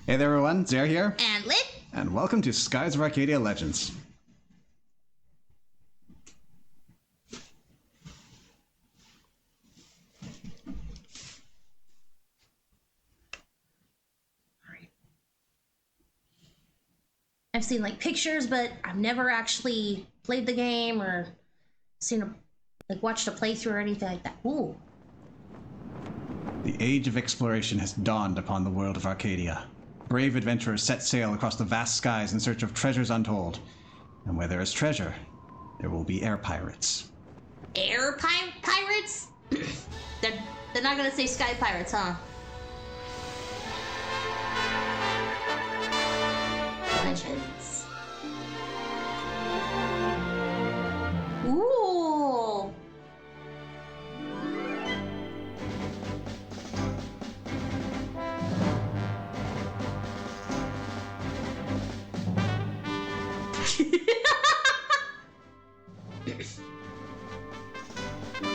Hey there everyone, Zare here. And Lit. And welcome to Skies of Arcadia Legends. I've seen like pictures, but I've never actually played the game or watched a playthrough or anything like that. Ooh. The age of exploration has dawned upon the world of Arcadia. Brave adventurers set sail across the vast skies in search of treasures untold. And where there is treasure, there will be air pirates. Pirates? they're not gonna say sky pirates, huh? Legends. Ooh.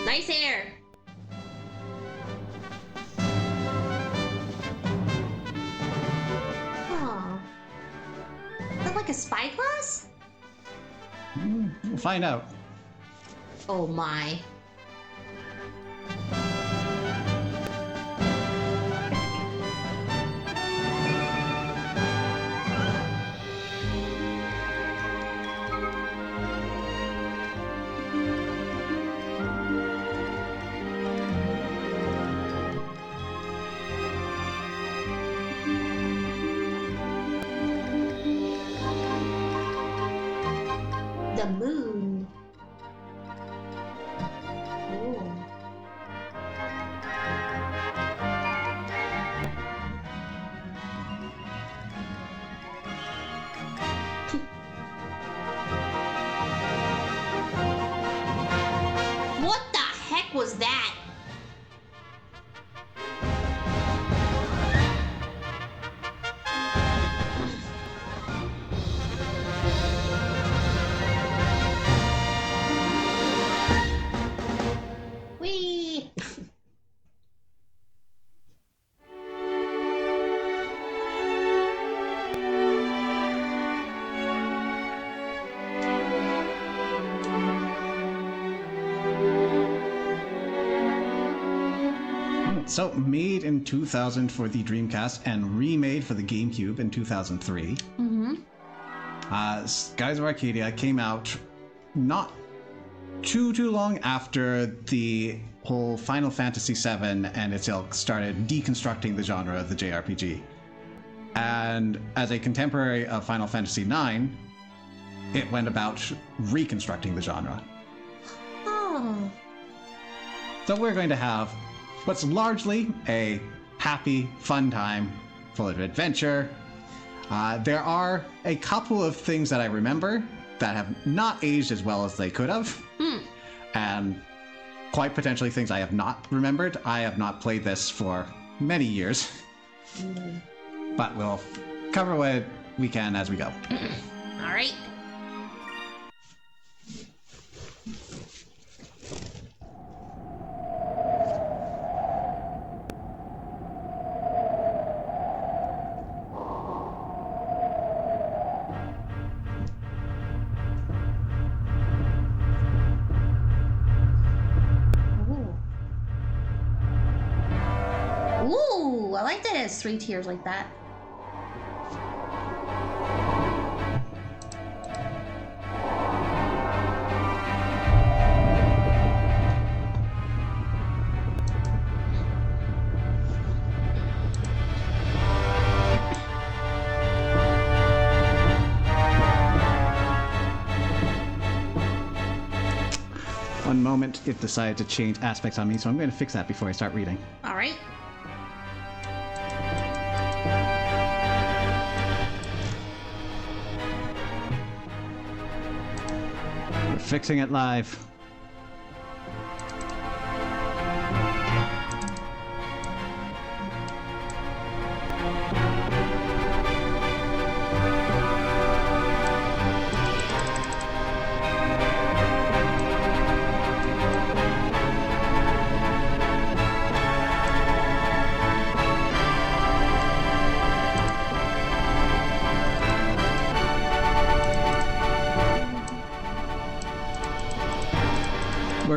Nice hair. Oh. Is that like a spyglass? We'll find out. Oh my. The moon. Ooh. What the heck was that? Whee! So, made in 2000 for the Dreamcast and remade for the GameCube in 2003. Skies of Arcadia came out not too long after the whole Final Fantasy VII and its ilk started deconstructing the genre of the JRPG. And as a contemporary of Final Fantasy IX, it went about reconstructing the genre. Oh. So we're going to have what's largely a happy, fun time, full of adventure. There are a couple of things that I remember that have not aged as well as they could have. And quite potentially things I have not remembered. I have not played this for many years. But we'll cover what we can as we go. All right. Ooh, I like that it has 3 tiers like that. One moment, it decided to change aspects on me, so I'm going to fix that before I start reading. All right. We're fixing it live.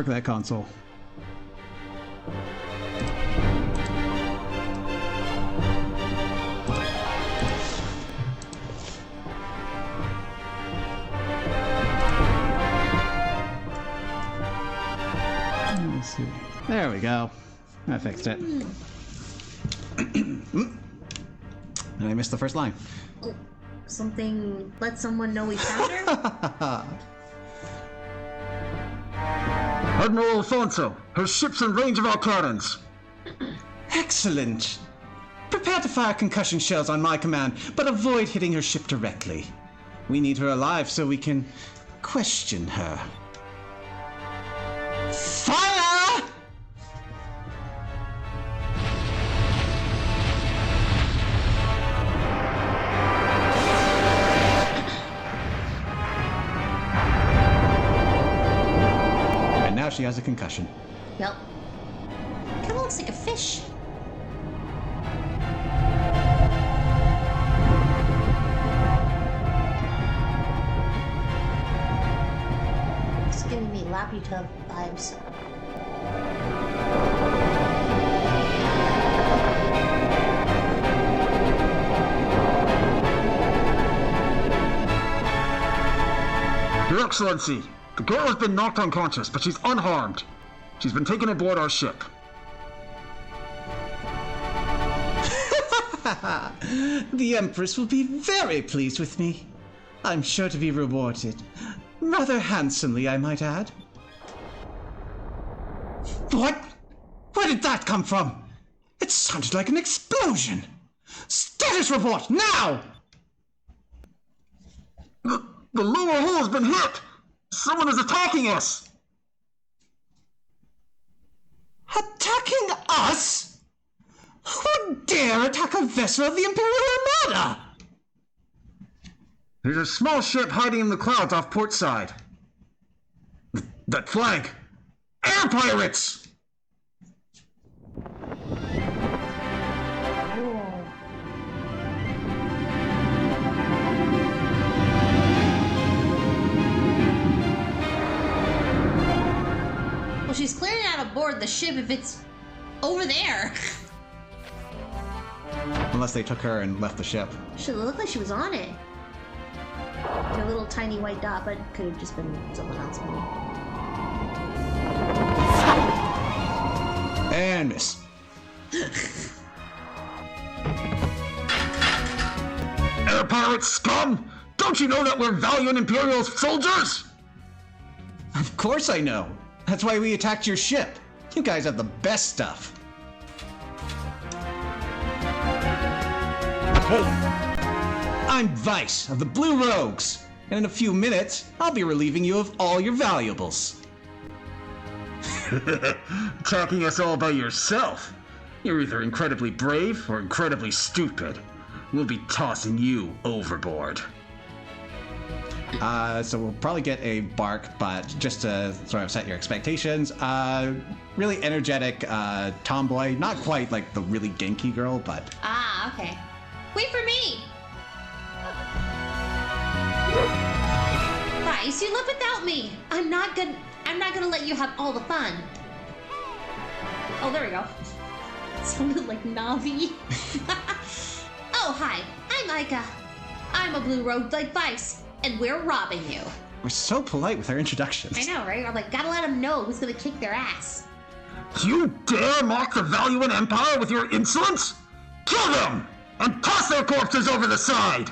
work that console. Let's see. There we go. I fixed it. And I missed the first line. Oh, something. Let someone know we found her. Admiral Alfonso, her ship's in range of our cannons. Excellent. Prepare to fire concussion shells on my command, but avoid hitting her ship directly. We need her alive so we can question her. Fire! And now she has a concussion. Yep. Kind of looks like a fish. It's giving me Laputa vibes. Your Excellency, the girl has been knocked unconscious, but she's unharmed. She's been taken aboard our ship. The Empress will be very pleased with me. I'm sure to be rewarded. Rather handsomely, I might add. What? Where did that come from? It sounded like an explosion. Status report, now! The lower hull has been hit! Someone is attacking us! Attacking us? Who dare attack a vessel of the Imperial Armada? There's a small ship hiding in the clouds off port side. That flag! Air pirates! Well, she's clearly not aboard the ship if it's over there. Unless they took her and left the ship. Should look like she was on it. A little tiny white dot, but could have just been someone else. Maybe. And miss. Air pirate scum! Don't you know that we're valiant Imperial soldiers? Of course I know. That's why we attacked your ship. You guys have the best stuff. I'm Vice of the Blue Rogues, and in a few minutes, I'll be relieving you of all your valuables. Attacking us all by yourself? You're either incredibly brave or incredibly stupid. We'll be tossing you overboard. So we'll probably get a bark, but just to sort of set your expectations, really energetic tomboy, not quite like the really genki girl, but... Ah, okay. Wait for me! Bryce, you left without me! I'm not gonna let you have all the fun. Oh, there we go. Sounded like Navi. Oh, hi, I'm Ika. I'm a blue rogue like Vice, and we're robbing you. We're so polite with our introductions. I know, right? I'm like, gotta let them know who's gonna kick their ass. You dare mock the Valuan Empire with your insolence? Kill them! And toss their corpses over the side!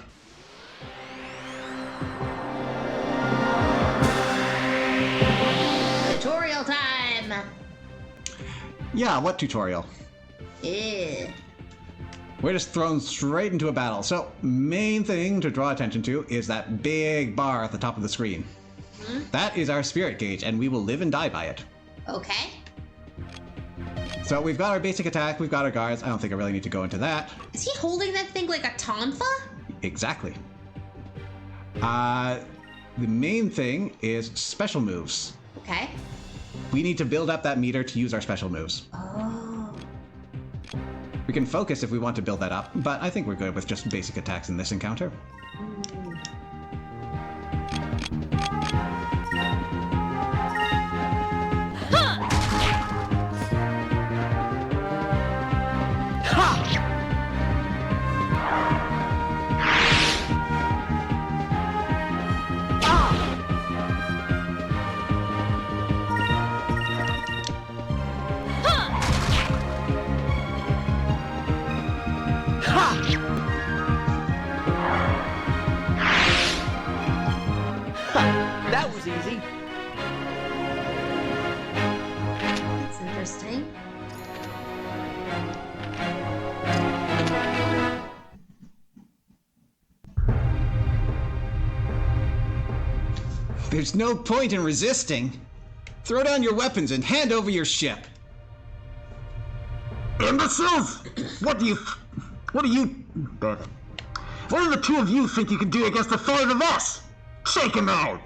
Tutorial time! Yeah, what tutorial? Yeah. We're just thrown straight into a battle. So, main thing to draw attention to is that big bar at the top of the screen. That is our spirit gauge, and we will live and die by it. Okay. So we've got our basic attack, we've got our guards. I don't think I really need to go into that. Is he holding that thing like a tonfa? Exactly. The main thing is special moves. Okay. We need to build up that meter to use our special moves. Oh. We can focus if we want to build that up, but I think we're good with just basic attacks in this encounter. was easy. That's interesting. There's no point in resisting. Throw down your weapons and hand over your ship. Imbeciles! What do the two of you think you can do against the 5 of us? Shake him out!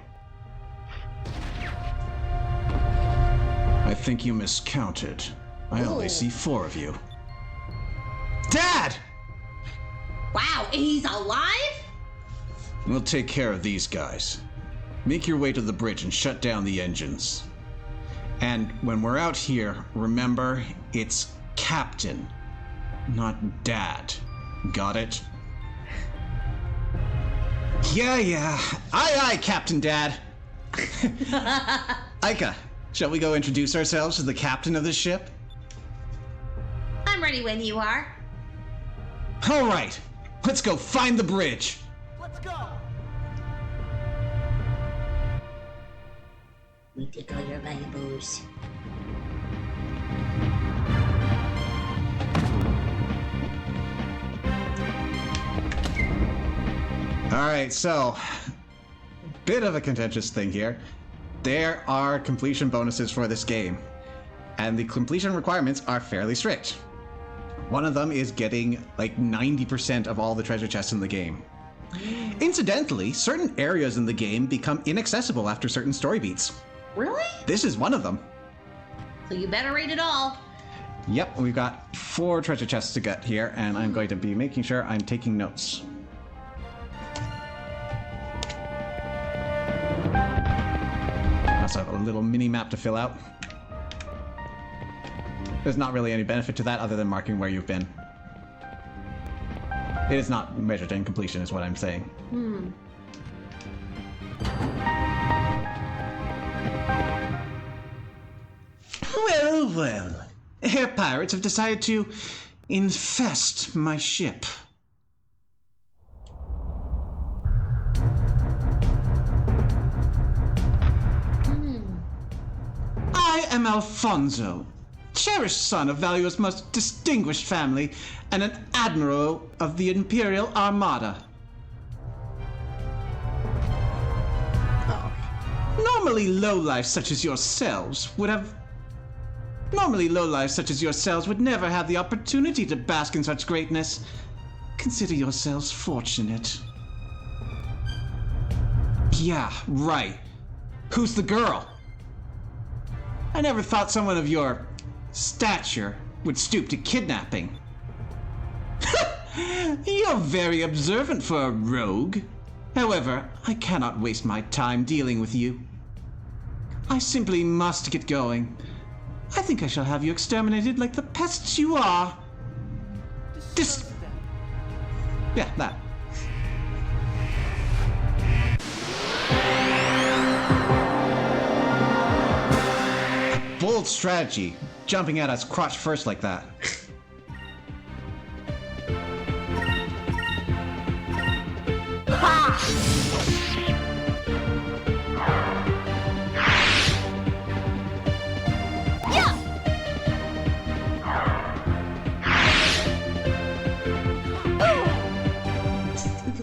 I think you miscounted. I only see 4 of you. Dad! Wow, and he's alive? We'll take care of these guys. Make your way to the bridge and shut down the engines. And when we're out here, remember, it's Captain, not Dad. Got it? Yeah. Aye, Captain Dad. Aika, shall we go introduce ourselves to the captain of the ship? I'm ready when you are. All right, let's go find the bridge. Let's go! We take all your valuables. All right, so bit of a contentious thing here. There are completion bonuses for this game, and the completion requirements are fairly strict. One of them is getting like 90% of all the treasure chests in the game. Incidentally, certain areas in the game become inaccessible after certain story beats. Really? This is one of them. So you better read it all. Yep, we've got 4 treasure chests to get here, and I'm going to be making sure I'm taking notes. I also have a little mini map to fill out. There's not really any benefit to that other than marking where you've been. It is not measured in completion, is what I'm saying. Well. Air pirates have decided to infest my ship. I am Alfonso, cherished son of Valua's most distinguished family and an admiral of the Imperial Armada. Normally lowlifes such as yourselves would never have the opportunity to bask in such greatness. Consider yourselves fortunate. Yeah, right. Who's the girl? I never thought someone of your stature would stoop to kidnapping. You're very observant for a rogue. However, I cannot waste my time dealing with you. I simply must get going. I think I shall have you exterminated like the pests you are. Yeah, that. Bold strategy, jumping at us crotch first like that.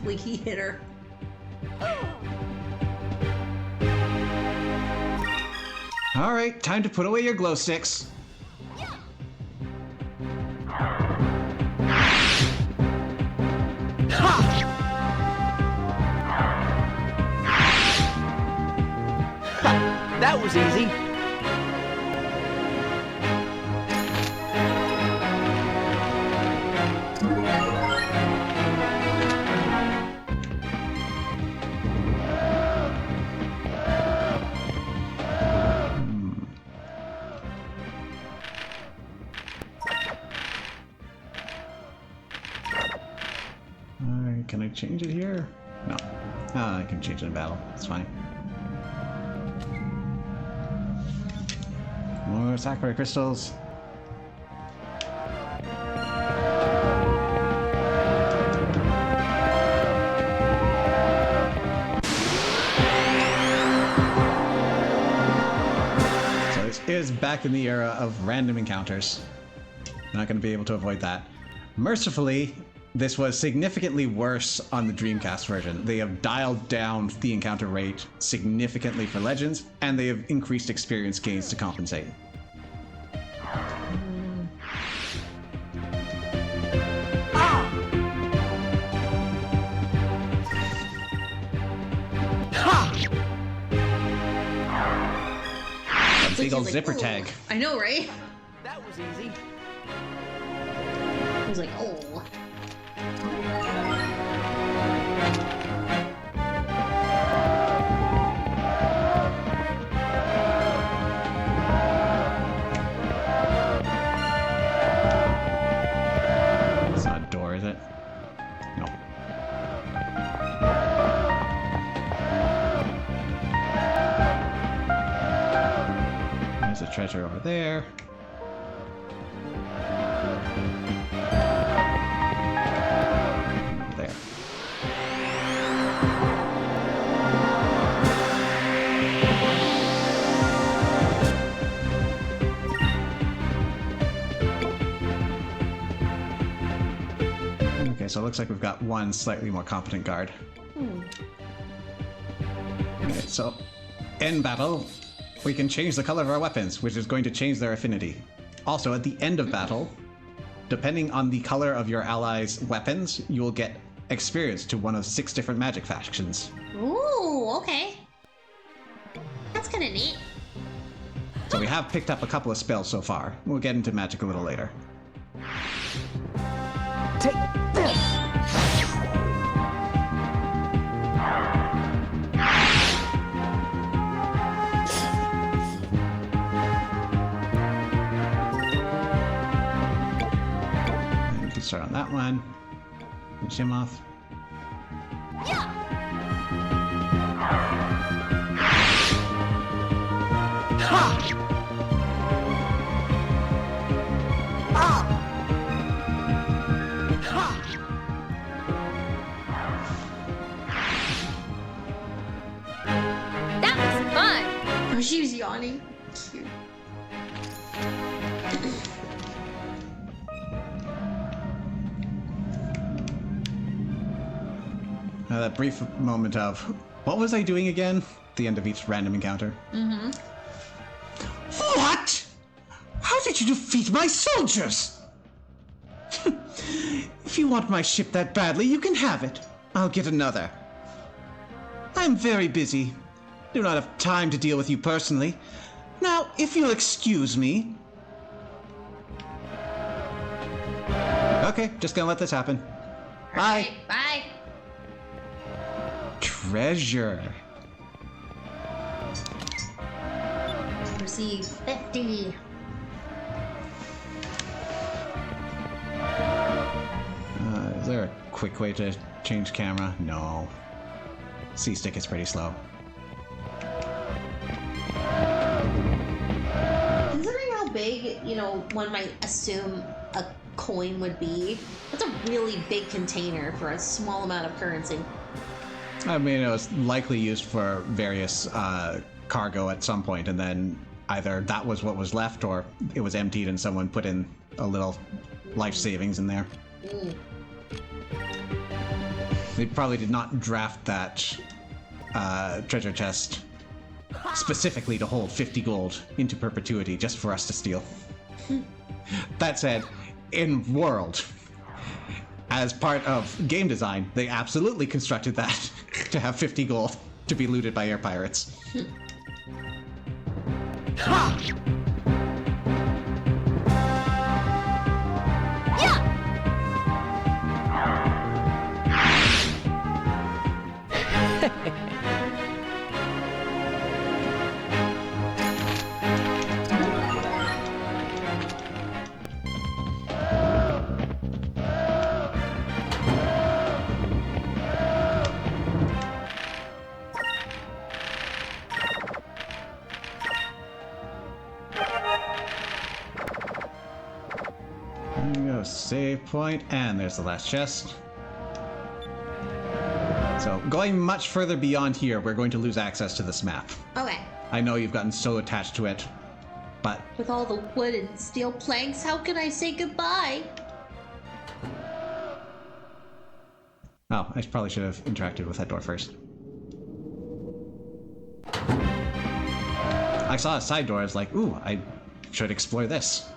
Like he hit her. All right, time to put away your glow sticks. That was easy. Can I change it here? No. I can change it in battle. It's fine. More Sakura crystals. back in the era of random encounters. We're not going to be able to avoid that. Mercifully, this was significantly worse on the Dreamcast version. They have dialed down the encounter rate significantly for Legends, and they have increased experience gains to compensate. Big old zipper tag. I know, right? That was easy. I was like, oh. It's not a door, is it? No. There's a treasure over there. There. Okay, so it looks like we've got one slightly more competent guard. Okay, so in battle, we can change the color of our weapons, which is going to change their affinity. Also, at the end of battle, depending on the color of your allies' weapons, you will get experience to one of 6 different magic factions. Ooh, okay. That's kind of neat. So we have picked up a couple of spells so far. We'll get into magic a little later. Take this! And we can start on that one. Finish him off. That was fun! Oh, she was yawning. Cute. That brief moment of, what was I doing again? At the end of each random encounter. Mm-hmm. What? How did you defeat my soldiers? If you want my ship that badly, you can have it. I'll get another. I'm very busy. Do not have time to deal with you personally. Now, if you'll excuse me. Okay, just gonna let this happen. Bye. Okay, bye. Treasure. Receive 50. Is there a quick way to change camera? No. C-stick is pretty slow. Considering how big, one might assume a coin would be, that's a really big container for a small amount of currency. I mean, it was likely used for various cargo at some point, and then either that was what was left, or it was emptied and someone put in a little life savings in there. They probably did not draft that treasure chest specifically to hold 50 gold into perpetuity just for us to steal. That said, in World, as part of game design, they absolutely constructed that to have 50 gold to be looted by air pirates. There we go, save point, and there's the last chest. So, going much further beyond here, we're going to lose access to this map. Okay. I know you've gotten so attached to it But With all the wood and steel planks, how can I say goodbye? oh, I probably should have interacted with that door first. I saw a side door. I was like, ooh, I should explore this.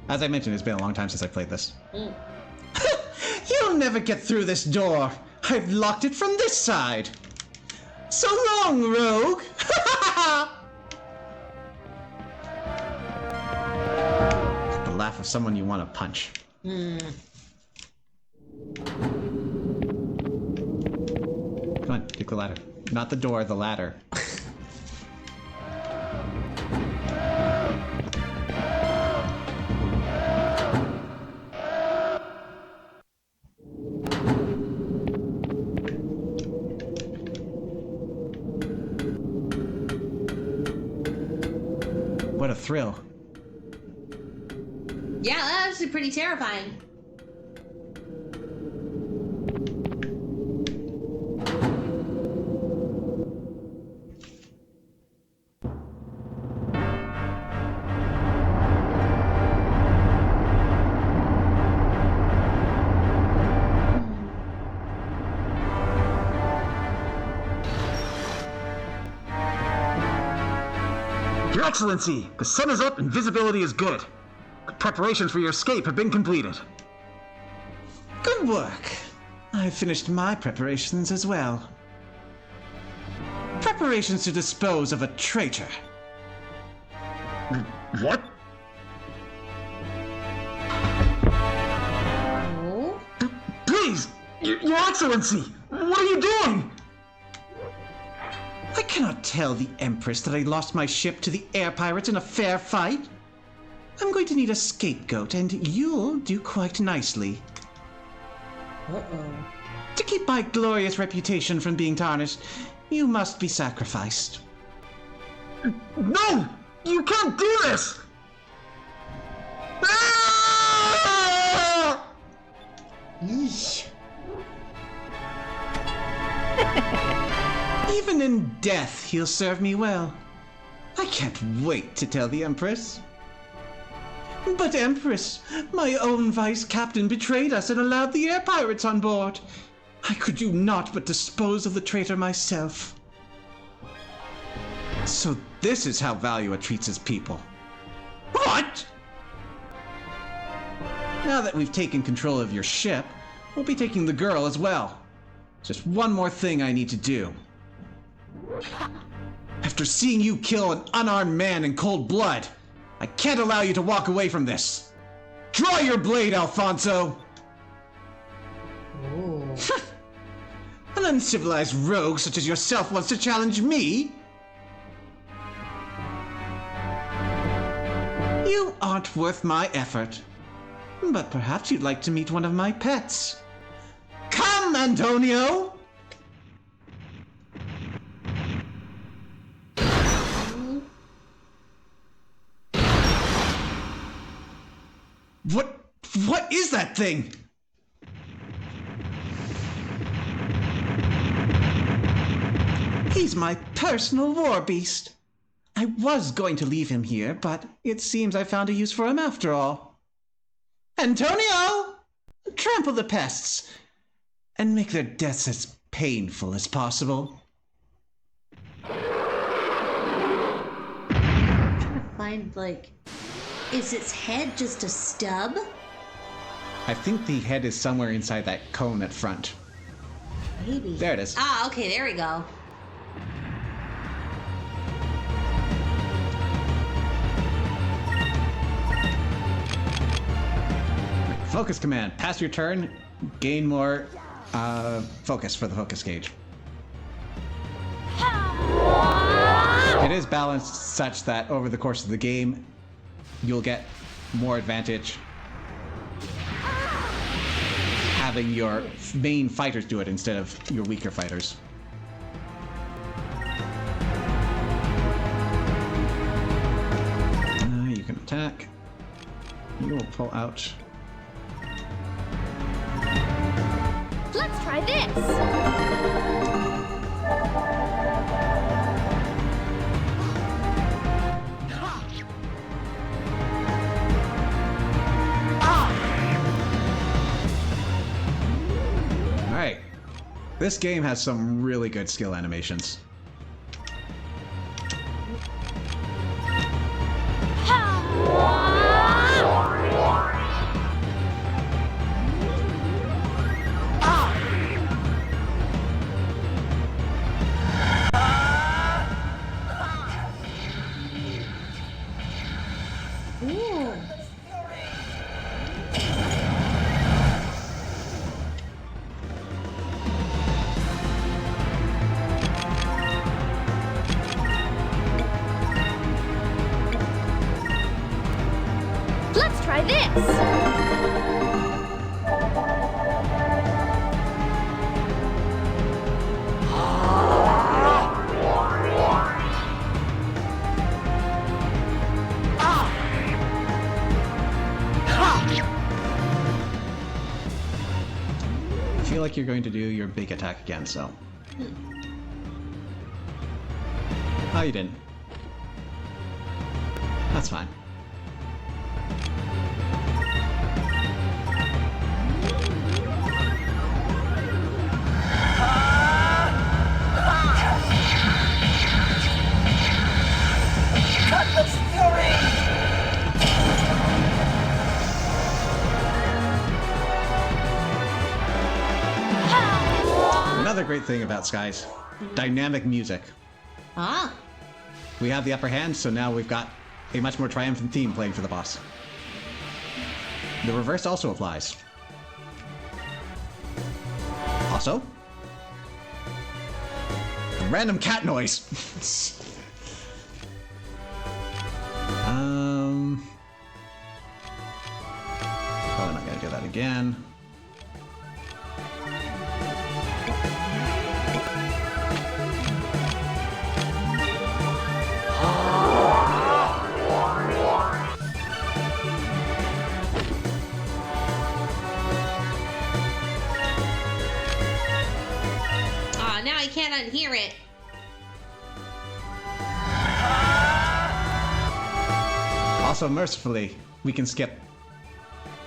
As I mentioned, it's been a long time since I played this. You'll never get through this door. I've locked it from this side. So long, rogue. The laugh of someone you want to punch. Come on, take the ladder. Not the door, the ladder. What a thrill. Yeah, that's actually pretty terrifying. Your Excellency, the sun is up and visibility is good. The preparations for your escape have been completed. Good work. I've finished my preparations as well. Preparations to dispose of a traitor. What? Oh? Please! Your Excellency! What are you doing? I cannot tell the Empress that I lost my ship to the air pirates in a fair fight. I'm going to need a scapegoat, and you'll do quite nicely. Uh-oh. To keep my glorious reputation from being tarnished, you must be sacrificed. No! You can't do this! Ah! Yeesh. Even in death, he'll serve me well. I can't wait to tell the Empress. But Empress, my own vice captain betrayed us and allowed the air pirates on board. I could do naught but dispose of the traitor myself. So this is how Valua treats his people. What? Now that we've taken control of your ship, we'll be taking the girl as well. Just one more thing I need to do. After seeing you kill an unarmed man in cold blood, I can't allow you to walk away from this. Draw your blade, Alfonso! Ooh. An uncivilized rogue such as yourself wants to challenge me? You aren't worth my effort. But perhaps you'd like to meet one of my pets. Come, Antonio! What is that thing? He's my personal war beast. I was going to leave him here, but it seems I found a use for him after all. Antonio! Trample the pests, and make their deaths as painful as possible. Find, like... Is its head just a stub? I think the head is somewhere inside that cone at front. Maybe. There it is. Ah, okay, there we go. Focus command. Pass your turn. Gain more focus for the focus gauge. It is balanced such that over the course of the game, you'll get more advantage having your main fighters do it instead of your weaker fighters. You can attack. You will pull out. Let's try this. This game has some really good skill animations. Ooh. Let's try this. I feel like you're going to do your big attack again, so. Oh, you didn't. That's fine. Another great thing about Skies, dynamic music. Ah. We have the upper hand, so now we've got a much more triumphant theme playing for the boss. The reverse also applies. Also, random cat noise. Probably not gonna do that again. Ah, now I can't unhear it. Also, mercifully, we can skip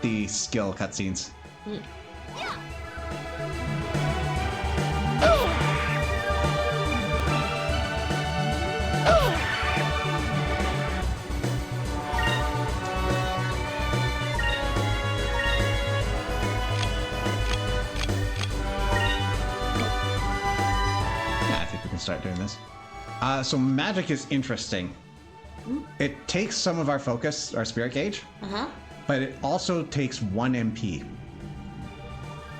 the skill cutscenes. Yeah, I think we can start doing this. So magic is interesting. It takes some of our focus, our spirit gauge, Uh-huh. but it also takes 1 MP.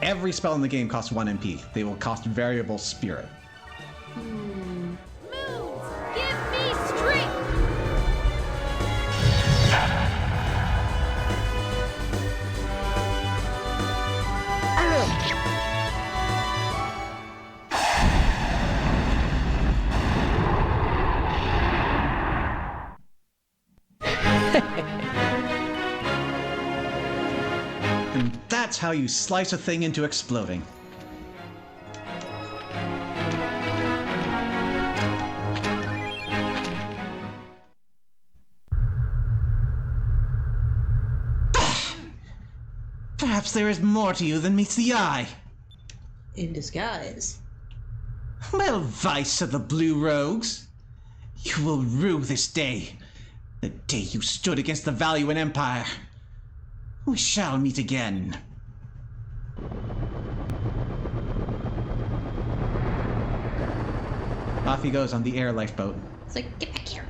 Every spell in the game costs 1 MP. They will cost variable spirit. Moves, give me strength. And that's how you slice a thing into exploding. Perhaps there is more to you than meets the eye. In disguise. Well, vice of the Blue Rogues, you will rue this day, the day you stood against the Valuan Empire. We shall meet again. Off he goes on the air lifeboat. It's like, get back here.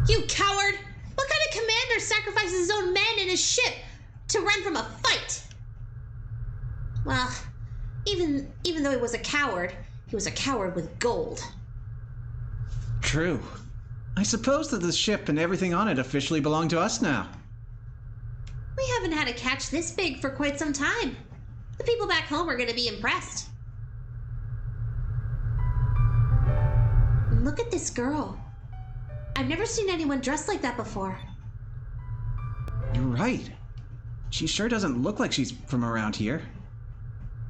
You coward! What kind of commander sacrifices his own men and his ship to run from a fight? Well, even though he was a coward with gold. True. I suppose that the ship and everything on it officially belong to us now. We haven't had a catch this big for quite some time. The people back home are going to be impressed. Look at this girl. I've never seen anyone dressed like that before. You're right. She sure doesn't look like she's from around here.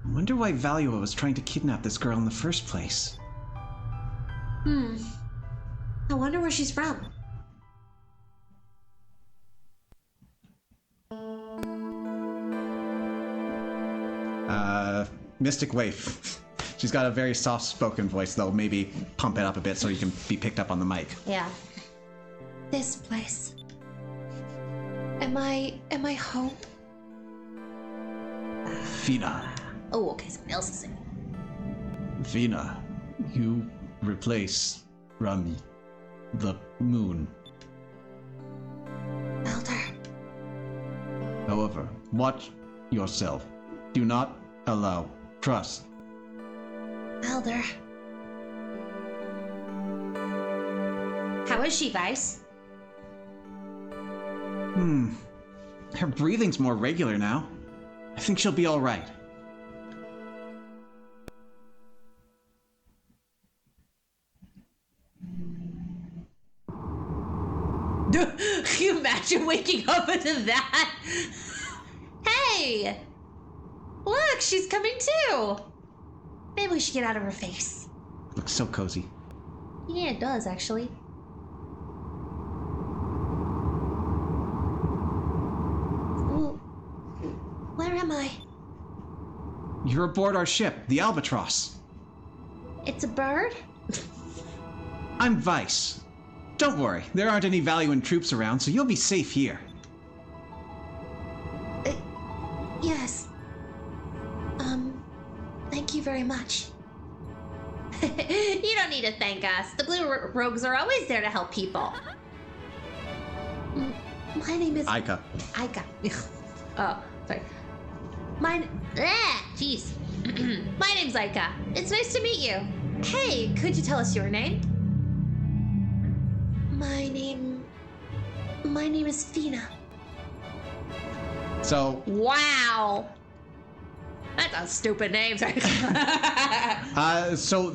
I wonder why Valua was trying to kidnap this girl in the first place. I wonder where she's from. Mystic Wave. She's got a very soft-spoken voice, though. Maybe pump it up a bit so you can be picked up on the mic. Yeah. This place. Am I home? Fina. Oh, okay, someone else is singing. Fina, you replace Rami, the moon. Elder. However, watch yourself. Do not allow trust. Elder. How is she, Vice? Her breathing's more regular now. I think she'll be all right. Can you imagine waking up into that? Hey! Look, she's coming too! Maybe we should get out of her face. Looks so cozy. Yeah, it does, actually. Well, where am I? You're aboard our ship, the Albatross. It's a bird? I'm Vice. Don't worry, there aren't any Valuan troops around, so you'll be safe here. Yes. Thank you very much. You don't need to thank us. The Blue Rogues are always there to help people. My name is... Aika. Aika. Oh, sorry. Jeez. My name's Aika. It's nice to meet you. Hey, could you tell us your name? My name is Fina. So, Wow. That's a stupid name. Sorry. so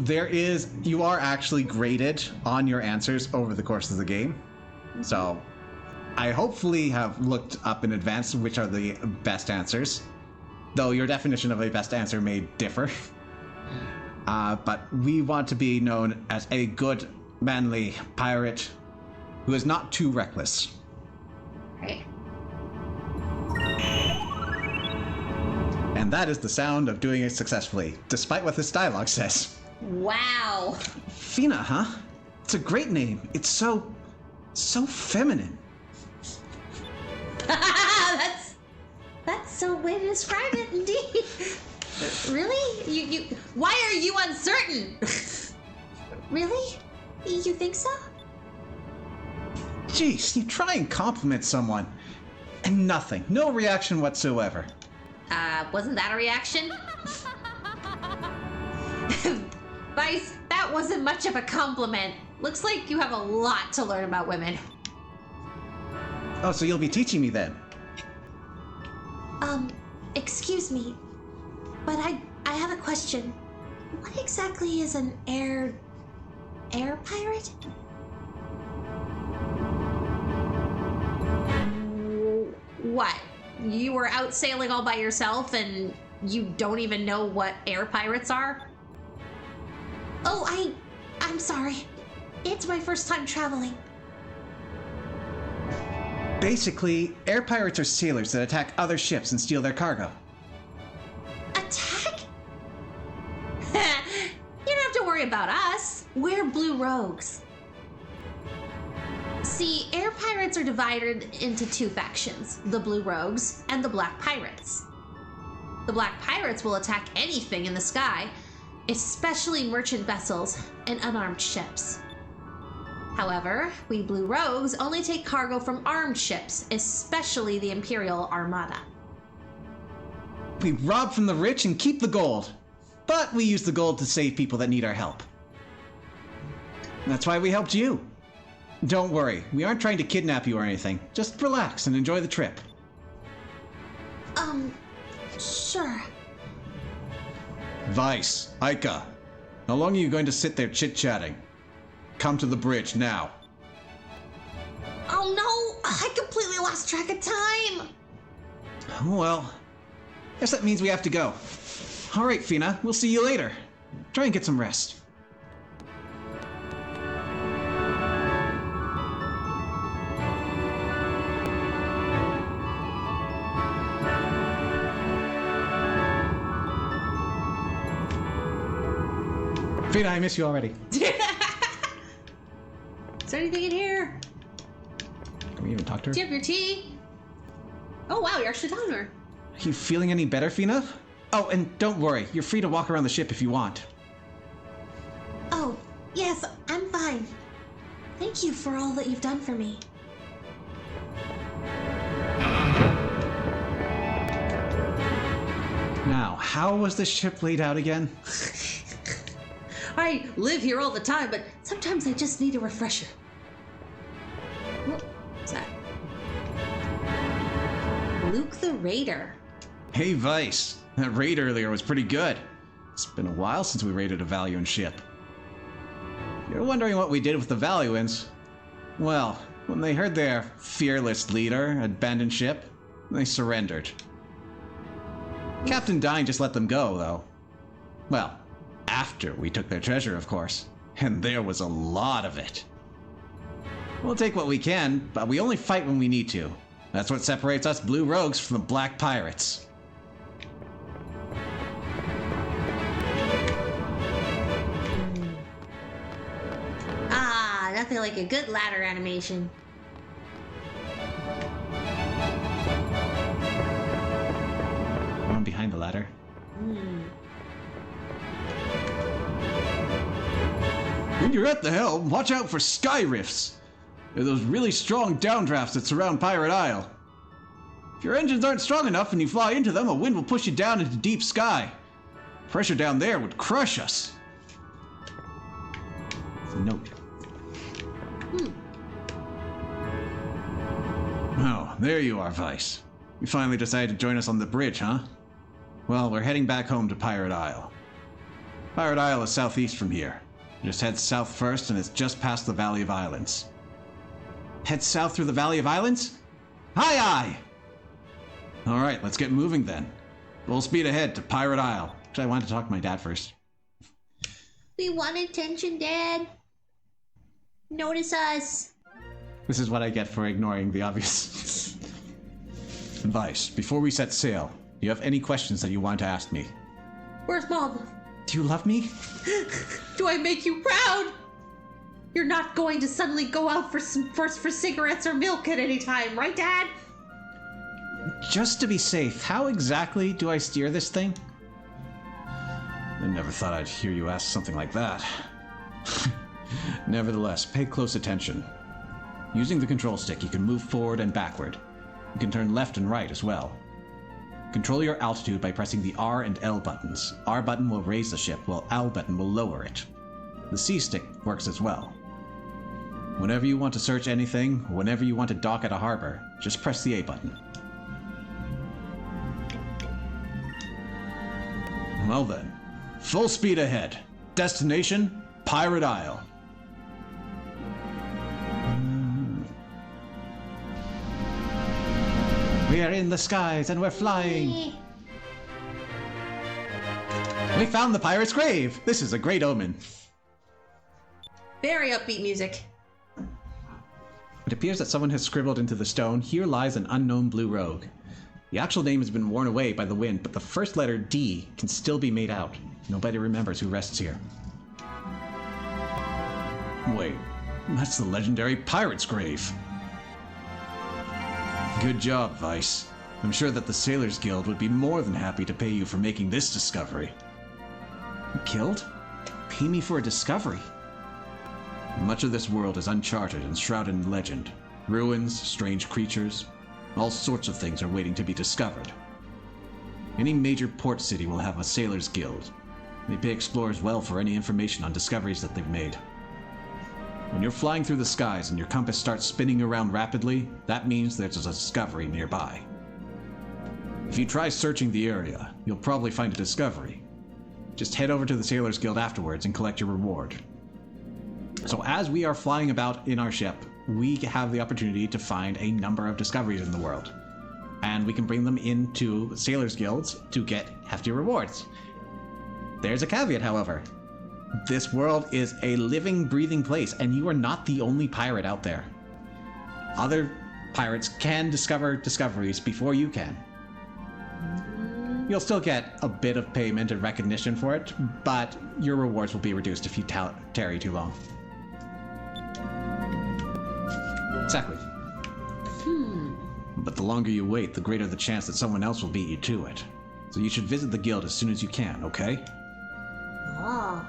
you are actually graded on your answers over the course of the game. So, I hopefully have looked up in advance which are the best answers, though your definition of a best answer may differ. But we want to be known as a good, manly pirate who is not too reckless. Right. And that is the sound of doing it successfully, despite what this dialogue says. Wow. Fina, huh? It's a great name. It's so feminine. That's a way to describe it, indeed. Really? You why are you uncertain? Really? You think so? Jeez, you try and compliment someone, and nothing. No reaction whatsoever. Wasn't that a reaction? Vice, that wasn't much of a compliment. Looks like you have a lot to learn about women. Oh, so you'll be teaching me then? Excuse me, but I have a question. What exactly is an air pirate? What? You were out sailing all by yourself and you don't even know what air pirates are? Oh, I'm sorry. It's my first time traveling. Basically, air pirates are sailors that attack other ships and steal their cargo. Attack? You don't have to worry about us. We're Blue Rogues. See, air pirates are divided into two factions, the Blue Rogues and the Black Pirates. The Black Pirates will attack anything in the sky, especially merchant vessels and unarmed ships. However, we Blue Rogues only take cargo from armed ships, especially the Imperial Armada. We rob from the rich and keep the gold. But we use the gold to save people that need our help. That's why we helped you. Don't worry, we aren't trying to kidnap you or anything. Just relax and enjoy the trip. Sure. Vice, Aika, how long are you going to sit there chit-chatting? Come to the bridge now. Oh no, I completely lost track of time. Well, guess that means we have to go. All right, Fina, we'll see you later. Try and get some rest. Fina, I miss you already. Is there anything in here? Can we even talk to her? Do you have your tea? Oh wow, you're actually talking to her. Are you feeling any better, Fina? Oh, and don't worry. You're free to walk around the ship if you want. Oh, yes, I'm fine. Thank you for all that you've done for me. Now, how was the ship laid out again? I live here all the time, but sometimes I just need a refresher. What's that? Luke the Raider. Hey, Vice. That raid earlier was pretty good. It's been a while since we raided a Valuan ship. You're wondering what we did with the Valuans? Well, when they heard their fearless leader abandoned ship, they surrendered. Captain Dine just let them go, though. Well, after we took their treasure, of course. And there was a lot of it. We'll take what we can, but we only fight when we need to. That's what separates us blue rogues from the black pirates. Ah, nothing like a good ladder animation. One behind the ladder. When you're at the helm, watch out for sky rifts. They're those really strong downdrafts that surround Pirate Isle. If your engines aren't strong enough and you fly into them, a wind will push you down into deep sky. Pressure down there would crush us. It's a note. Oh, there you are, Vice. You finally decided to join us on the bridge, huh? Well, we're heading back home to Pirate Isle. Pirate Isle is southeast from here. Just head south first and it's just past the Valley of Islands. Head south through the Valley of Islands? Aye, aye! Alright, let's get moving then. Full speed ahead to Pirate Isle. Actually, I wanted to talk to my dad first. We want attention, Dad. Notice us. This is what I get for ignoring the obvious. Vice, before we set sail, do you have any questions that you want to ask me? Where's Mom? Do you love me? Do I make you proud? You're not going to suddenly go out for cigarettes or milk at any time, right, Dad? Just to be safe, how exactly do I steer this thing? I never thought I'd hear you ask something like that. Nevertheless, pay close attention. Using the control stick, you can move forward and backward. You can turn left and right as well. Control your altitude by pressing the R and L buttons. R button will raise the ship, while L button will lower it. The C stick works as well. Whenever you want to search anything, whenever you want to dock at a harbor, just press the A button. Well then, full speed ahead. Destination, Pirate Isle. We are in the skies and we're flying. We found the pirate's grave. This is a great omen. Very upbeat music. It appears that someone has scribbled into the stone, "Here lies an unknown blue rogue." The actual name has been worn away by the wind, but the first letter D can still be made out. Nobody remembers who rests here. Wait, that's the legendary pirate's grave. Good job, Vice. I'm sure that the Sailors Guild would be more than happy to pay you for making this discovery. Guild? Pay me for a discovery? Much of this world is uncharted and shrouded in legend. Ruins, strange creatures, all sorts of things are waiting to be discovered. Any major port city will have a Sailors Guild. They pay explorers well for any information on discoveries that they've made. When you're flying through the skies and your compass starts spinning around rapidly, that means there's a discovery nearby. If you try searching the area, you'll probably find a discovery. Just head over to the Sailors Guild afterwards and collect your reward. So as we are flying about in our ship, we have the opportunity to find a number of discoveries in the world. And we can bring them into Sailors Guilds to get hefty rewards. There's a caveat, however. This world is a living, breathing place, and you are not the only pirate out there. Other pirates can discover discoveries before you can. You'll still get a bit of payment and recognition for it, but your rewards will be reduced if you tarry too long. Exactly. But the longer you wait, the greater the chance that someone else will beat you to it. So you should visit the guild as soon as you can, okay? Oh.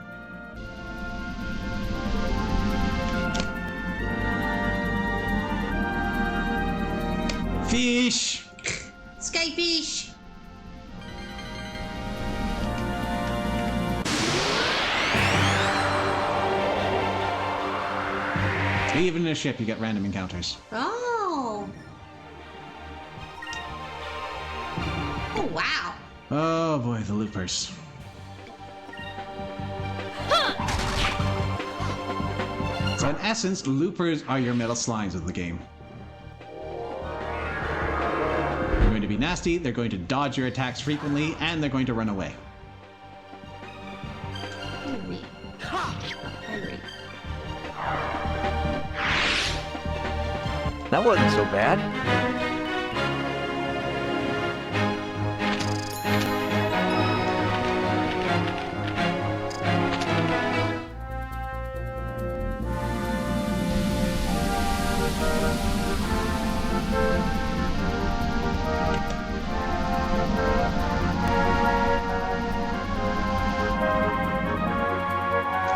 Fish! Skyfish! Even in a ship, you get random encounters. Oh. Oh, wow. Oh boy, the loopers. So in essence, loopers are your metal slimes of the game. They're going to be nasty, they're going to dodge your attacks frequently, and they're going to run away. Hungry. Hungry. That wasn't so bad.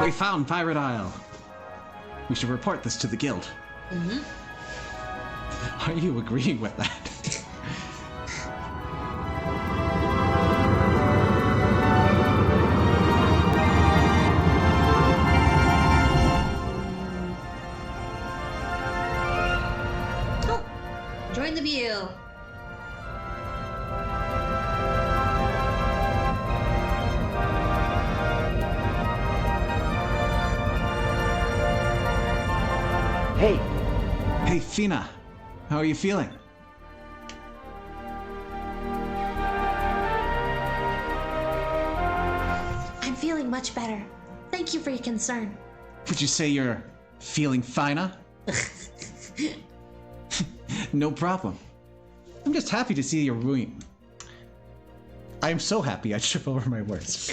We found Pirate Isle. We should report this to the guild. Mm-hmm. Are you agreeing with that? Oh, join the view. Hey, Hey, Fina. How are you feeling? I'm feeling much better. Thank you for your concern. Would you say you're feeling fina? No problem. I'm just happy to see you're ruined. I am so happy I trip over my words.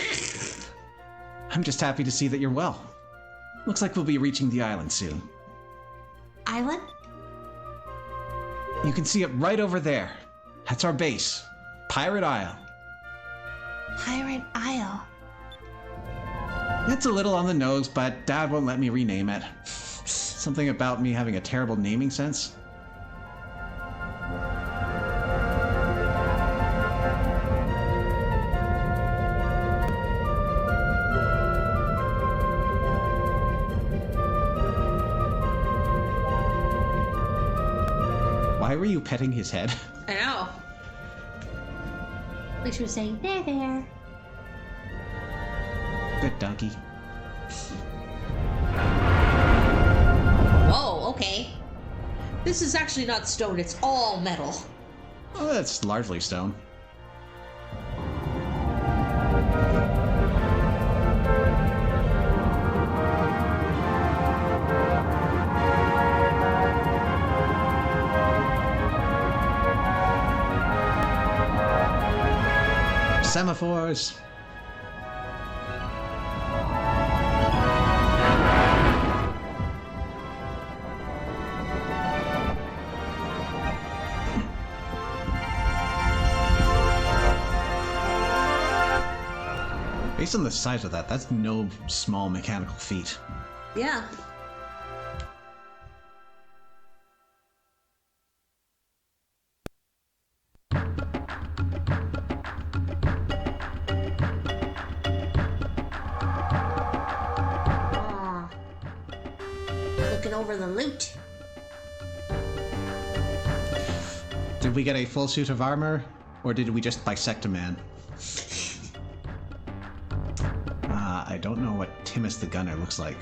I'm just happy to see that you're well. Looks like we'll be reaching the island soon. Island? You can see it right over there. That's our base. Pirate Isle. Pirate Isle. It's a little on the nose, but Dad won't let me rename it. Something about me having a terrible naming sense. Why were you petting his head? I know. Like she was saying, there. Good donkey. Whoa, okay. This is actually not stone, it's all metal. Oh, that's largely stone. Semaphores. Based on the size of that, that's no small mechanical feat. Yeah. Ah. Looking over the loot. Did we get a full suit of armor, or did we just bisect a man? I don't know what Timus the Gunner looks like.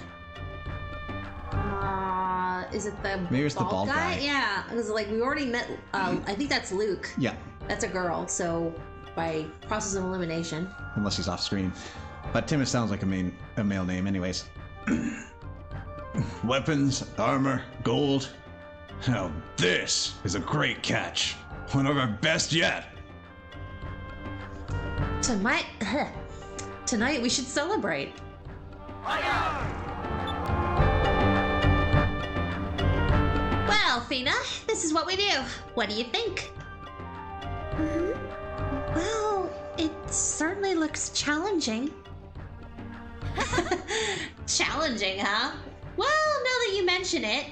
Is it the Maybe it's the bald guy. Yeah, because like we already met. I think that's Luke. Yeah, That's a girl. So by process of elimination. unless he's off screen. But Timus sounds like a male name anyways. Weapons, armor, gold. Now this is a great catch. One of our best yet. Tonight we should celebrate. Well, Fina, this is what we do. What do you think? Well, it certainly looks challenging. Challenging, huh? Well, now that you mention it,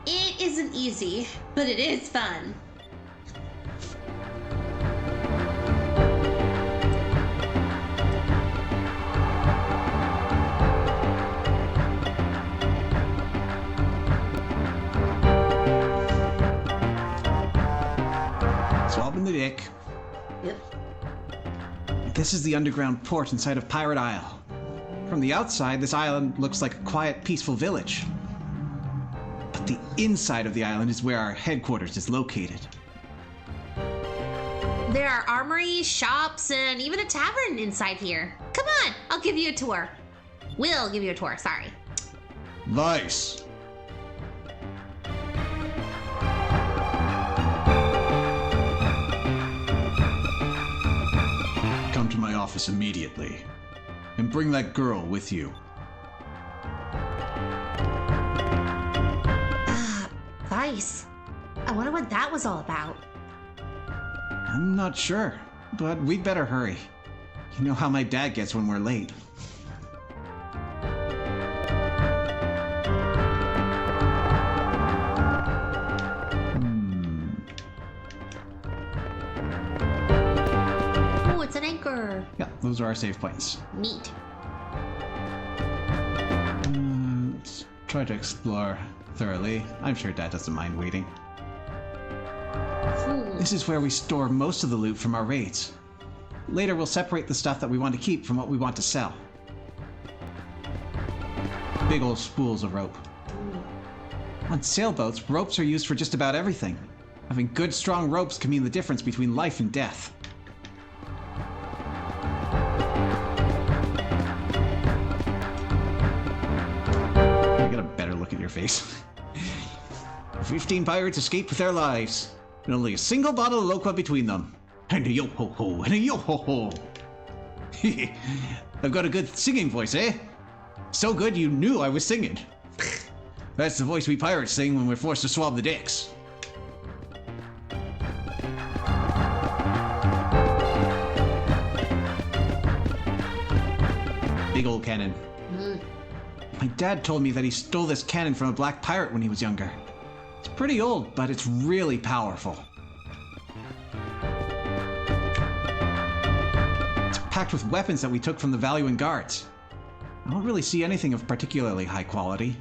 it isn't easy, but it is fun. Swabbing the dick. Yep. This is the underground port inside of Pirate Isle. From the outside, this island looks like a quiet, peaceful village. But the inside of the island is where our headquarters is located. There are armories, shops, and even a tavern inside here. Come on, I'll give you a tour. We'll give you a tour, sorry. Nice. Come to my office immediately. And bring that girl with you. Vice. I wonder what that was all about. I'm not sure, but we'd better hurry. You know how my dad gets when we're late. Oh, it's an anchor. Yeah, those are our save points. Neat. Let's try to explore thoroughly. I'm sure Dad doesn't mind waiting. This is where we store most of the loot from our raids. Later, we'll separate the stuff that we want to keep from what we want to sell. Big old spools of rope. On sailboats, ropes are used for just about everything. Having good, strong ropes can mean the difference between life and death. Get a better look at your face. 15 pirates escaped with their lives, and only a single bottle of Loqua between them. And a yo-ho-ho, and a yo-ho-ho. I've got a good singing voice, eh? So good you knew I was singing. That's the voice we pirates sing when we're forced to swab the decks. Big old cannon. My dad told me that he stole this cannon from a black pirate when he was younger. It's pretty old, but it's really powerful. It's packed with weapons that we took from the Valuing Guards. I don't really see anything of particularly high quality.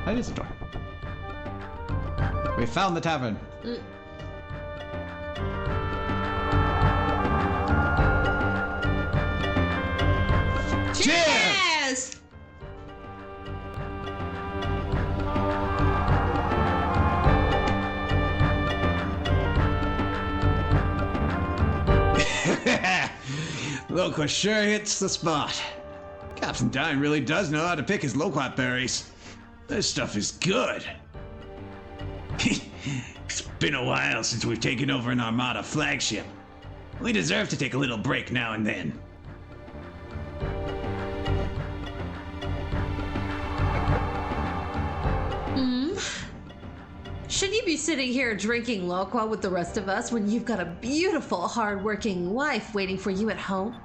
That is a door. We found the tavern. Cheers! Loqua sure hits the spot. Captain Dine really does know how to pick his loquat berries. This stuff is good. It's been a while since we've taken over an Armada flagship. We deserve to take a little break now and then. Should you be sitting here drinking Loqua with the rest of us when you've got a beautiful, hard-working wife waiting for you at home?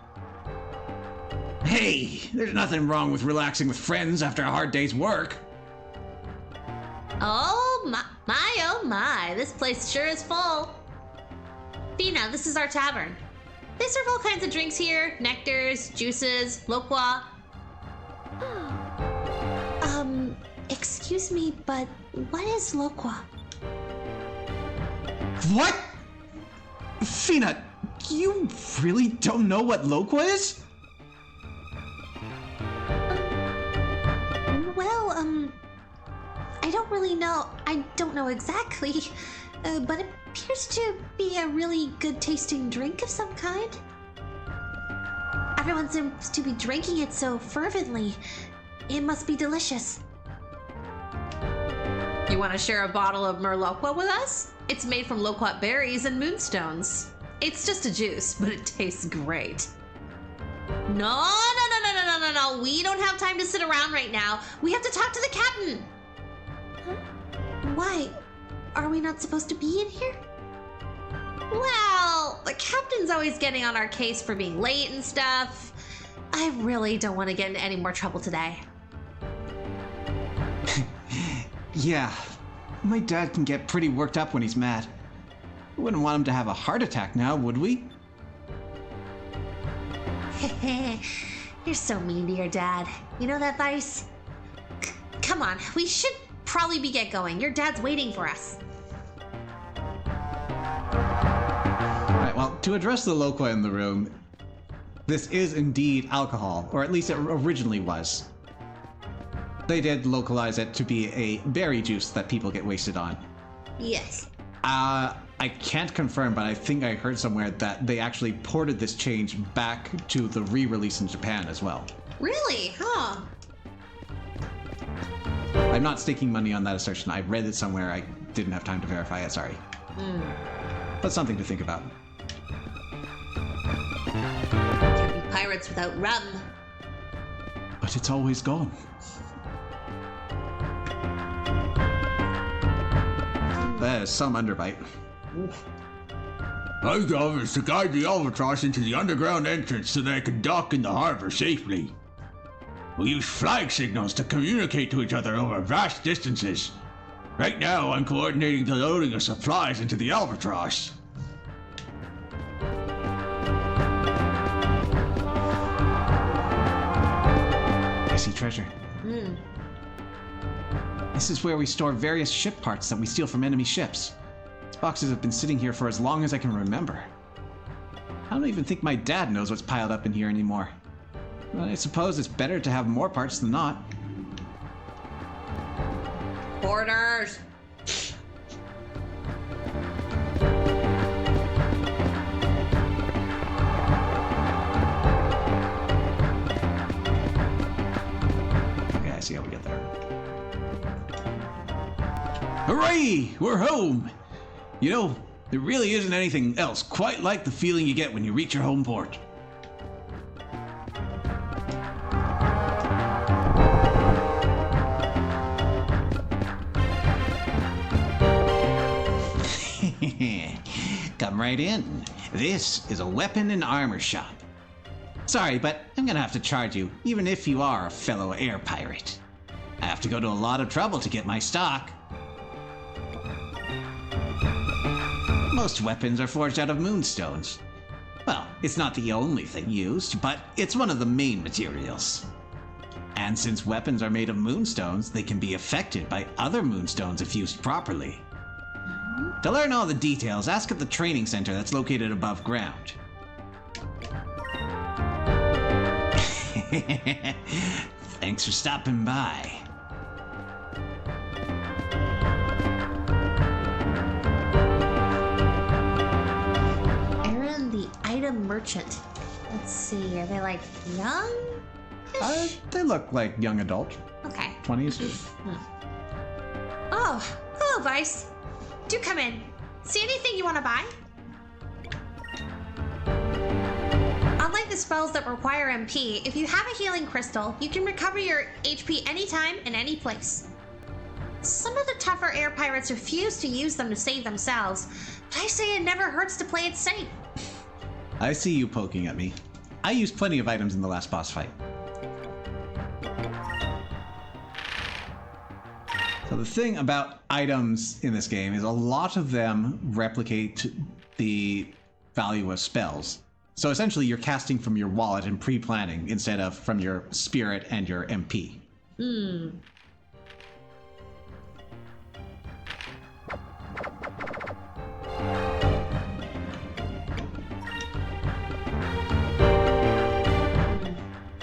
Hey, there's nothing wrong with relaxing with friends after a hard day's work. Oh my, this place sure is full. Fina, this is our tavern. They serve all kinds of drinks here, nectars, juices, Loqua. Excuse me, but what is Loqua? What? Fina, you really don't know what Loqua is? Well, I don't really know. I don't know exactly, but it appears to be a really good tasting drink of some kind. Everyone seems to be drinking it so fervently. It must be delicious. You You want to share a bottle of Merlot with us? It's made from loquat berries and moonstones. It's just a juice, but it tastes great. No. We don't have time to sit around right now. We have to talk to the captain. Huh? Why? Are we not supposed to be in here? Well, the captain's always getting on our case for being late and stuff. I really don't want to get into any more trouble today. Yeah, my dad can get pretty worked up when he's mad. We wouldn't want him to have a heart attack now, would we? You're so mean to your dad. You know that, Vice? Come on, we should probably get going. Your dad's waiting for us. Alright, well, to address the loqua in the room, this is indeed alcohol, or at least it originally was. They did localize it to be a berry juice that people get wasted on. Yes. I can't confirm, but I think I heard somewhere that they actually ported this change back to the re-release in Japan as well. Really? Huh. I'm not staking money on that assertion. I read it somewhere. I didn't have time to verify it, sorry. But something to think about. Can't be pirates without rum. But it's always gone. There's some underbite. My job is to guide the Albatross into the underground entrance so that it can dock in the harbor safely. We use flag signals to communicate to each other over vast distances. Right now, I'm coordinating the loading of supplies into the Albatross. I see treasure. This is where we store various ship parts that we steal from enemy ships. These boxes have been sitting here for as long as I can remember. I don't even think my dad knows what's piled up in here anymore. But I suppose it's better to have more parts than not. Orders! Okay, I see how we get there. Hooray! We're home! You know, there really isn't anything else quite like the feeling you get when you reach your home port. Come right in. This is a weapon and armor shop. Sorry, but I'm gonna have to charge you, even if you are a fellow air pirate. I have to go to a lot of trouble to get my stock. Most weapons are forged out of moonstones. Well, it's not the only thing used, but it's one of the main materials. And since weapons are made of moonstones, they can be affected by other moonstones if used properly. To learn all the details, ask at the training center that's located above ground. Thanks for stopping by. Aaron the item merchant. Let's see, are they like young? They look like young adult. Okay. 20s. Oh, hello, Vice. Do come in. See anything you want to buy? Unlike the spells that require MP, if you have a healing crystal, you can recover your HP anytime and any place. Some of the tougher air pirates refuse to use them to save themselves, but I say it never hurts to play it safe. I see you poking at me. I used plenty of items in the last boss fight. So the thing about items in this game is a lot of them replicate the value of spells. So essentially you're casting from your wallet and pre-planning instead of from your spirit and your MP.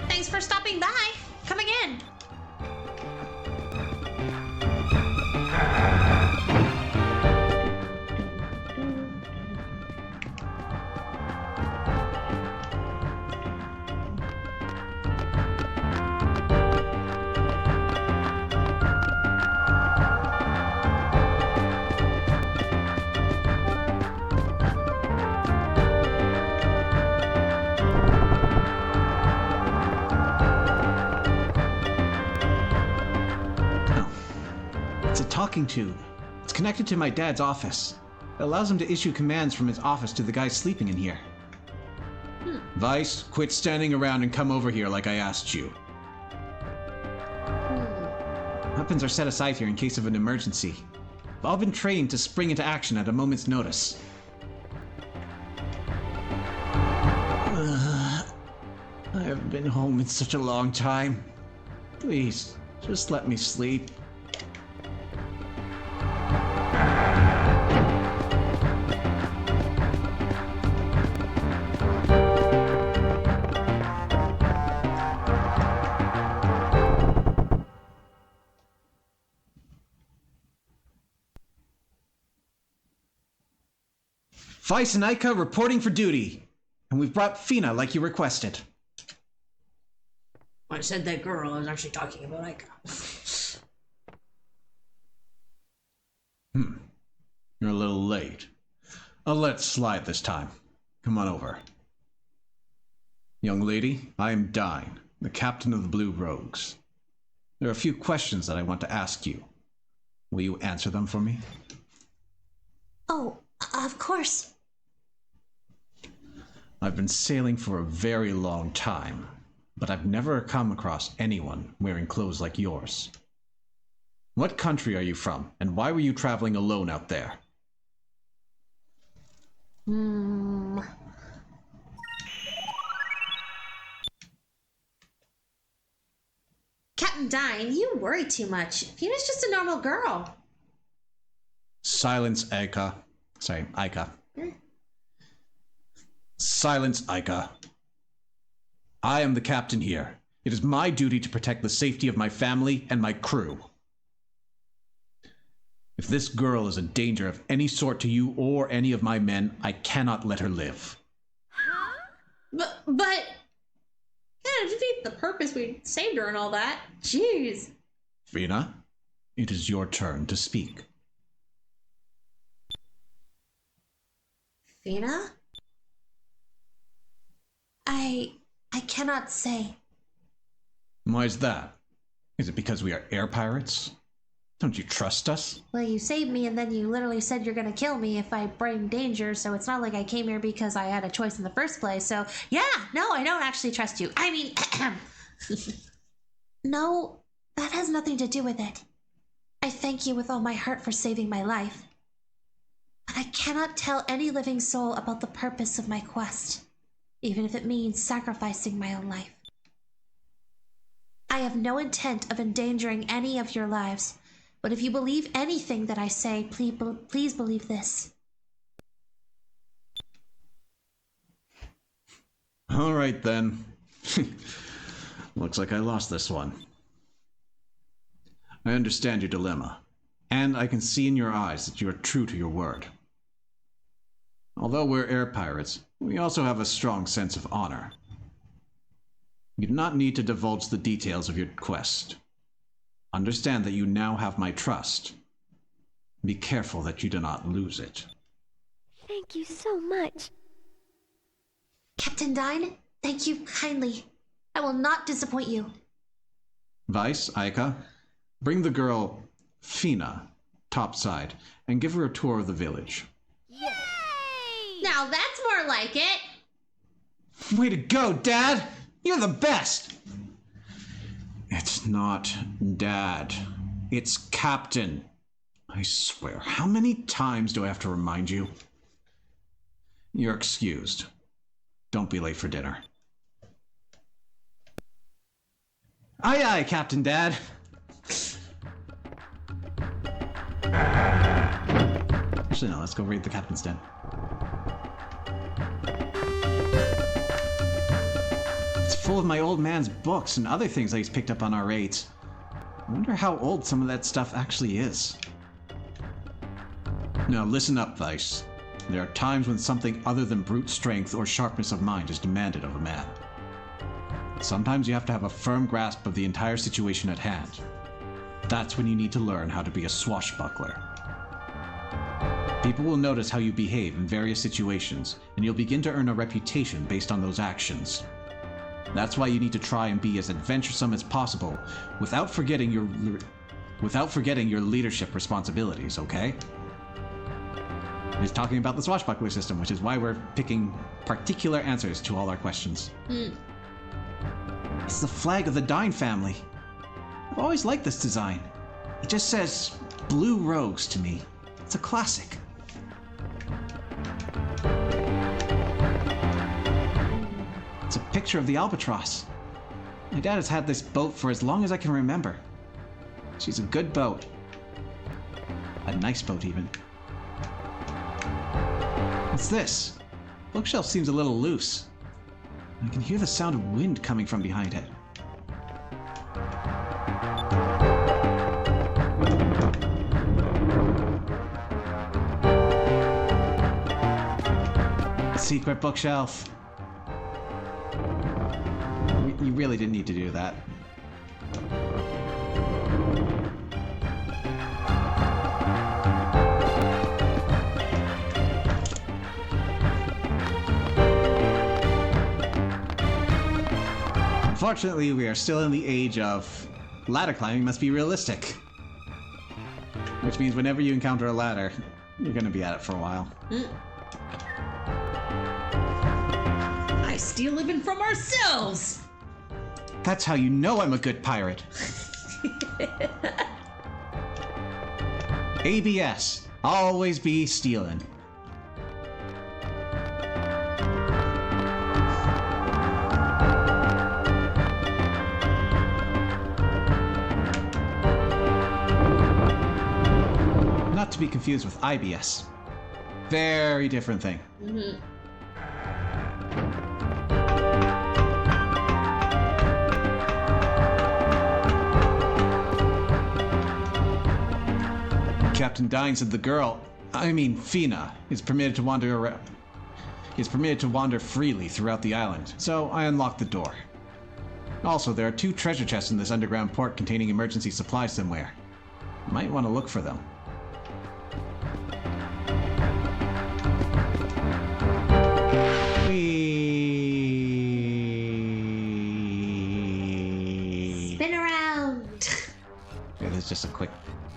Thanks for stopping by. Come again. It's a talking tube. It's connected to my dad's office. It allows him to issue commands from his office to the guys sleeping in here. Vice, quit standing around and come over here like I asked you. Weapons are set aside here in case of an emergency. We've all been trained to spring into action at a moment's notice. I haven't been home in such a long time. Please, just let me sleep. Vice and Ica reporting for duty. And we've brought Fina like you requested. I said that girl, I was actually talking about Ica. You're a little late. I'll let it slide this time. Come on over. Young lady, I am Dine, the captain of the Blue Rogues. There are a few questions that I want to ask you. Will you answer them for me? Oh, of course. I've been sailing for a very long time, but I've never come across anyone wearing clothes like yours. What country are you from, and why were you traveling alone out there? Captain Dine, you worry too much. Fina's just a normal girl. Silence, Ica. Sorry, Ica. Silence, Ica. I am the captain here. It is my duty to protect the safety of my family and my crew. If this girl is a danger of any sort to you or any of my men, I cannot let her live. But... Yeah, defeat the purpose we saved her and all that. Jeez. Fina, it is your turn to speak. Fina? I cannot say. Why is that? Is it because we are air pirates? Don't you trust us? Well, you saved me and then you literally said you're gonna kill me if I bring danger, so it's not like I came here because I had a choice in the first place, so yeah, no, I don't actually trust you. I mean, no, that has nothing to do with it. I thank you with all my heart for saving my life. But I cannot tell any living soul about the purpose of my quest, even if it means sacrificing my own life. I have no intent of endangering any of your lives, but if you believe anything that I say, please believe this. All right, then. Looks like I lost this one. I understand your dilemma, and I can see in your eyes that you are true to your word. Although we're air pirates, we also have a strong sense of honor. You do not need to divulge the details of your quest. Understand that you now have my trust. Be careful that you do not lose it. Thank you so much. Captain Dine, thank you kindly. I will not disappoint you. Vice, Ica, bring the girl, Fina, topside, and give her a tour of the village. Yay! Now that's more like it. Way to go, Dad! You're the best! It's not Dad. It's Captain. I swear, how many times do I have to remind you? You're excused. Don't be late for dinner. Aye, aye, Captain Dad. Actually, no, let's go raid the captain's den. It's full of my old man's books and other things that he's picked up on our raids. I wonder how old some of that stuff actually is. Now listen up, Vice. There are times when something other than brute strength or sharpness of mind is demanded of a man. Sometimes you have to have a firm grasp of the entire situation at hand. That's when you need to learn how to be a swashbuckler. People will notice how you behave in various situations, and you'll begin to earn a reputation based on those actions. That's why you need to try and be as adventuresome as possible, without forgetting your without forgetting your leadership responsibilities, okay? He's talking about the swashbuckler system, which is why we're picking particular answers to all our questions. It's the flag of the Dine family. I've always liked this design. It just says Blue Rose to me. It's a classic. It's a picture of the albatross. My dad has had this boat for as long as I can remember. She's a good boat. A nice boat, even. What's this? Bookshelf seems a little loose. I can hear the sound of wind coming from behind it. Secret bookshelf. You really didn't need to do that. Unfortunately, we are still in the age of ladder climbing must be realistic. Which means whenever you encounter a ladder, you're going to be at it for a while. I steal living from ourselves! That's how you know I'm a good pirate. ABS. Always be stealing. Not to be confused with IBS. Very different thing. Captain Dine said the girl, Fina, is permitted to wander around. Is permitted to wander freely throughout the island, so I unlocked the door. Also, there are 2 treasure chests in this underground port containing emergency supplies somewhere. Might want to look for them. Spin around! Yeah, this is just a quick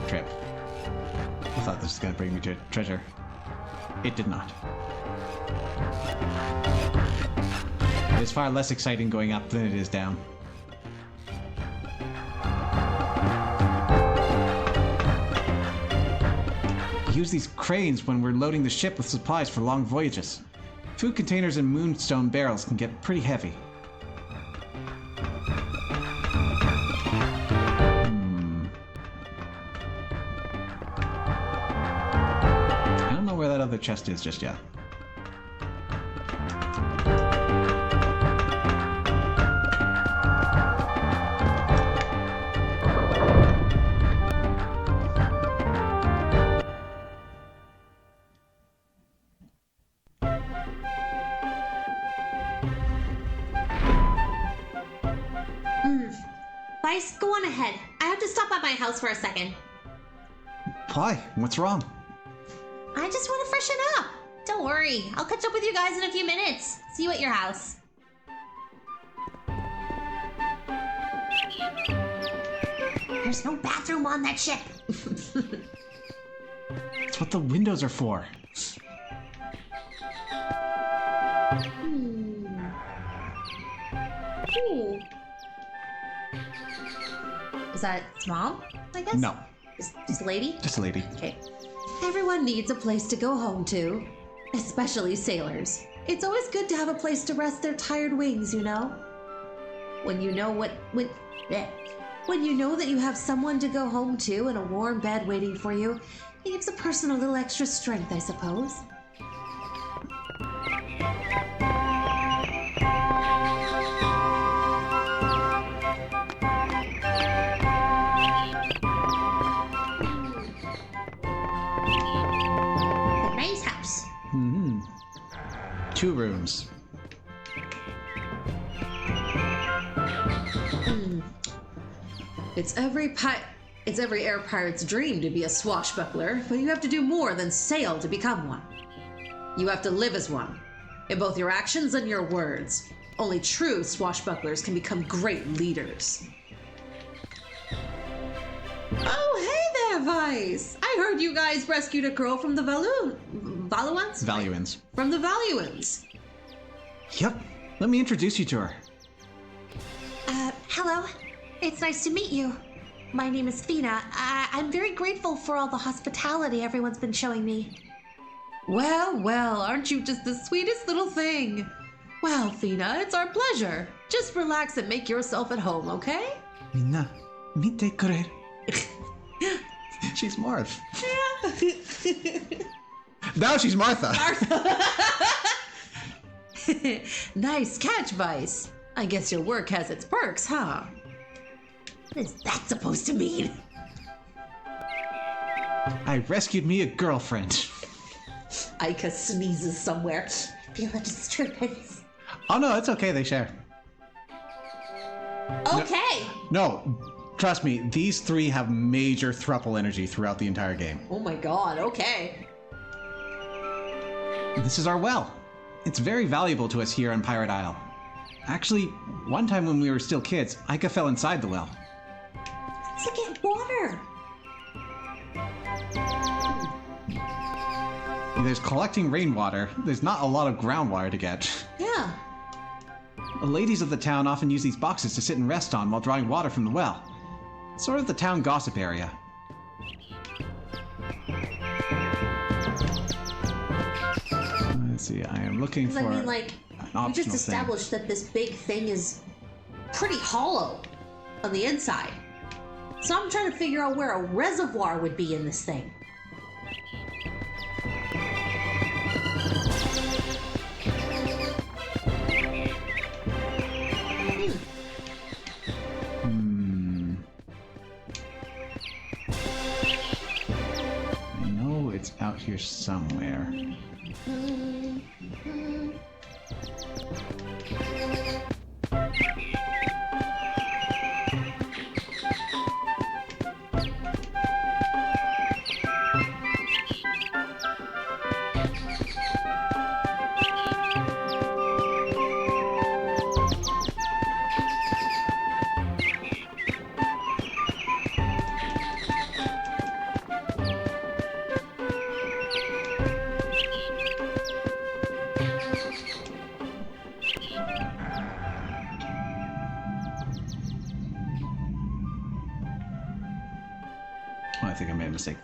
trip. I thought this was going to bring me to treasure. It did not. It is far less exciting going up than it is down. We use these cranes when we're loading the ship with supplies for long voyages. Food containers and moonstone barrels can get pretty heavy. I don't know where that other chest is just yet. Vice, go on ahead. I have to stop at my house for a second. Why? What's wrong? I just want to freshen up. Don't worry. I'll catch up with you guys in a few minutes. See you at your house. There's no bathroom on that ship. That's what the windows are for. Ooh. Is that Mom, I guess? No. Just a lady? Just a lady. Okay. Everyone needs a place to go home to, especially sailors. It's always good to have a place to rest their tired wings, you know? When you know when you know that you have someone to go home to and a warm bed waiting for you, it gives a person a little extra strength, I suppose. A nice house. 2 rooms. It's every air pirate's dream to be a swashbuckler, but you have to do more than sail to become one. You have to live as one, in both your actions and your words. Only true swashbucklers can become great leaders. Oh, Vice. I heard you guys rescued a girl from the Valuans? Valuans. From the Valuans. Yep. Let me introduce you to her. Hello. It's nice to meet you. My name is Fina. I'm very grateful for all the hospitality everyone's been showing me. Well, well, aren't you just the sweetest little thing? Well, Fina, it's our pleasure. Just relax and make yourself at home, okay? Minna, mite kure. She's Marth. Now she's Martha. Nice catch, Vice. I guess your work has its perks, huh? What is that supposed to mean? I rescued me a girlfriend. Aika sneezes somewhere. I feel a disturbance. Oh no, it's okay, they share. Okay. No, trust me, these three have major thruple energy throughout the entire game. Oh my god, okay. This is our well. It's very valuable to us here on Pirate Isle. Actually, one time when we were still kids, Aika fell inside the well. To get water. There's collecting rainwater. There's not a lot of groundwater to get. Yeah. The ladies of the town often use these boxes to sit and rest on while drawing water from the well. It's sort of the town gossip area. Let's see, I am looking for I mean, like, an we optional just established that this big thing is pretty hollow on the inside. So I'm trying to figure out where a reservoir would be in this thing. I know it's out here somewhere. Oh, I think I made a mistake.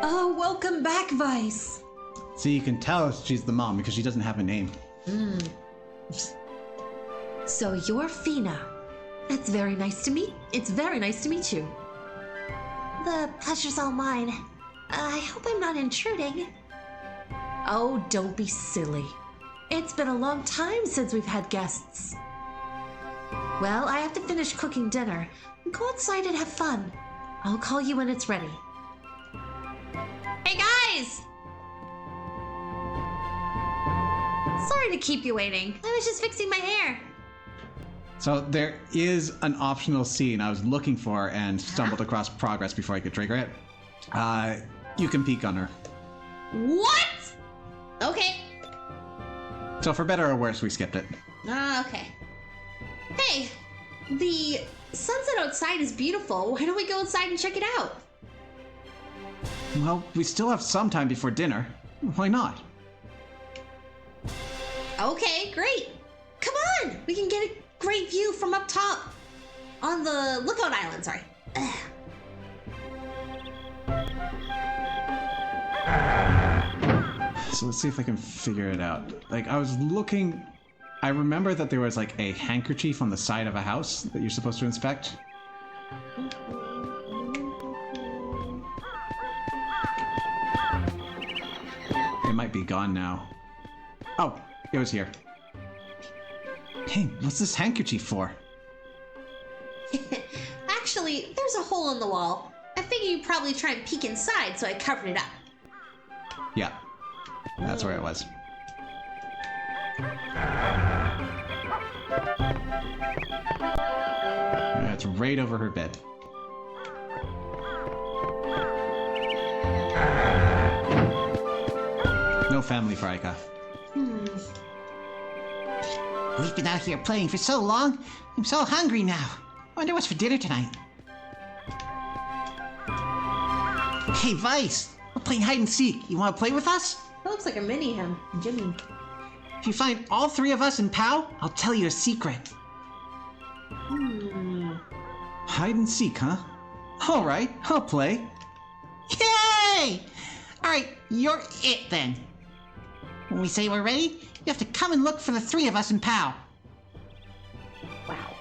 Oh, welcome back, Vice. See, you can tell she's the mom because she doesn't have a name. So you're Fina. That's very nice to meet. It's very nice to meet you. The pleasure's all mine. I hope I'm not intruding. Oh, don't be silly. It's been a long time since we've had guests. Well, I have to finish cooking dinner. Go outside and have fun. I'll call you when it's ready. Hey guys! Sorry to keep you waiting. I was just fixing my hair. So there is an optional scene I was looking for and stumbled across progress before I could trigger it. You can peek on her. What? Okay. So for better or worse, we skipped it. Okay. Hey, the sunset outside is beautiful. Why don't we go outside and check it out? Well, we still have some time before dinner. Why not? Okay, great. Come on, we can get a great view from up top. On the lookout island, sorry. Ugh. So let's see if I can figure it out. Like, I was looking... I remember that there was, like, a handkerchief on the side of a house that you're supposed to inspect. It might be gone now. Oh, it was here. Hey, what's this handkerchief for? Actually, there's a hole in the wall. I figured you'd probably try and peek inside, so I covered it up. Yeah, that's where it was. It's right over her bed. No family for Aika. We've been out here playing for so long. I'm so hungry now. Wonder what's for dinner tonight. Hey, Vice! We're playing hide and seek. You want to play with us? That looks like a mini him, Jimmy. If you find all three of us in POW, I'll tell you a secret. Hide and seek, huh? All right, I'll play. Yay! All right, you're it then. When we say we're ready, you have to come and look for the three of us in POW. Wow.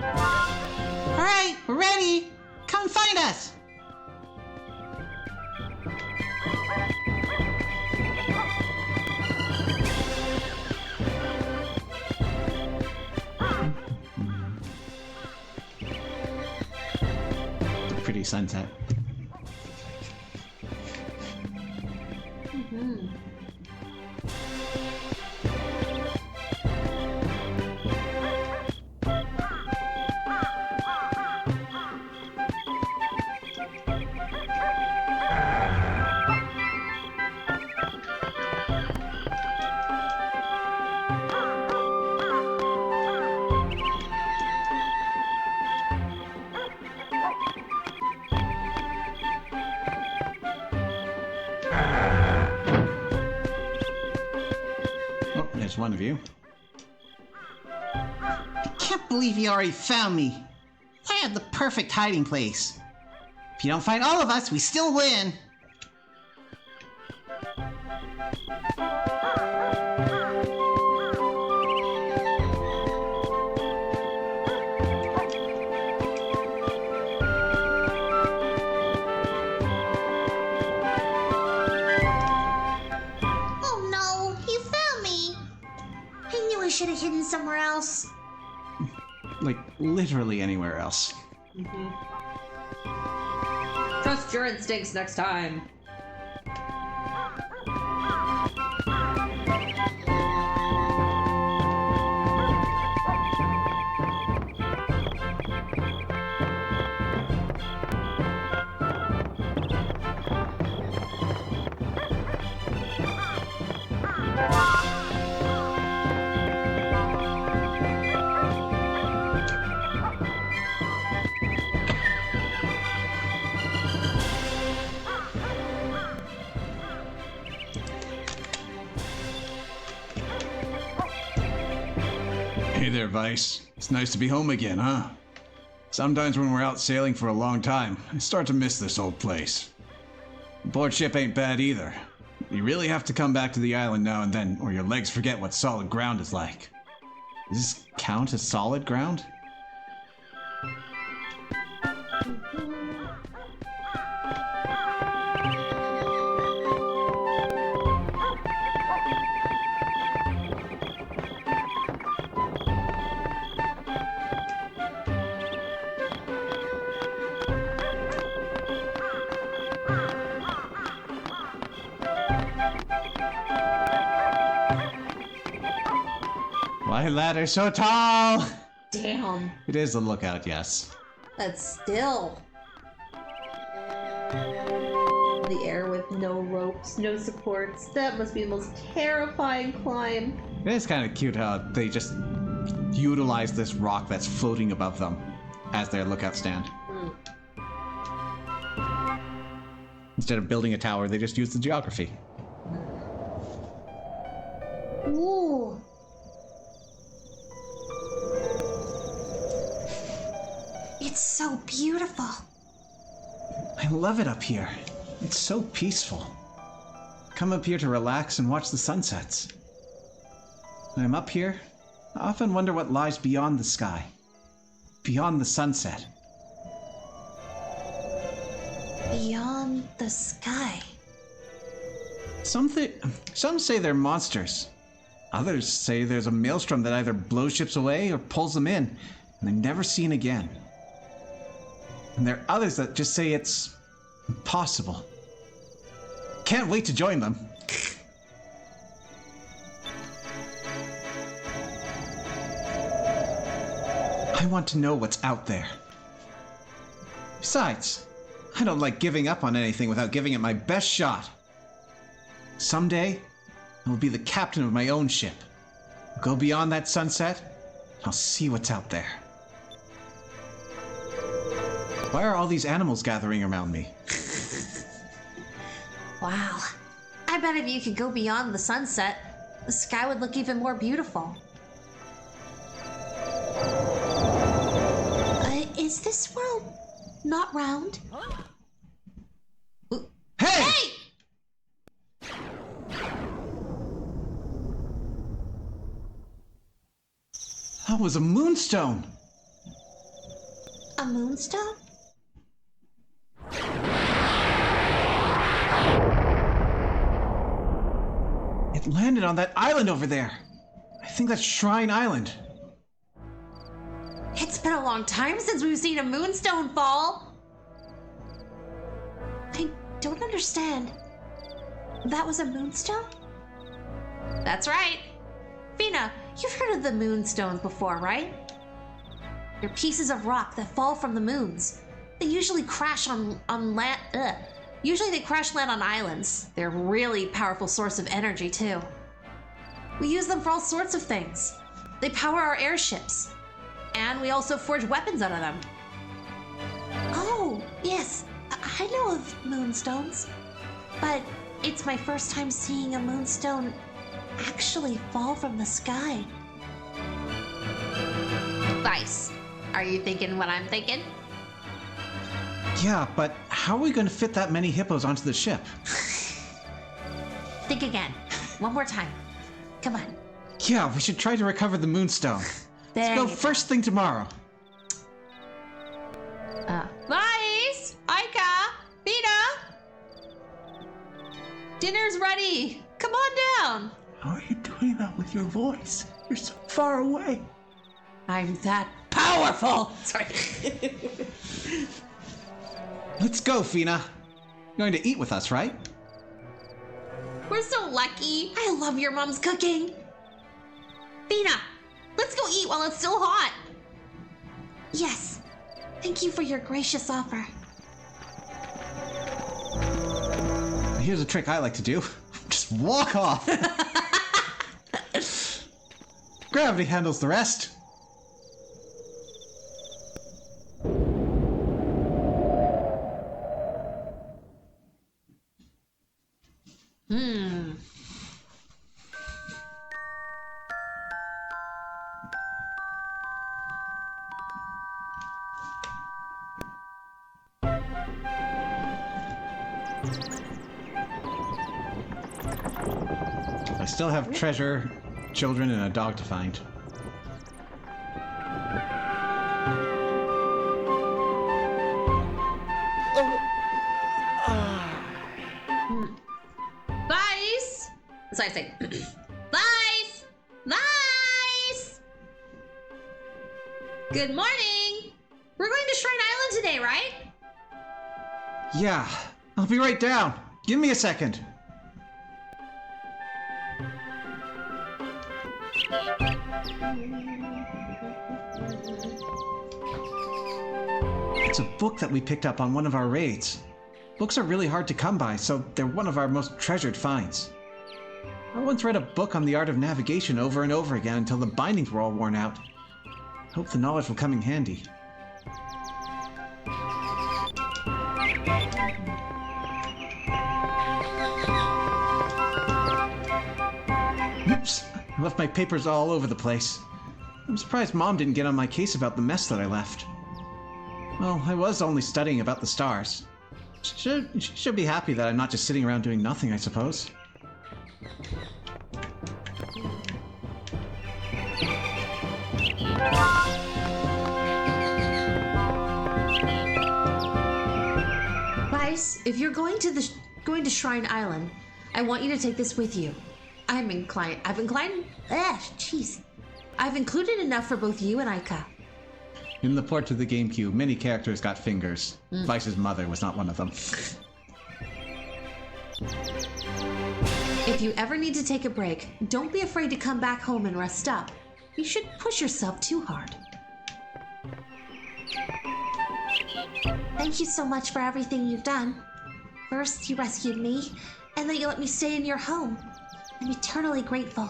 All right, we're ready. Come and find us. Pretty sunset. Oh, there's one of you. I can't believe you already found me. I had the perfect hiding place. If you don't find all of us, we still win. Oh no, he found me. I knew I should have hidden somewhere else. Like, literally anywhere else. Trust your instincts next time. Hey there, Vice. It's nice to be home again, huh? Sometimes when we're out sailing for a long time, I start to miss this old place. Board ship ain't bad either. You really have to come back to the island now and then, or your legs forget what solid ground is like. Does this count as solid ground? Why ladder so tall? Damn. It is a lookout, yes. That's still. The air with no ropes, no supports. That must be the most terrifying climb. It is kind of cute how they just utilize this rock that's floating above them as their lookout stand. Instead of building a tower, they just use the geography. Ooh. It's so beautiful. I love it up here. It's so peaceful. Come up here to relax and watch the sunsets. When I'm up here, I often wonder what lies beyond the sky, beyond the sunset. Beyond the sky. Some say they're monsters. Others say there's a maelstrom that either blows ships away or pulls them in, and they're never seen again. And there are others that just say it's impossible. Can't wait to join them. I want to know what's out there. Besides, I don't like giving up on anything without giving it my best shot. Someday, I will be the captain of my own ship. I'll go beyond that sunset, and I'll see what's out there. Why are all these animals gathering around me? Wow. I bet if you could go beyond the sunset, the sky would look even more beautiful. Is this world not round? Hey! Hey! That was a moonstone! A moonstone? It landed on that island over there. I think that's Shrine Island. It's been a long time since we've seen a moonstone fall. I don't understand. That was a moonstone? That's right. Fina, you've heard of the moonstones before, right? They're pieces of rock that fall from the moons. They usually crash on land. Usually they crash land on islands. They're a really powerful source of energy too. We use them for all sorts of things. They power our airships. And we also forge weapons out of them. Oh, yes. I know of moonstones. But it's my first time seeing a moonstone actually fall from the sky. Vice, are you thinking what I'm thinking? Yeah, but how are we going to fit that many hippos onto the ship? Think again. One more time. Come on. Yeah, we should try to recover the moonstone. Let's go first thing tomorrow. Vice! Aika! Vita! Dinner's ready. Come on down. How are you doing that with your voice? You're so far away. I'm that powerful. Sorry. Let's go, Fina. You're going to eat with us, right? We're so lucky. I love your mom's cooking. Fina, let's go eat while it's still hot. Yes. Thank you for your gracious offer. Here's a trick I like to do. Just walk off. Gravity handles the rest. I still have treasure, children, and a dog to find. Vice! Sorry, say. Vice! Vice! Good morning! We're going to Shrine Island today, right? Yeah, I'll be right down. Give me a second. It's a book that we picked up on one of our raids. Books are really hard to come by, so they're one of our most treasured finds. I once read a book on the art of navigation over and over again until the bindings were all worn out. Hope the knowledge will come in handy. Oops, I left my papers all over the place. I'm surprised Mom didn't get on my case about the mess that I left. Well, I was only studying about the stars. She should be happy that I'm not just sitting around doing nothing, I suppose. Vice, if you're going to Shrine Island, I want you to take this with you. I've included enough for both you and Aika. In the port to the GameCube, many characters got fingers. Vice's mother was not one of them. If you ever need to take a break, don't be afraid to come back home and rest up. You shouldn't push yourself too hard. Thank you so much for everything you've done. First, you rescued me, and then you let me stay in your home. I'm eternally grateful.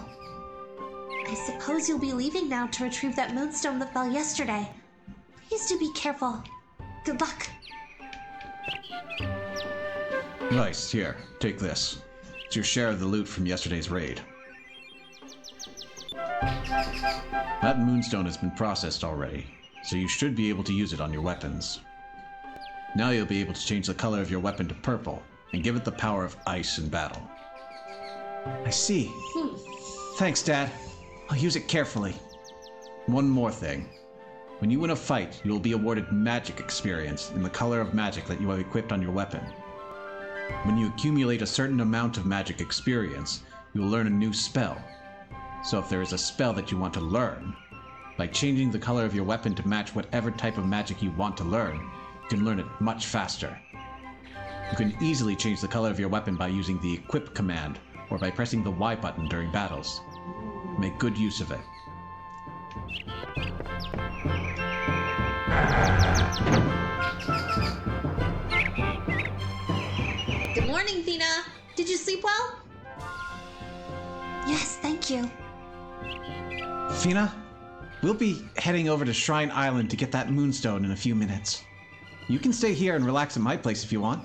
I suppose you'll be leaving now to retrieve that moonstone that fell yesterday. Please do be careful. Good luck. Nice, here, take this. It's your share of the loot from yesterday's raid. That moonstone has been processed already, so you should be able to use it on your weapons. Now you'll be able to change the color of your weapon to purple, and give it the power of ice in battle. I see. Thanks, Dad. I'll use it carefully. One more thing. When you win a fight, you will be awarded magic experience in the color of magic that you have equipped on your weapon. When you accumulate a certain amount of magic experience, you will learn a new spell. So if there is a spell that you want to learn, by changing the color of your weapon to match whatever type of magic you want to learn, you can learn it much faster. You can easily change the color of your weapon by using the Equip command, or by pressing the Y button during battles. Make good use of it. Good morning, Thina. Did you sleep well? Yes, thank you. Fina, we'll be heading over to Shrine Island to get that moonstone in a few minutes. You can stay here and relax at my place if you want.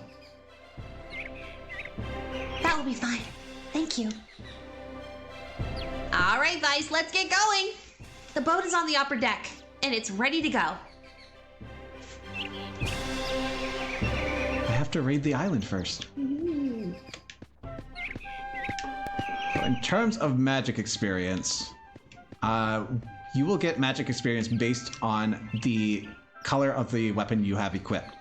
That will be fine. Thank you. All right, Vice, let's get going. The boat is on the upper deck, and it's ready to go. I have to raid the island first. In terms of magic experience, you will get magic experience based on the color of the weapon you have equipped.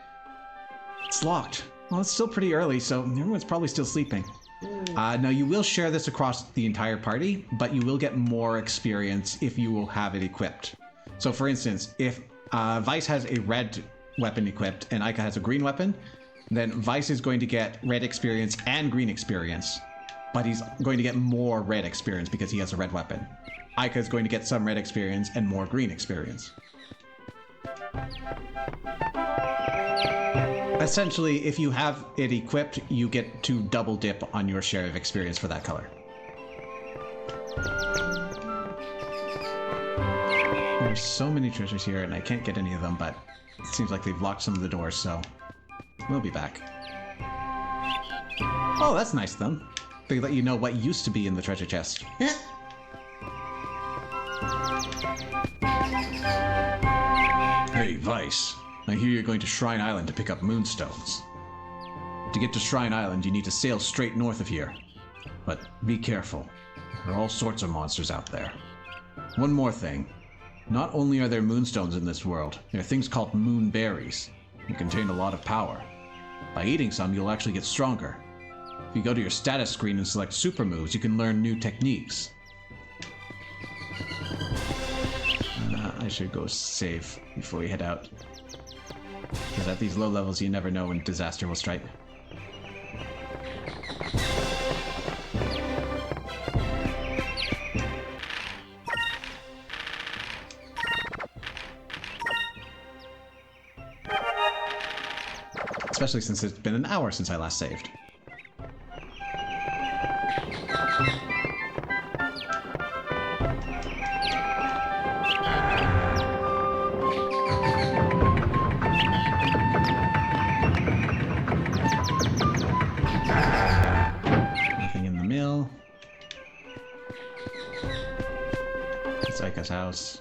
It's locked. Well, it's still pretty early, so everyone's probably still sleeping. Now, you will share this across the entire party, but you will get more experience if you will have it equipped. So, for instance, if Vice has a red weapon equipped and Aika has a green weapon, then Vice is going to get red experience and green experience, but he's going to get more red experience because he has a red weapon. Aika is going to get some red experience and more green experience. Essentially, if you have it equipped, you get to double dip on your share of experience for that color. There's so many treasures here, and I can't get any of them, but it seems like they've locked some of the doors, so we'll be back. Oh, that's nice of them. They let you know what used to be in the treasure chest. Hey, Vice. I hear you're going to Shrine Island to pick up moonstones. To get to Shrine Island, you need to sail straight north of here. But be careful. There are all sorts of monsters out there. One more thing. Not only are there moonstones in this world, there are things called moonberries. They contain a lot of power. By eating some, you'll actually get stronger. If you go to your status screen and select super moves, you can learn new techniques. I should go save before we head out. Because at these low levels, you never know when disaster will strike. Especially since it's been an hour since I last saved. Nothing in the mill. It's Aika's house.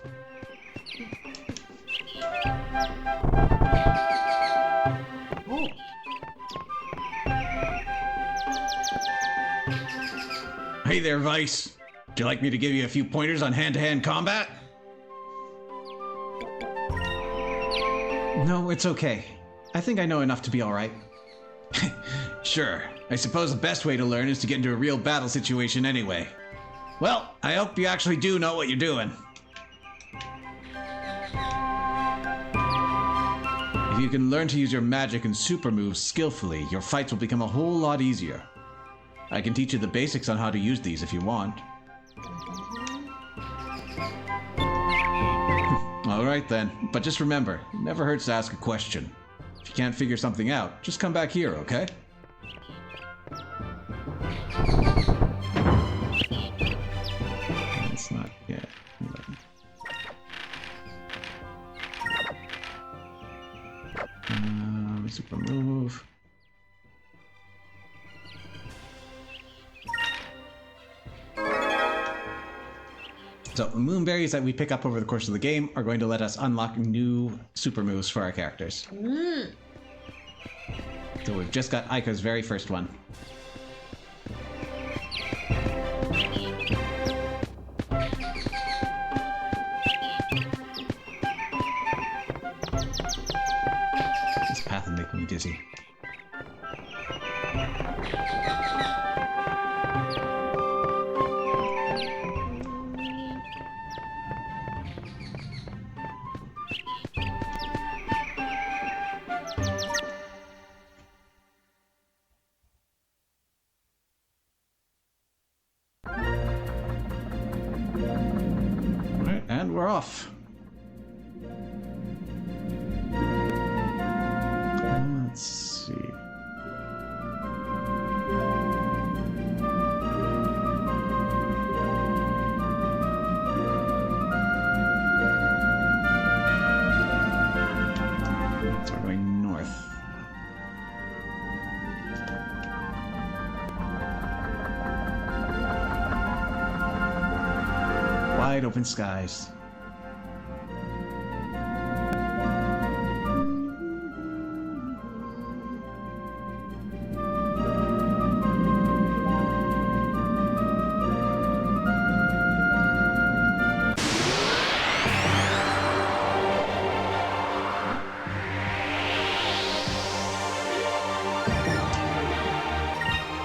Hey there, Vice. Would you like me to give you a few pointers on hand-to-hand combat? No, it's okay. I think I know enough to be alright. Sure. I suppose the best way to learn is to get into a real battle situation anyway. Well, I hope you actually do know what you're doing. If you can learn to use your magic and super moves skillfully, your fights will become a whole lot easier. I can teach you the basics on how to use these if you want. Alright then, but just remember, it never hurts to ask a question. If you can't figure something out, just come back here, okay? It's not, yeah. super move. So the moonberries that we pick up over the course of the game are going to let us unlock new super moves for our characters. So we've just got Aika's very first one. This path is making me dizzy. Alright, and we're off. Let's see. So we're going north. Wide open skies.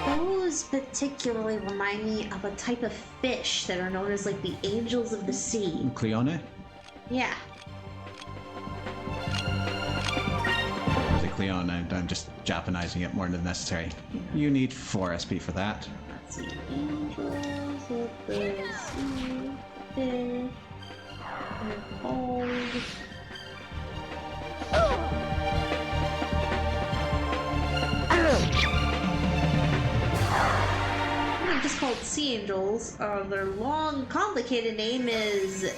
Those particularly remind me of a type of fish that are known as like the angels of the sea. Cleone? Yeah. Is it Cleone? I'm just Japanizing it more than necessary. You need 4 SP for that. Let's see. Angels of the sea. Fish. They're called. They're just called sea angels. Their long, complicated name is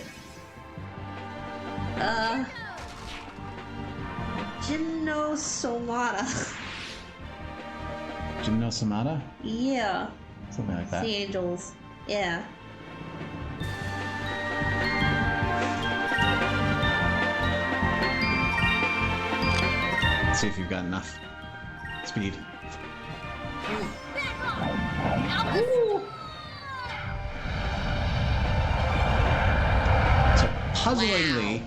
Gymnosomata. Gymnosomata? Yeah, Something like that. sea angels. Yeah. Let's see if you've got enough speed. Ooh. So, puzzlingly,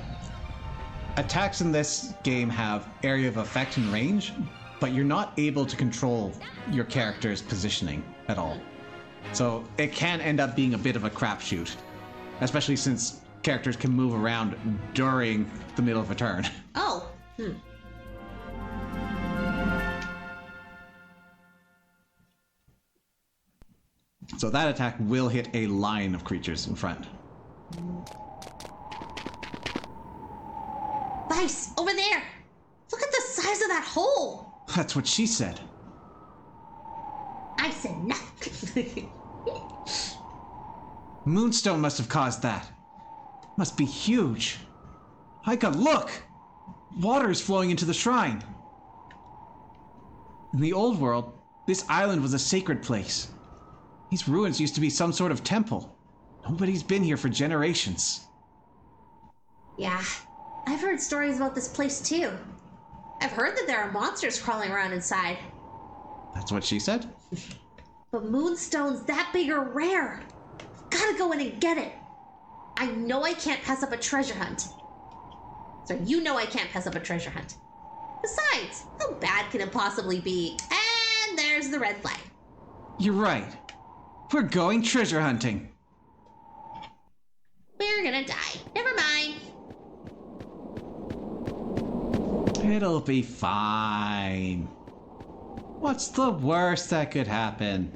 attacks in this game have area of effect and range, but you're not able to control your character's positioning at all. So it can end up being a bit of a crapshoot, especially since characters can move around during the middle of a turn. Oh. So that attack will hit a line of creatures in front. Vice, over there! Look at the size of that hole! That's what she said. I said nothing. Moonstone must have caused that. Must be huge. Aika, look! Water is flowing into the shrine. In the old world, this island was a sacred place. These ruins used to be some sort of temple. Nobody's been here for generations. Yeah, I've heard stories about this place too. I've heard that there are monsters crawling around inside. That's what she said? But moonstones that big are rare. Gotta go in and get it. I know I can't pass up a treasure hunt. So you know I can't pass up a treasure hunt. Besides, how bad can it possibly be? And there's the red flag. You're right. We're going treasure hunting. We're gonna die. Never mind. It'll be fine. What's the worst that could happen?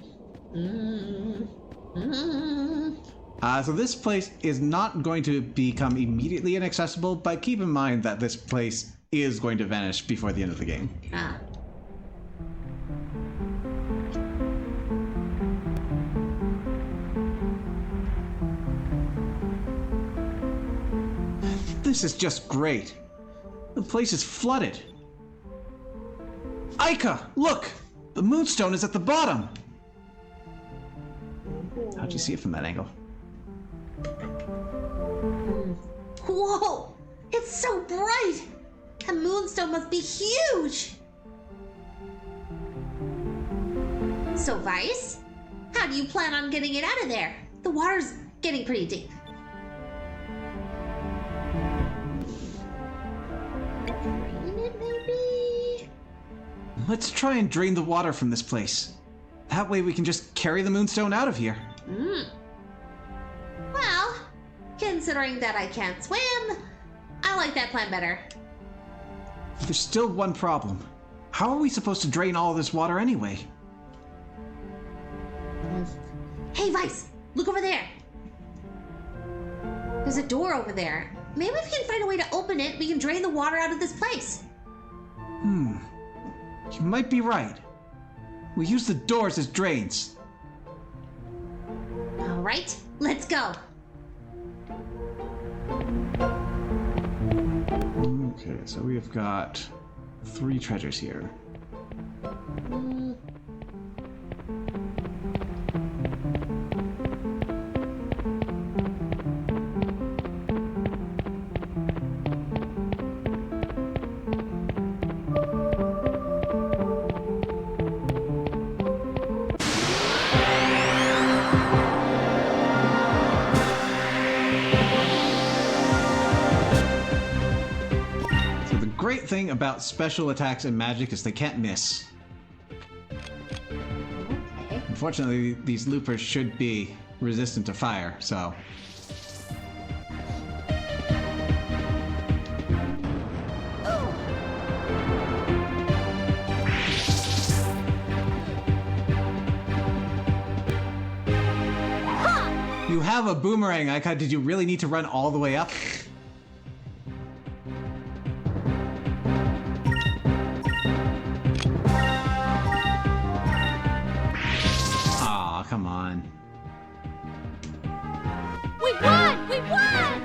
So this place is not going to become immediately inaccessible, but keep in mind that this place is going to vanish before the end of the game. Ah. This is just great. The place is flooded. Aika, look! The moonstone is at the bottom! How'd you see it from that angle? Whoa! It's so bright! That moonstone must be huge! So, Vice, how do you plan on getting it out of there? The water's getting pretty deep. Drain it, maybe? Let's try and drain the water from this place. That way we can just carry the moonstone out of here. Well, considering that I can't swim, I like that plan better. There's still one problem. How are we supposed to drain all of this water anyway? Hey, Vice, look over there. There's a door over there. Maybe if we can find a way to open it, we can drain the water out of this place. You might be right. We use the doors as drains. All right, let's go. Okay, so we have got 3 treasures here. Great thing about special attacks and magic is they can't miss. Okay. Unfortunately, these loopers should be resistant to fire, so... You have a boomerang, Aika. Did you really need to run all the way up? Come on. We won! We won!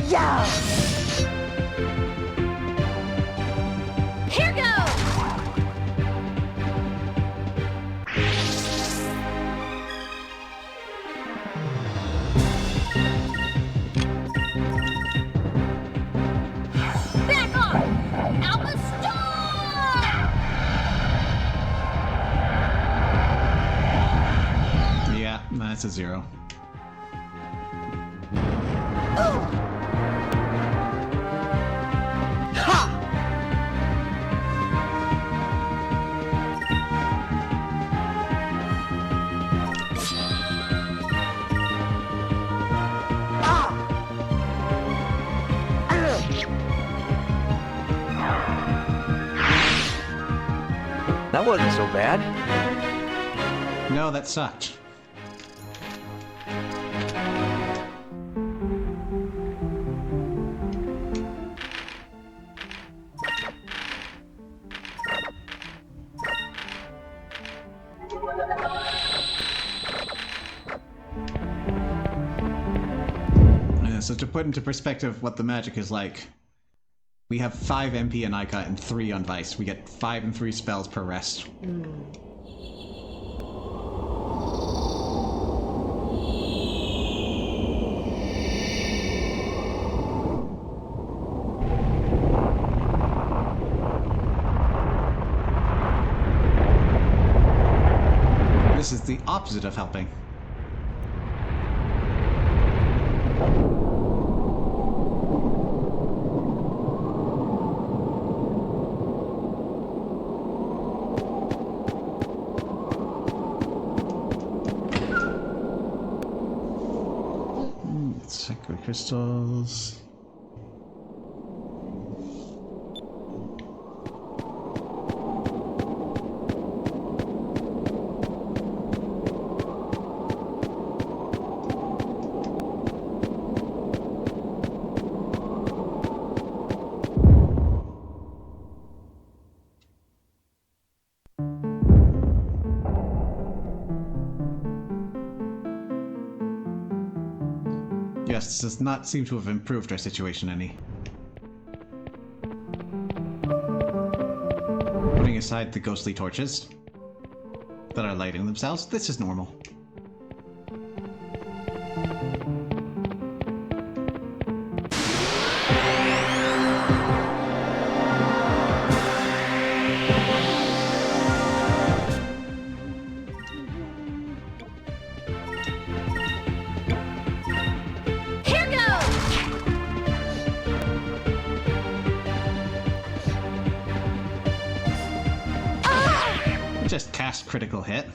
Yeah! Here goes! Back off! Alpha Star! Yeah, that's a 0. That wasn't so bad. No, that sucked. So to put into perspective what the magic is like, we have 5 MP on Aika and 3 on Vice. We get 5 and 3 spells per rest. This is the opposite of helping. crystals. Yes, this does not seem to have improved our situation any. Putting aside the ghostly torches that are lighting themselves, this is normal. Here goes! Just cast critical hit.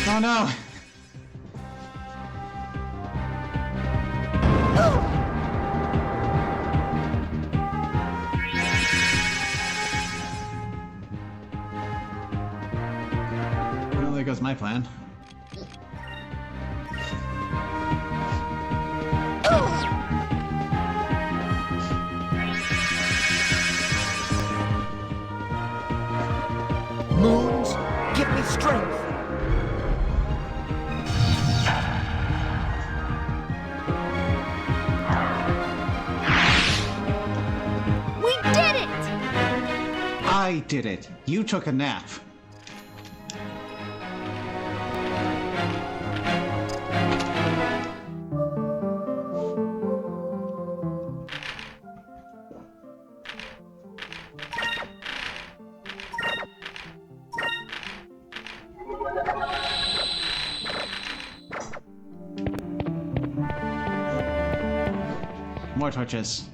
Oh no! Well, there goes my plan. Moons, give me strength. We did it! I did it! You took a nap. More torches.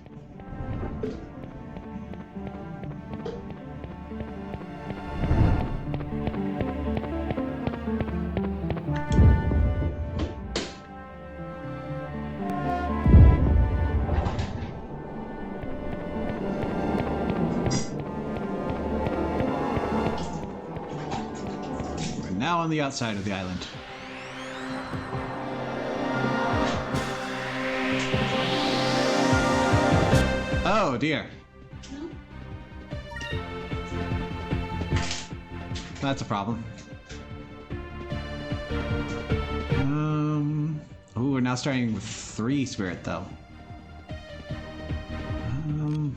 We're now on the outside of the island. Oh dear. That's a problem. Ooh, we're now starting with 3 spirit though. Moons,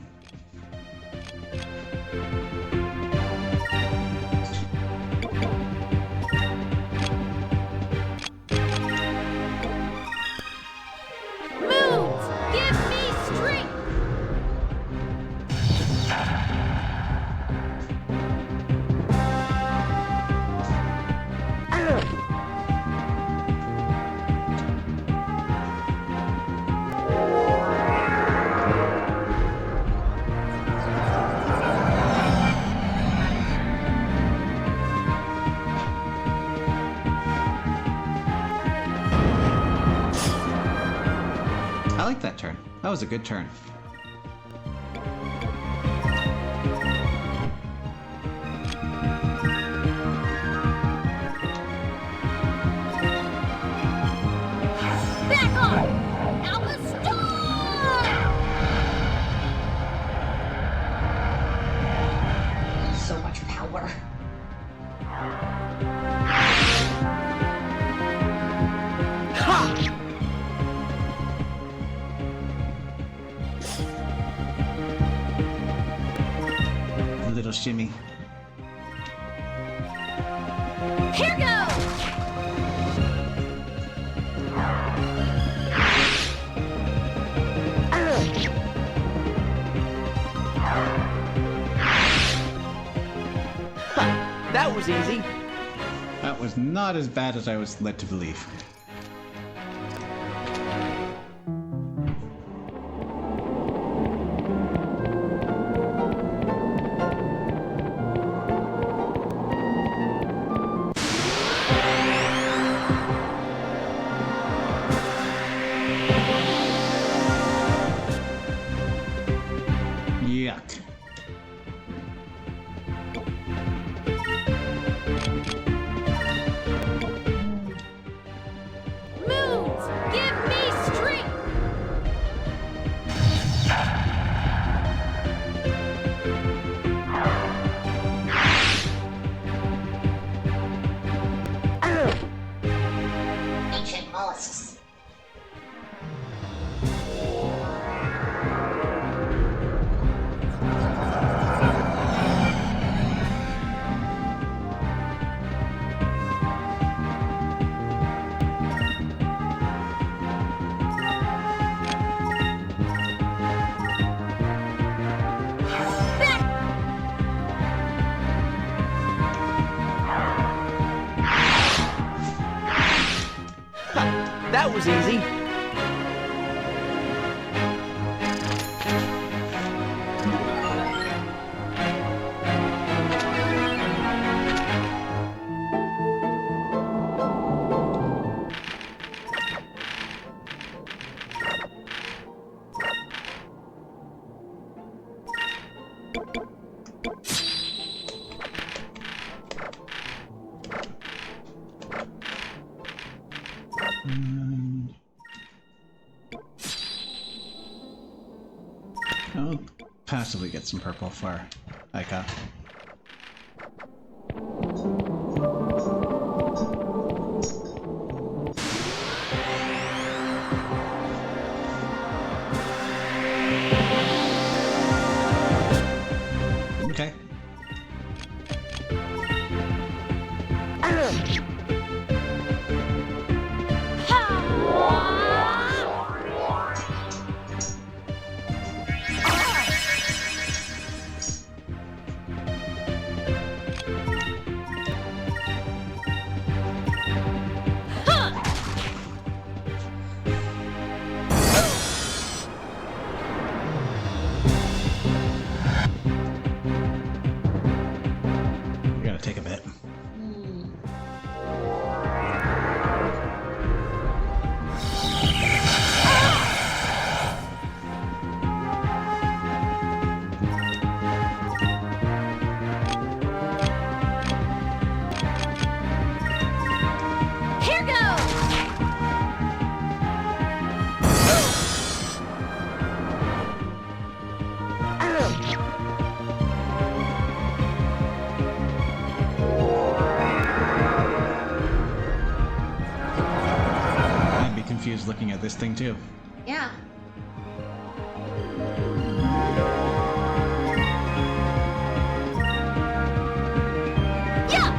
give me strength! I like that turn. That was a good turn. Back off! Alpha Storm! So much power. A little shimmy. Here goes! That was easy. That was not as bad as I was led to believe. was easy. I'll passively get some purple for Aika. Okay. Gonna take a bit. Here goes! I'd be confused looking at this thing too. Yeah. Yeah!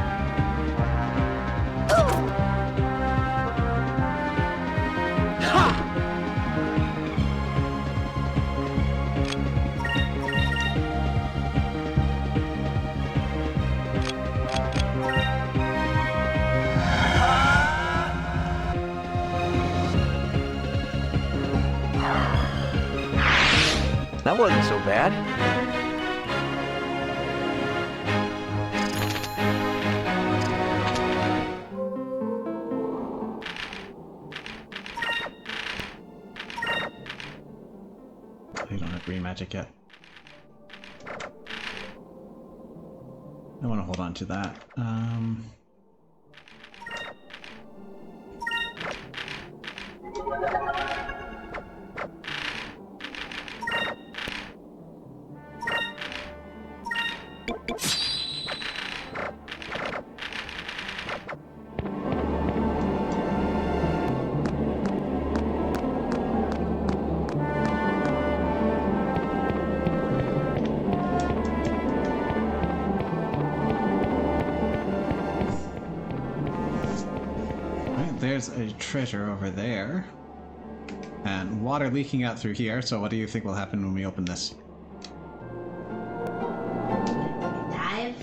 That wasn't so bad. They don't have green magic yet. I want to hold on to that. Right, there's a treasure over there. And water leaking out through here, so what do you think will happen when we open this? Dive.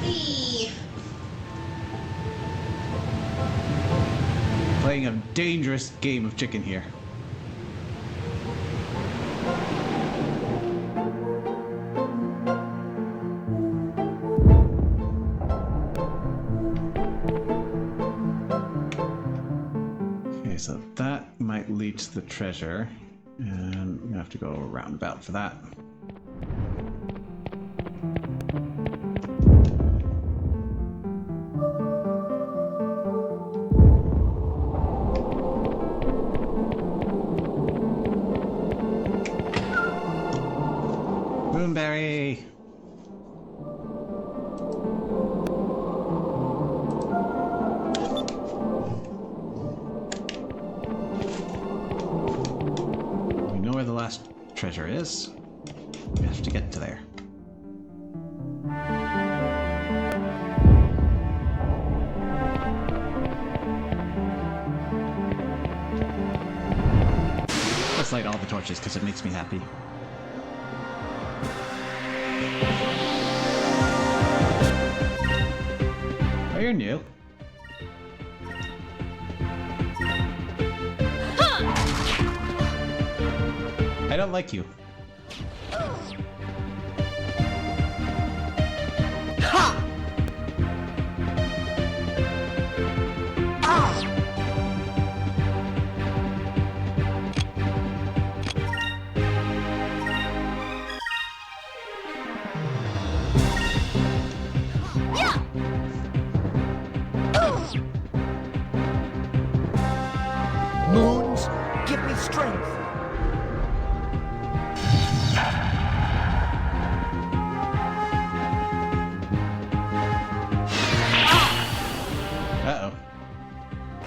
Eee. Playing a dangerous game of chicken here. Okay, so that might lead to the treasure, and we have to go roundabout for that. Moonberry! We know where the last treasure is. We have to get to there. Let's light all the torches because it makes me happy. Oh, you're new. I don't like you. Ha! Ah! Yeah! Moons, give me strength. Uh-oh.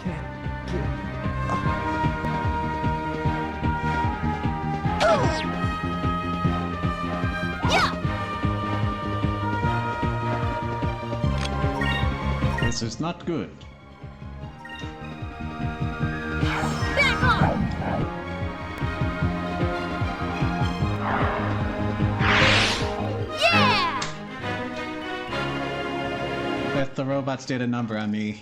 Can't get... Yeah! This is not good. Back off! Yeah! Bet the robots did a number on me.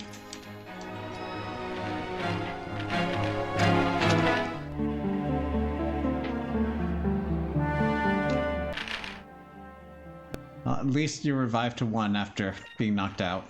Well, at least you revived to 1 after being knocked out.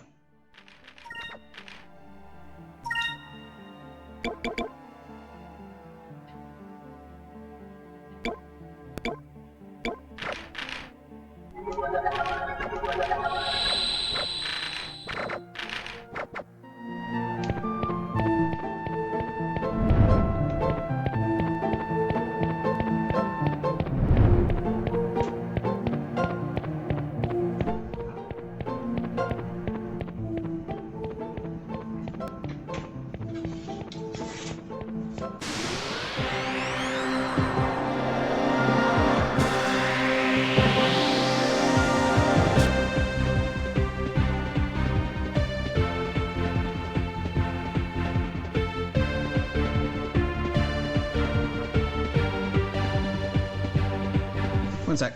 One sec.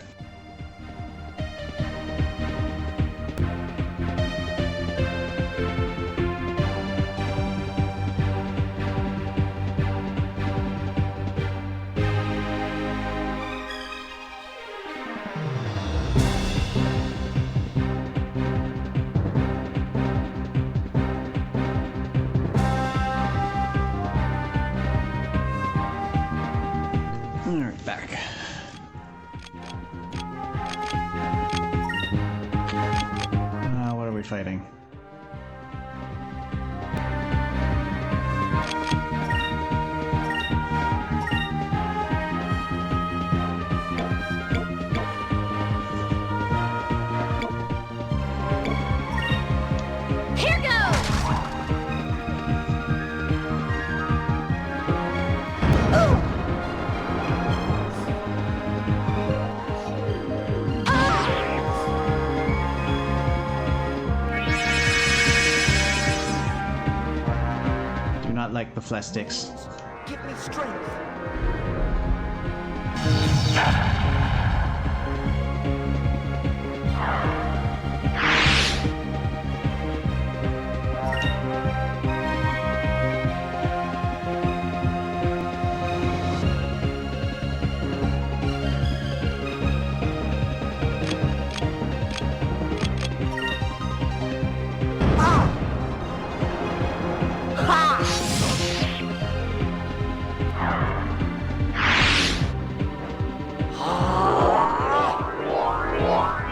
Alright, back. What are we fighting? Here goes! Do not like the flesh sticks. Give me strength.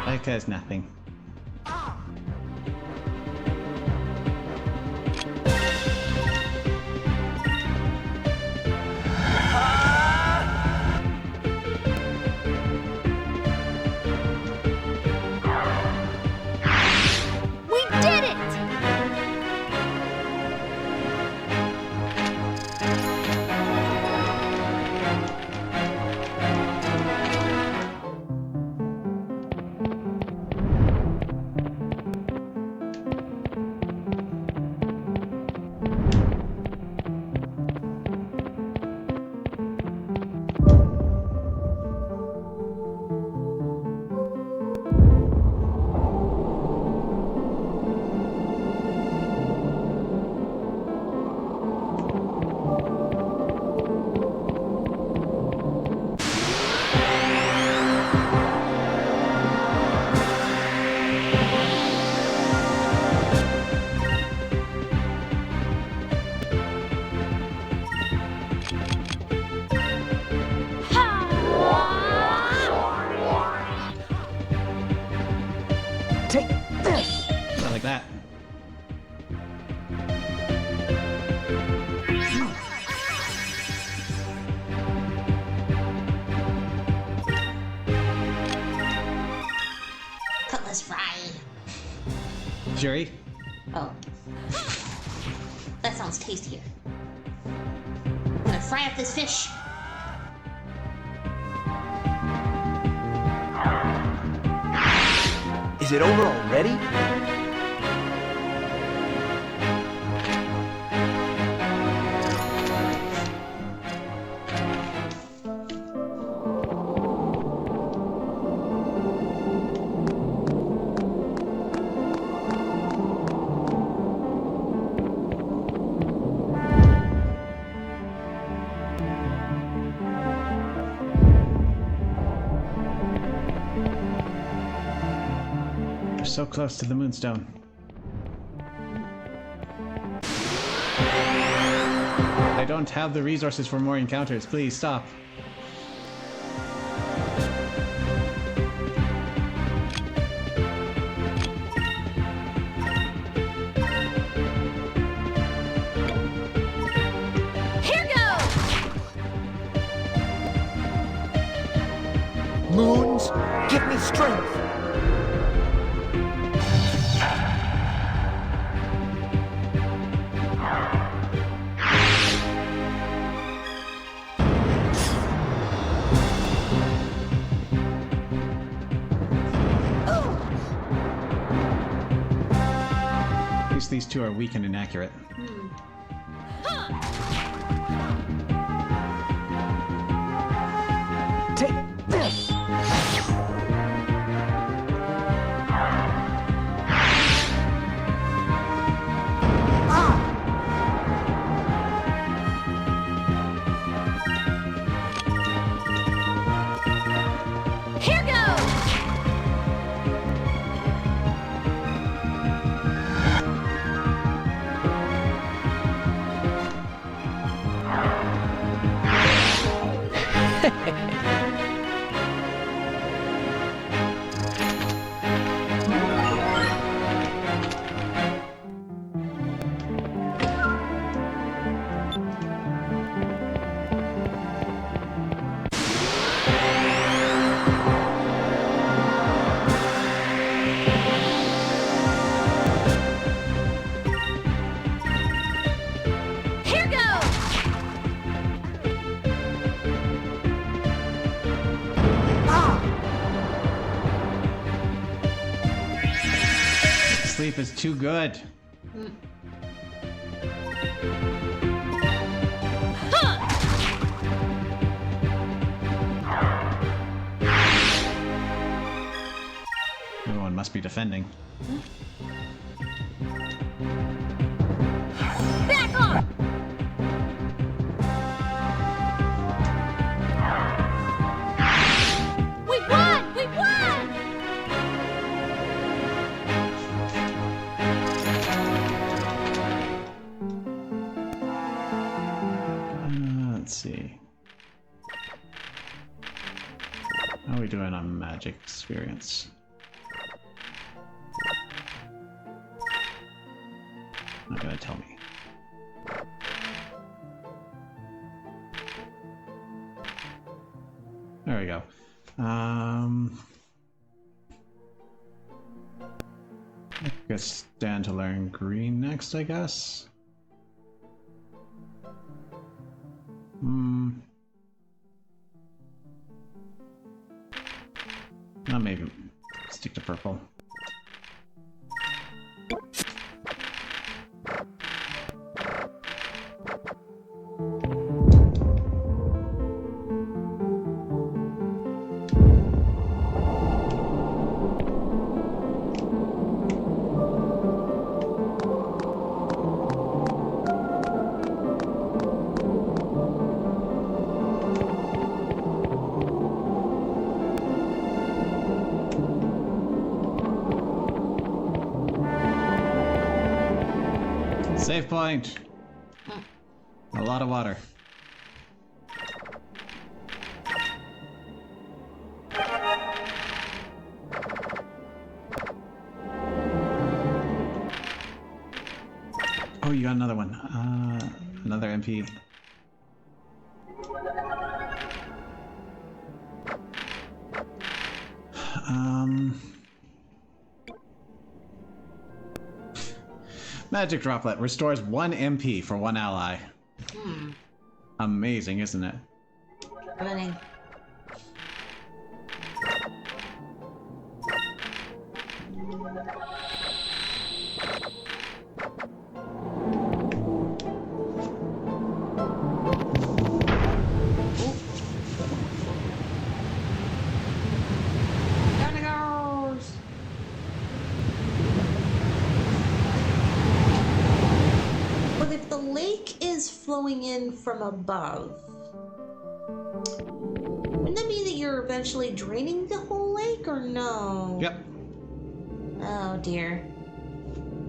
Like there's nothing. We did it! Take this! Not like that. Cutlass fry. Jerry? Oh. That sounds tastier. I'm gonna fry up this fish. Is it over already? We're so close to the Moonstone. I don't have the resources for more encounters. Please stop. Here goes! Moons, give me strength! At least these two are weak and inaccurate. Take this! Here goes! Here goes! Sleep is too good. Everyone must be defending. Back off! We won! We won! Let's see. How are we doing on magic experience? Not gonna tell me. There we go. I guess stand to learn green next, I guess. Maybe stick to purple. Save point. A lot of water. Oh, you got another one. Another MP. Magic Droplet restores 1 MP for 1 ally. Amazing, isn't it? Running. But if the lake is flowing in from above, wouldn't that mean that you're eventually draining the whole lake, or no? Yep. Oh dear.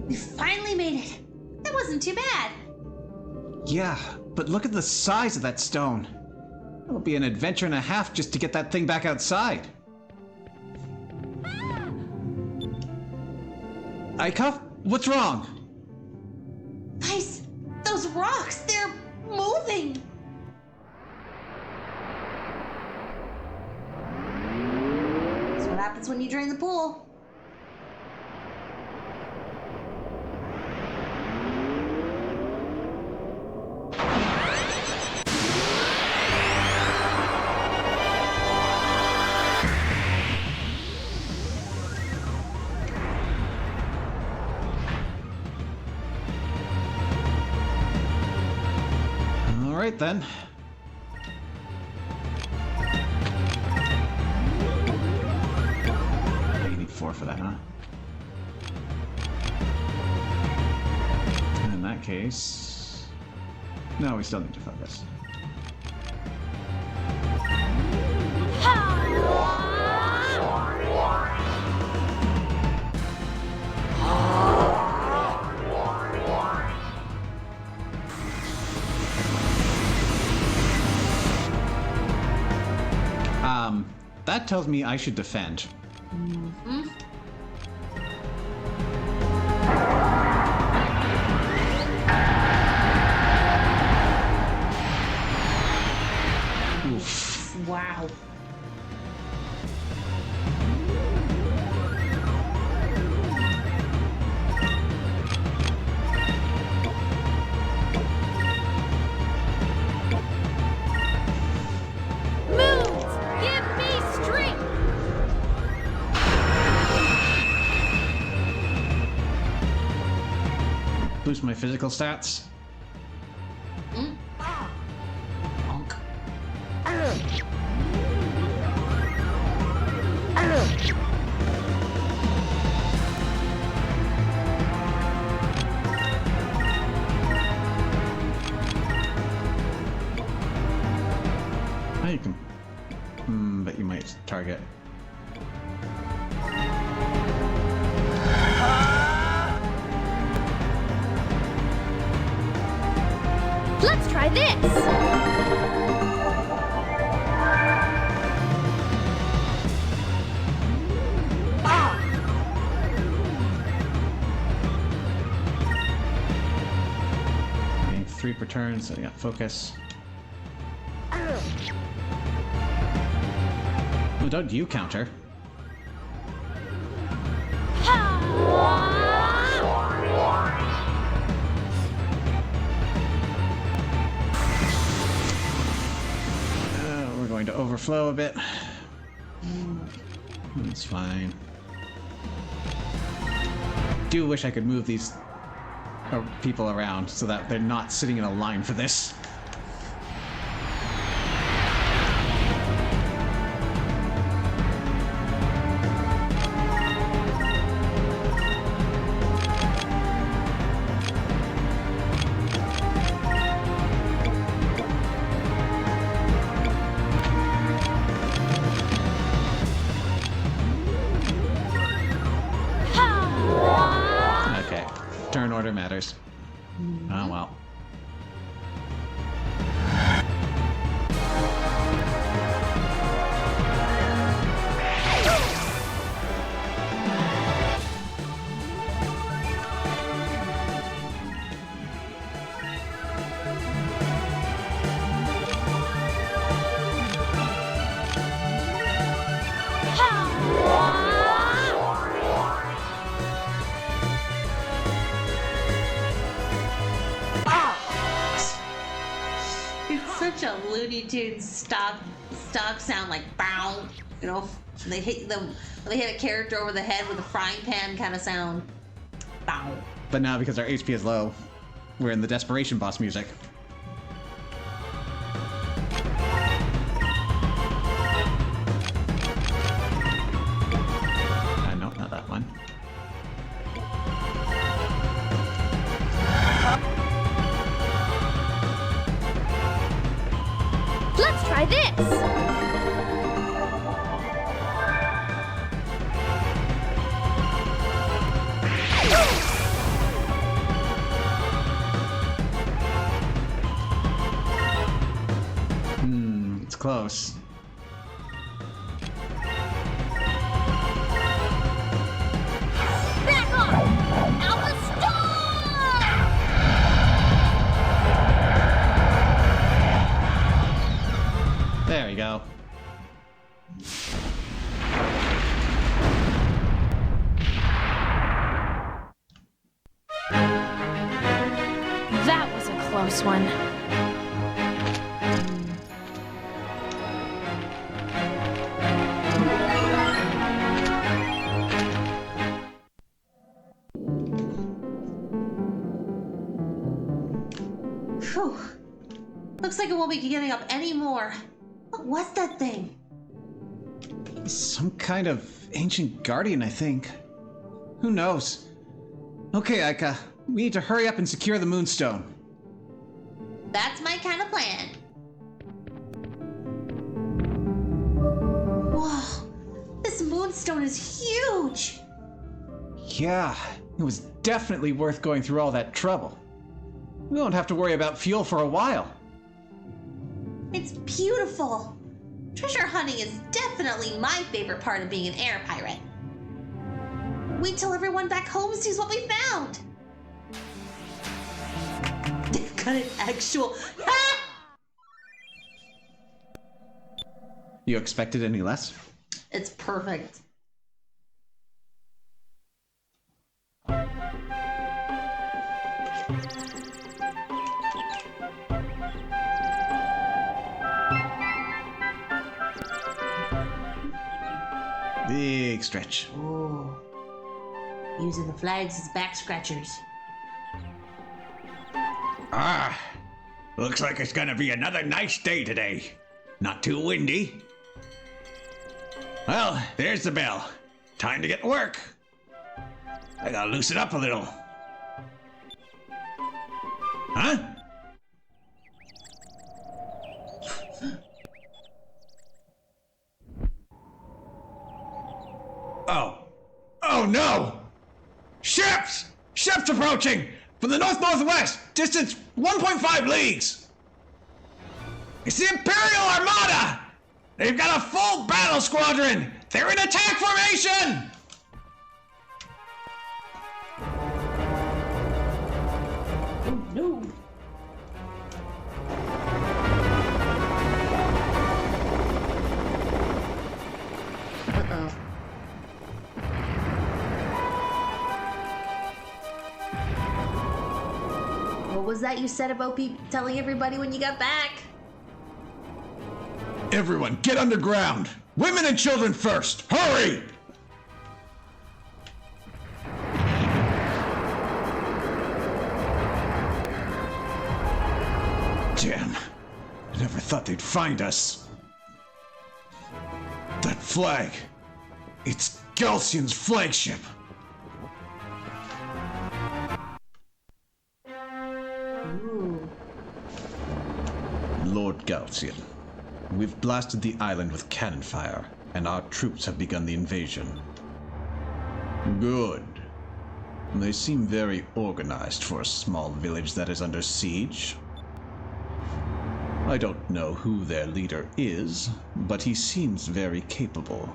We finally made it. That wasn't too bad. Yeah, but look at the size of that stone. It'll be an adventure and a half just to get that thing back outside. Aika, what's wrong? Guys, those rocks, they're moving. That's what happens when you drain the pool. All right then. You need 4 for that, huh? In that case... No, we still need to focus. That tells me I should defend. Oof. Wow. Move! Give me strength! Boost my physical stats. Bonk. Oh, you can... but you might target. Let's try this! Getting 3 per turn, so yeah, focus. Oh, don't you counter. We're going to overflow a bit. That's fine. Do wish I could move these people around so that they're not sitting in a line for this. Okay, turn order matters. Oh well. such a Looney Tunes stock sound, like bow. You know, they hit a character over the head with a frying pan kind of sound. Bow. But now, because our HP is low, we're in the desperation boss music. No, not that one. Let's try this! It's close. Back off! Alpha Star! There we go. That was a close one. Whew. Looks like it won't be getting up anymore. What was that thing? Some kind of ancient guardian, I think. Who knows? Okay, Aika. We need to hurry up and secure the Moonstone. That's my kind of plan. Whoa, this moonstone is huge. Yeah, it was definitely worth going through all that trouble. We won't have to worry about fuel for a while. It's beautiful. Treasure hunting is definitely my favorite part of being an air pirate. Wait till everyone back home sees what we found. They've got an actual... Ah! You expected any less? It's perfect. Big stretch. Ooh. Using the flags as back scratchers. Ah, looks like it's gonna be another nice day today. Not too windy. Well, there's the bell. Time to get to work. I gotta loosen up a little. Huh? Oh no! Ships! Ships approaching! From the north-northwest! Distance 1.5 leagues! It's the Imperial Armada! They've got a full battle squadron! They're in attack formation! Oh no. Uh-oh. What was that you said about telling everybody when you got back? Everyone, get underground! Women and children first! Hurry! Damn. I never thought they'd find us. That flag. It's Galcian's flagship. Ooh. Lord Galcian, we've blasted the island with cannon fire, and our troops have begun the invasion. Good. They seem very organized for a small village that is under siege. I don't know who their leader is, but he seems very capable.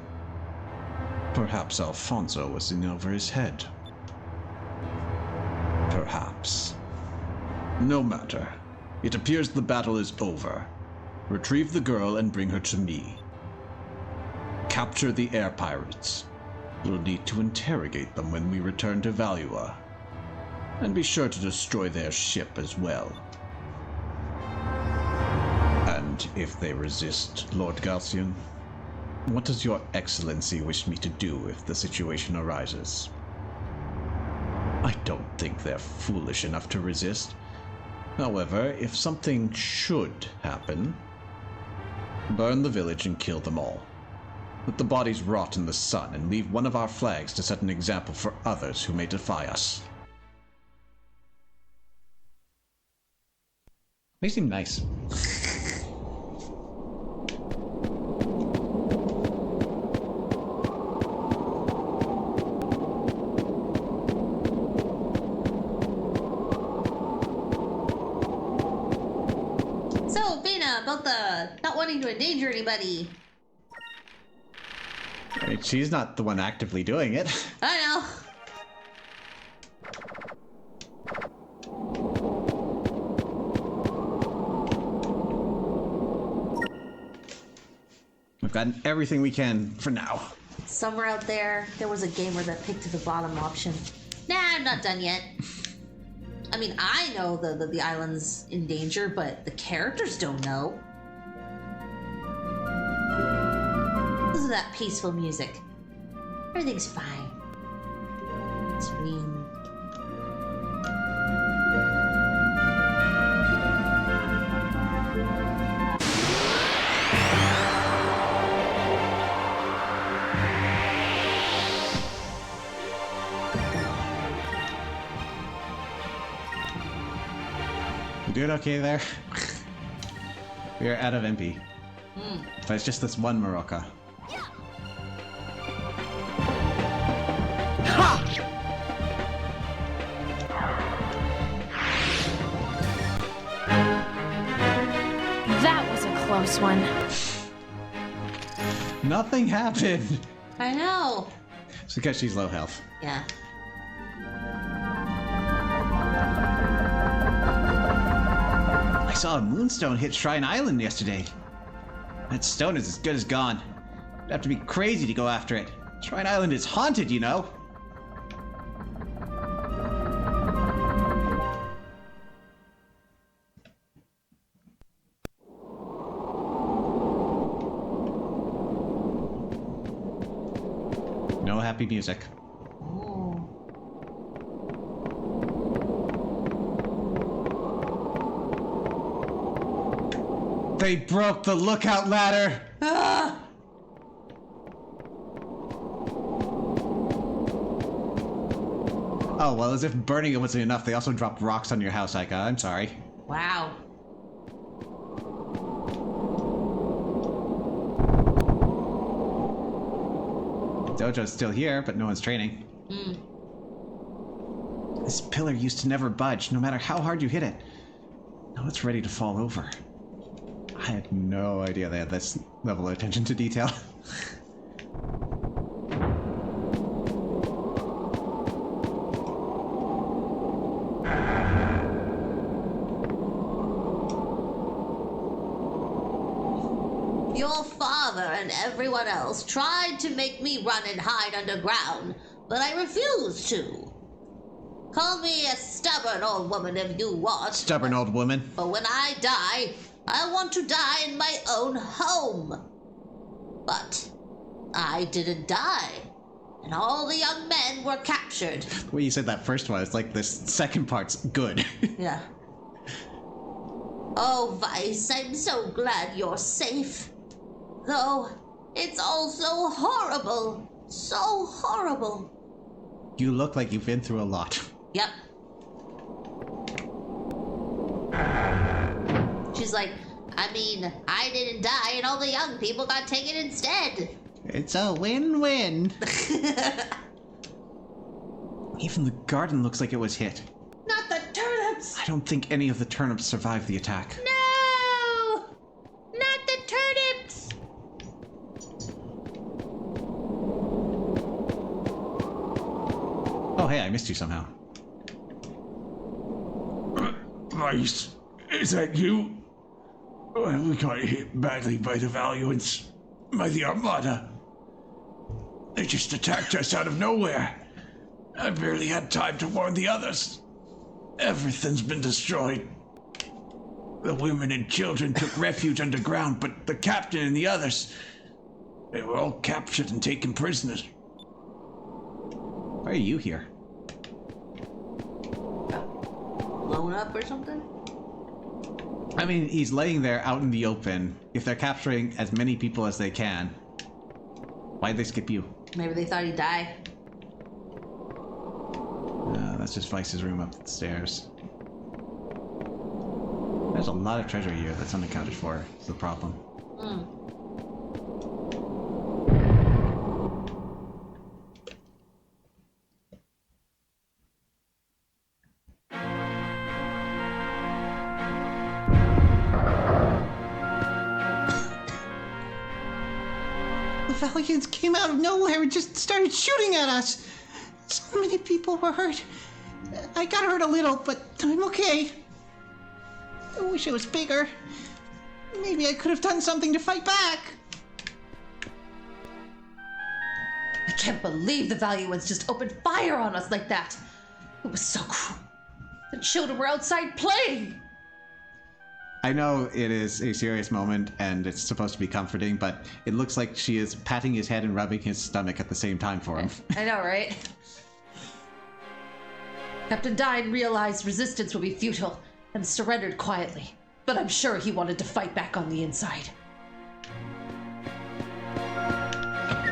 Perhaps Alfonso was in over his head. Perhaps. No matter. It appears the battle is over. Retrieve the girl and bring her to me. Capture the air pirates. We'll need to interrogate them when we return to Valua. And be sure to destroy their ship as well. And if they resist, Lord Galcian, what does your excellency wish me to do if the situation arises? I don't think they're foolish enough to resist. However, if something should happen, burn the village and kill them all. Let the bodies rot in the sun and leave one of our flags to set an example for others who may defy us. They seem nice. So, Bina, about the not wanting to endanger anybody. I mean, she's not the one actively doing it. I know. We've gotten everything we can for now. Somewhere out there was a gamer that picked the bottom option. Nah, I'm not done yet. I mean, I know the island's in danger, but the characters don't know. Listen to that peaceful music. Everything's fine. Serene. You doing okay there? We are out of MP. But it's just this one Moroka. That was a close one. Nothing happened! I know. It's because she's low health. Yeah. I saw a moonstone hit Shrine Island yesterday. That stone is as good as gone. You'd have to be crazy to go after it. Shrine Island is haunted, you know. No happy music. Oh. They broke the lookout ladder! Ah! Oh, well, as if burning it wasn't enough, they also dropped rocks on your house, Aika. I'm sorry. Wow. Dojo's still here, but no one's training. This pillar used to never budge, no matter how hard you hit it. Now it's ready to fall over. I had no idea they had this level of attention to detail. Your father and everyone else tried to make me run and hide underground, but I refused to. Call me a stubborn old woman if you want. Stubborn old woman. But when I die, I want to die in my own home. But I didn't die, and all the young men were captured. The way you said that first one, it's like this second part's good. Yeah. Oh, Vice, I'm so glad you're safe. Though, it's all so horrible. So horrible. You look like you've been through a lot. Yep. She's like, I mean, I didn't die and all the young people got taken instead. It's a win-win. Even the garden looks like it was hit. Not the turnips! I don't think any of the turnips survived the attack. No! Not the turnips! Oh, hey, I missed you somehow. Vice, is that you? Well, we got hit badly by the Valiants, by the Armada. They just attacked us out of nowhere. I barely had time to warn the others. Everything's been destroyed. The women and children took refuge underground, but the captain and the others, they were all captured and taken prisoners. Why are you here? Blown up or something? I mean, he's laying there out in the open. If they're capturing as many people as they can, why'd they skip you? Maybe they thought he'd die. That's just Vice's room up the stairs. There's a lot of treasure here that's unaccounted for. It's the problem. The Valiants came out of nowhere and just started shooting at us. So many people were hurt. I got hurt a little, but I'm okay. I wish it was bigger. Maybe I could have done something to fight back. I can't believe the Valiants just opened fire on us like that. It was so cruel. The children were outside playing. I know it is a serious moment and it's supposed to be comforting, but it looks like she is patting his head and rubbing his stomach at the same time for him. I know, right? Captain Dine realized resistance would be futile and surrendered quietly, but I'm sure he wanted to fight back on the inside.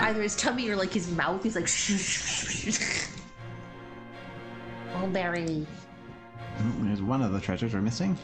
Either his tummy or like his mouth, he's like Oh, Barry. There's one of the treasures we're missing.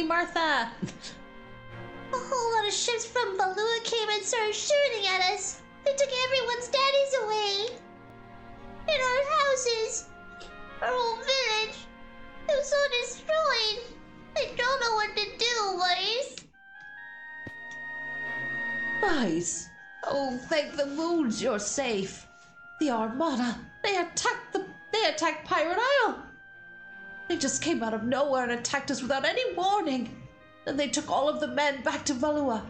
Martha! A whole lot of ships from Balua came and started shooting at us. They took everyone's daddies away. And our houses. Our whole village. It was all destroyed. I don't know what to do, buddies. Vice. Oh, thank the moons you're safe. The Armada. They attacked Pirate Isle. They just came out of nowhere and attacked us without any warning. Then they took all of the men back to Valua.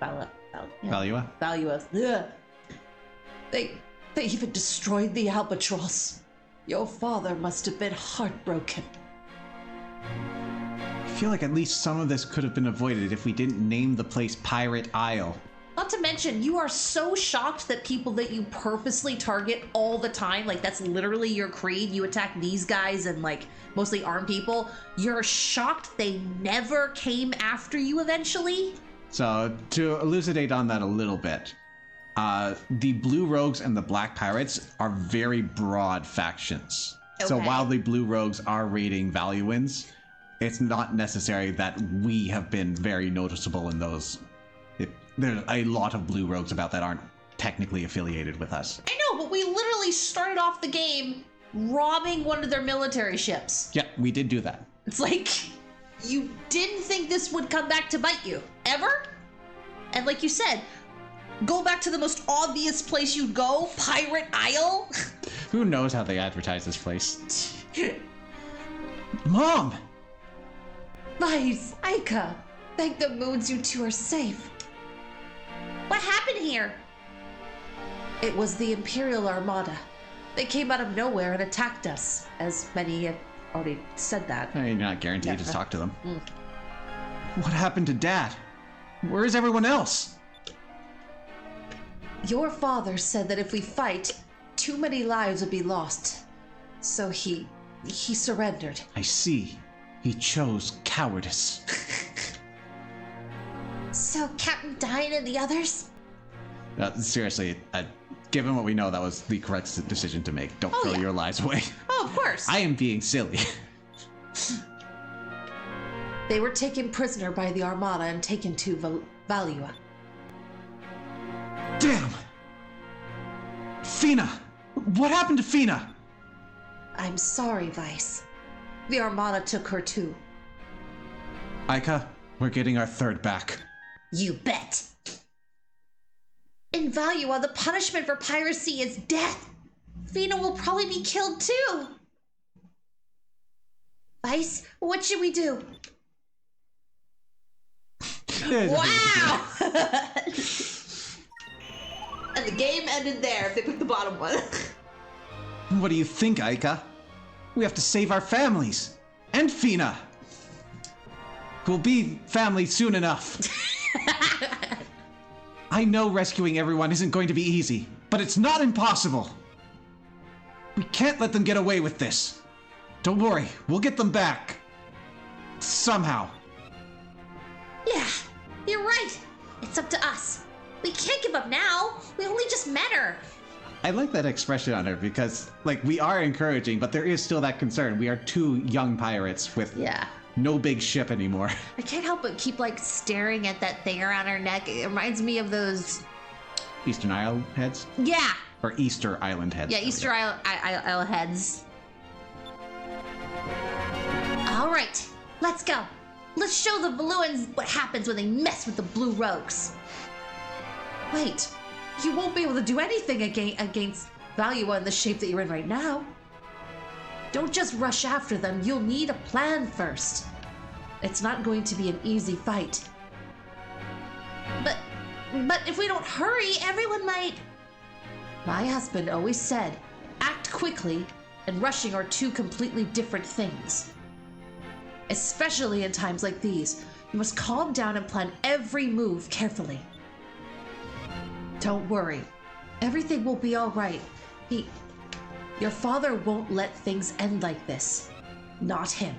Valua? Valua. Ugh. They even destroyed the Albatross. Your father must have been heartbroken. I feel like at least some of this could have been avoided if we didn't name the place Pirate Isle. Not to mention, you are so shocked that people that you purposely target all the time, like that's literally your creed, you attack these guys and like mostly armed people, you're shocked they never came after you eventually? So, to elucidate on that a little bit, the Blue Rogues and the Black Pirates are very broad factions. So Okay. while the Blue Rogues are raiding Valuans, it's not necessary that we have been very noticeable in those. There's a lot of Blue Rogues about that aren't technically affiliated with us. I know, but we literally started off the game robbing one of their military ships. Yeah, we did do that. It's like, you didn't think this would come back to bite you, ever? And like you said, go back to the most obvious place you'd go, Pirate Isle? Who knows how they advertise this place? Mom! Vice, Aika, thank the moons you two are safe. What happened here? It was the Imperial Armada. They came out of nowhere and attacked us, as many have already said that. You're not guaranteed to talk to them. What happened to Dad? Where is everyone else? Your father said that if we fight, too many lives would be lost. So he surrendered. I see. He chose cowardice. So Captain Dine and the others? Seriously, given what we know, that was the correct decision to make. Don't throw yeah. your lives away. Oh, of course. I am being silly. They were taken prisoner by the Armada and taken to Valua. Damn! Fina! What happened to Fina? I'm sorry, Vice. The Armada took her too. Aika, we're getting our third back. You bet. In Valua, the punishment for piracy is death. Fina will probably be killed too. Vice, what should we do? Wow! And the game ended there if they picked the bottom one. What do you think, Aika? We have to save our families. And Fina. We'll be family soon enough. I know rescuing everyone isn't going to be easy, but it's not impossible. We can't let them get away with this. Don't worry, we'll get them back. Somehow. Yeah, you're right. It's up to us. We can't give up now. We only just met her. I like that expression on her because, like, we are encouraging, but there is still that concern. We are two young pirates with no big ship anymore. I can't help but keep, like, staring at that thing around her neck. It reminds me of those... Eastern Isle heads? Yeah. Or Easter Island heads. Yeah, Easter Isle heads. All right, let's go. Let's show the Valuans what happens when they mess with the Blue Rogues. Wait, you won't be able to do anything against Valua in the shape that you're in right now. Don't just rush after them. You'll need a plan first. It's not going to be an easy fight. But if we don't hurry, everyone might... My husband always said, act quickly and rushing are two completely different things. Especially in times like these, you must calm down and plan every move carefully. Don't worry. Everything will be all right. Your father won't let things end like this. Not him.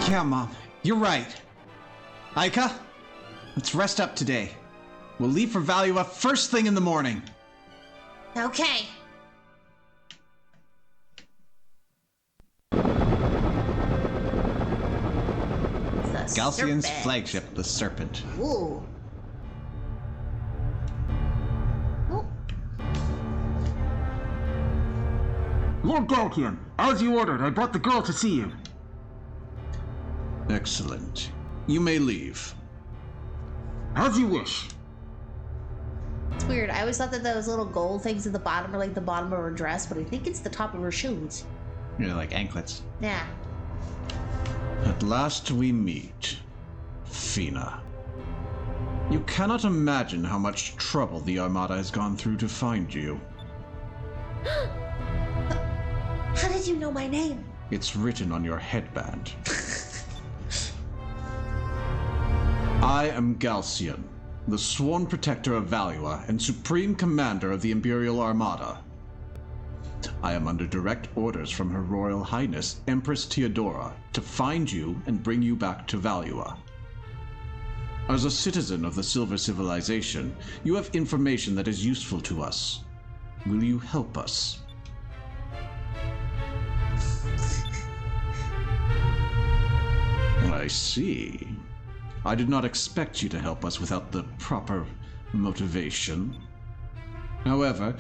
Yeah, Mom. You're right. Aika, let's rest up today. We'll leave for Valua first thing in the morning. Okay. Galcian's flagship, the Serpent. Ooh. Oh. Lord Galcian, as you ordered, I brought the girl to see you. Excellent. You may leave. As you wish. It's weird. I always thought that those little gold things at the bottom are like the bottom of her dress, but I think it's the top of her shoes. You know, like anklets. Yeah. At last we meet, Fina. You cannot imagine how much trouble the Armada has gone through to find you. How did you know my name? It's written on your headband. I am Galcian, the sworn protector of Valua and supreme commander of the Imperial Armada. I am under direct orders from Her Royal Highness, Empress Theodora, to find you and bring you back to Valua. As a citizen of the Silver Civilization, you have information that is useful to us. Will you help us? I see. I did not expect you to help us without the proper motivation. However,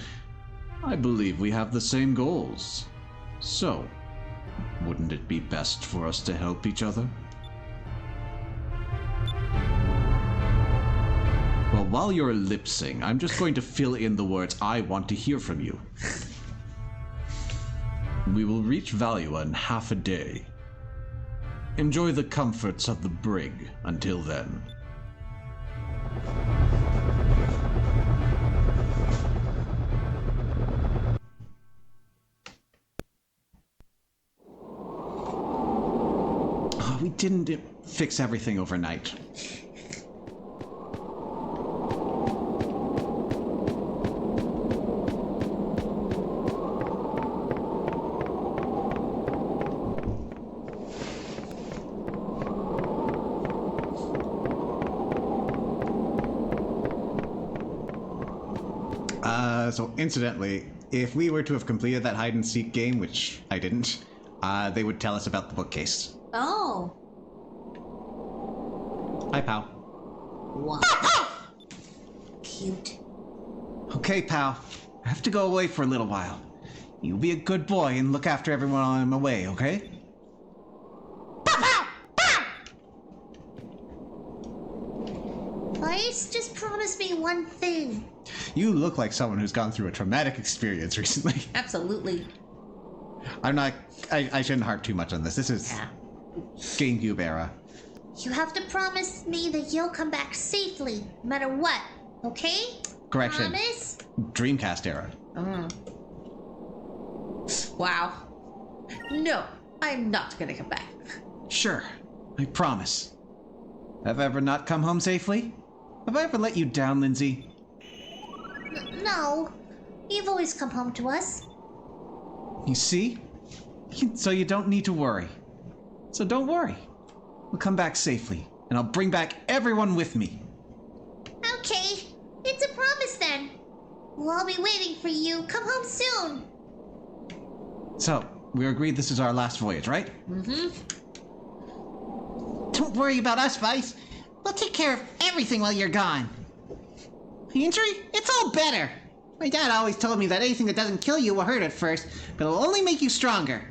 I believe we have the same goals. So, wouldn't it be best for us to help each other? Well, while you're lip-syncing, I'm just going to fill in the words I want to hear from you. We will reach Valua in half a day. Enjoy the comforts of the brig until then. We didn't fix everything overnight. So incidentally, if we were to have completed that hide and seek game, which I didn't, they would tell us about the bookcase. Oh. Hi, pal. Wow. Cute. Okay, pal. I have to go away for a little while. You be a good boy and look after everyone while I'm away, okay? Please just promise me one thing. You look like someone who's gone through a traumatic experience recently. Absolutely. I shouldn't harp too much on this. This is Yeah. GameCube era. You have to promise me that you'll come back safely, no matter what, okay? Correction. Promise? Dreamcast era. Wow. No, I'm not gonna come back. Sure, I promise. Have I ever not come home safely? Have I ever let you down, Lindsay? No. You've always come home to us. You see? So you don't need to worry. So don't worry. We'll come back safely, and I'll bring back everyone with me. Okay. It's a promise then. We'll all be waiting for you. Come home soon. So, we agreed this is our last voyage, right? Don't worry about us, Vice. We'll take care of everything while you're gone. The injury? It's all better. My dad always told me that anything that doesn't kill you will hurt at first, but it'll only make you stronger.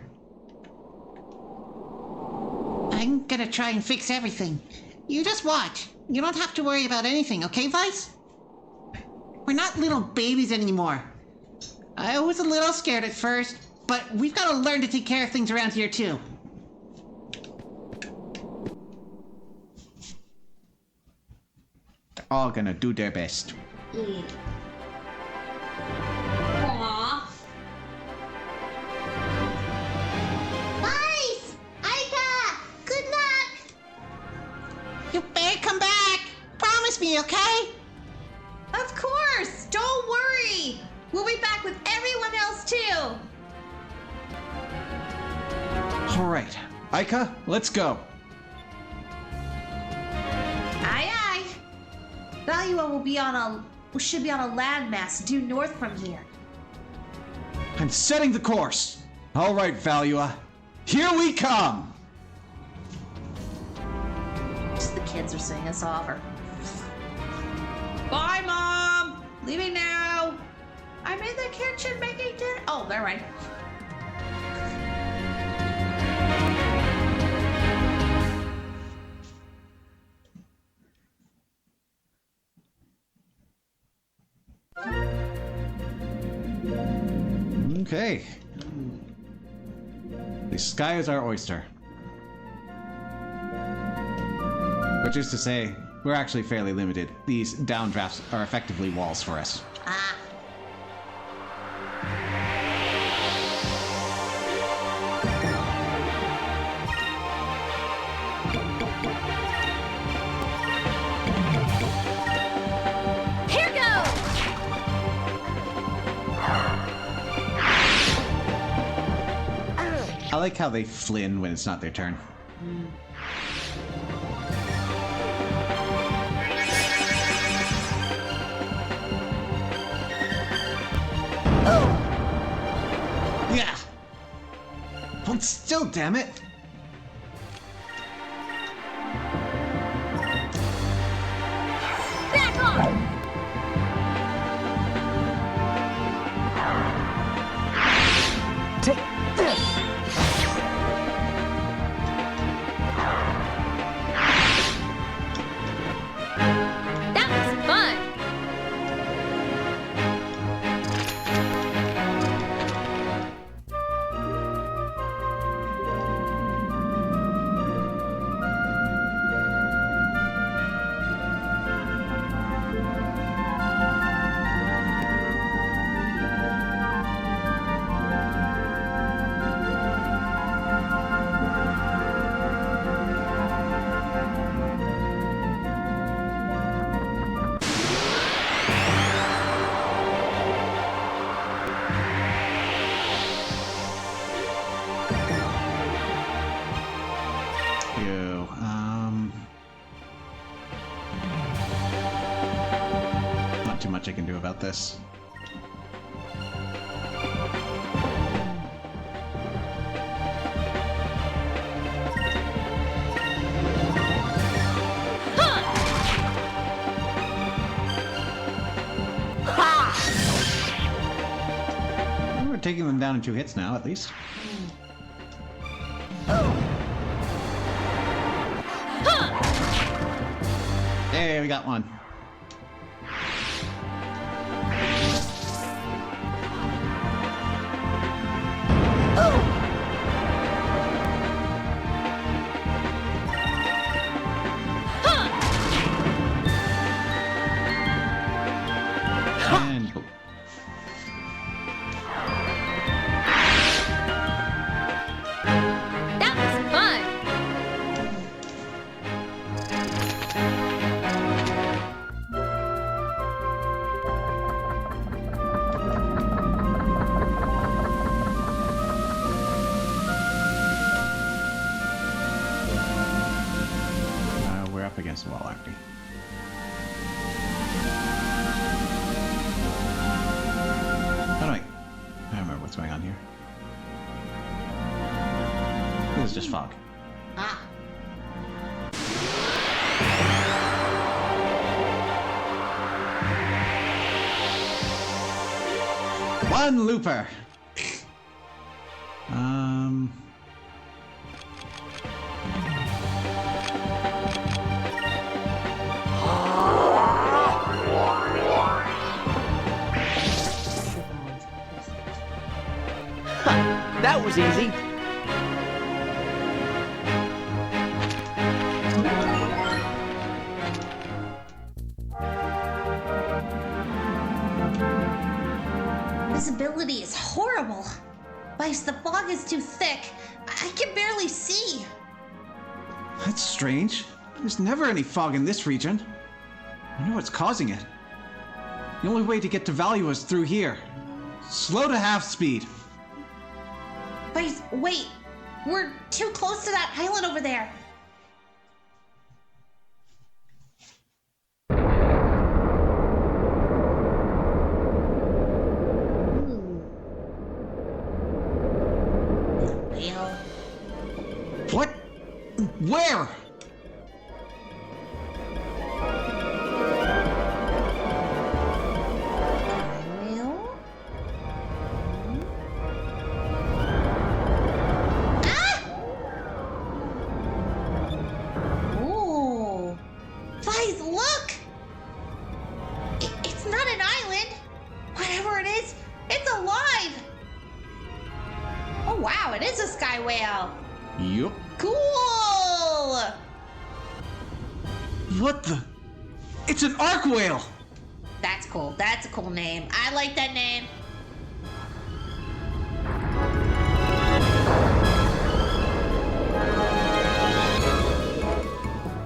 I'm gonna try and fix everything. You just watch. You don't have to worry about anything, okay, Vice? We're not little babies anymore. I was a little scared at first, but we've got to learn to take care of things around here, too. They're all gonna do their best. Yeah. Aww. Vice! Aika! Good luck! You better come back! Promise me, okay? Of course! Don't worry! We'll be back with everyone else too! All right, Aika, let's go. Aye aye! Valua should be on a landmass due north from here. I'm setting the course. All right, Valua, here we come. Just the kids are singing us off. Bye, Mom! Leaving now! I'm in the kitchen making dinner. Oh, never mind. Okay. The sky is our oyster. Which is to say, we're actually fairly limited. These downdrafts are effectively walls for us. Ah. Here goes! I like how they flin when it's not their turn. Yeah. Hold still, damn it. Back off! Take this! That was fun! Ew. Not too much I can do about this. taking them down in 2 hits now, at least. Hey, we got one. And boom. That was fun. We're up against the wall, aren't we? How do I don't remember what's going on here. This is just fog. Ah. One looper. That was easy. Visibility is horrible. Vice, the fog is too thick. I can barely see. That's strange. There's never any fog in this region. I wonder what's causing it. The only way to get to Value is through here. Slow to half speed. Vice, wait. We're too close to that island over there. Well, What? Where? well. Ah! Ooh. Vice, look! It's not an island. Whatever it is, it's alive. Oh wow, it is a sky whale. Yup. Cool! What the? It's an arc whale! That's cool. That's a cool name. I like that name.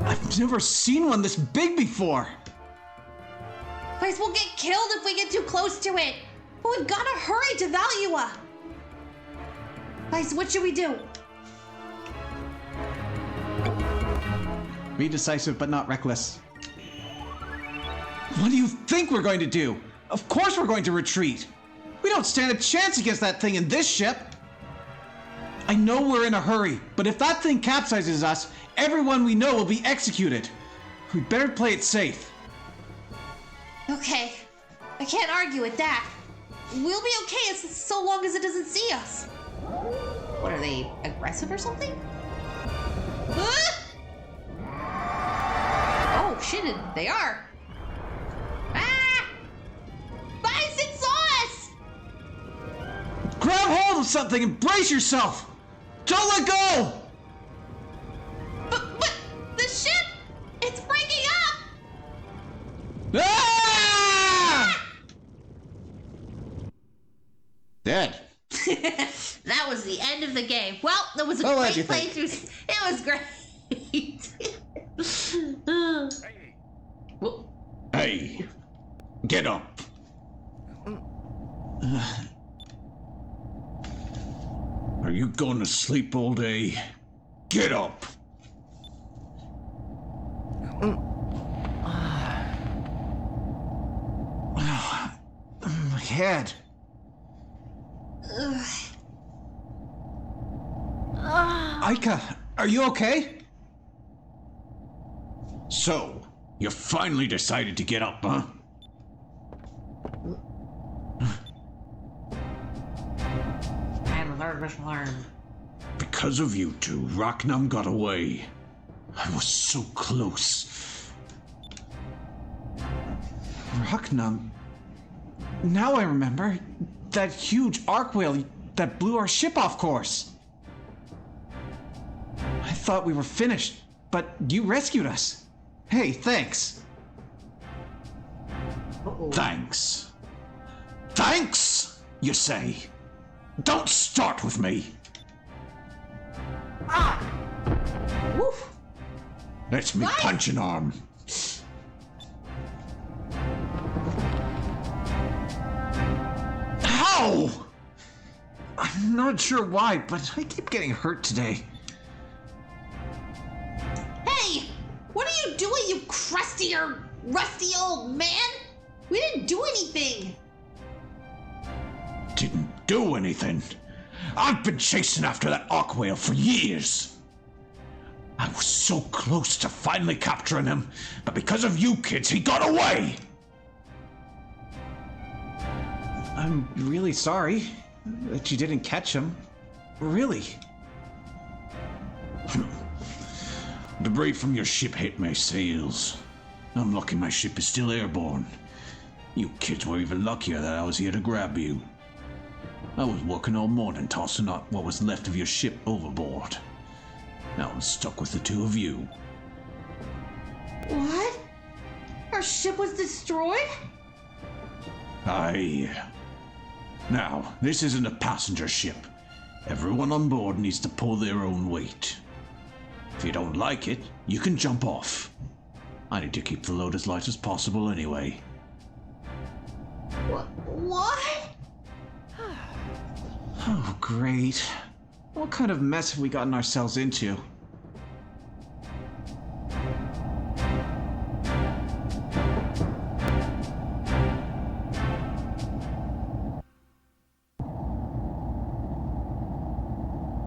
I've never seen one this big before. Vice, we'll get killed if we get too close to it. But we've got to hurry to Valua. Vice, what should we do? Be decisive but not reckless. What do you think we're going to do? Of course we're going to retreat. We don't stand a chance against that thing in this ship. I know we're in a hurry, but if that thing capsizes us, everyone we know will be executed. We better play it safe. Okay. I can't argue with that. We'll be okay so long as it doesn't see us. What, are they aggressive or something? Ah! Oh shit, they are. Ah! Vice, it saw us! Grab hold of something and brace yourself! Don't let go! But the ship! It's breaking up! Ah! Dead. That was the end of the game. Well, that was a Oh, what'd great you think? playthrough. It was great. Well, Hey, get up. Are you going to sleep all day? Get up. My head. Aika, are you okay? So, you finally decided to get up, huh? Because of you two, Rocknum got away. I was so close. Rocknum? Now I remember. That huge arc whale that blew our ship off course. I thought we were finished, but you rescued us. Hey, thanks. Thanks. Thanks, you say? Don't start with me. Woof. That's me punching arm. Ow! I'm not sure why, but I keep getting hurt today. Hey! What are you doing, you crusty or rusty old man? We didn't do anything! Didn't do anything. I've been chasing after that arc whale for years. I was so close to finally capturing him, but because of you kids, he got away. I'm really sorry that you didn't catch him. Really. Debris from your ship hit my sails. I'm lucky my ship is still airborne. You kids were even luckier that I was here to grab you. I was working all morning tossing out what was left of your ship overboard. Now I'm stuck with the two of you. What? Our ship was destroyed? Aye. Now, this isn't a passenger ship. Everyone on board needs to pull their own weight. If you don't like it, you can jump off. I need to keep the load as light as possible anyway. What? Oh, great. What kind of mess have we gotten ourselves into?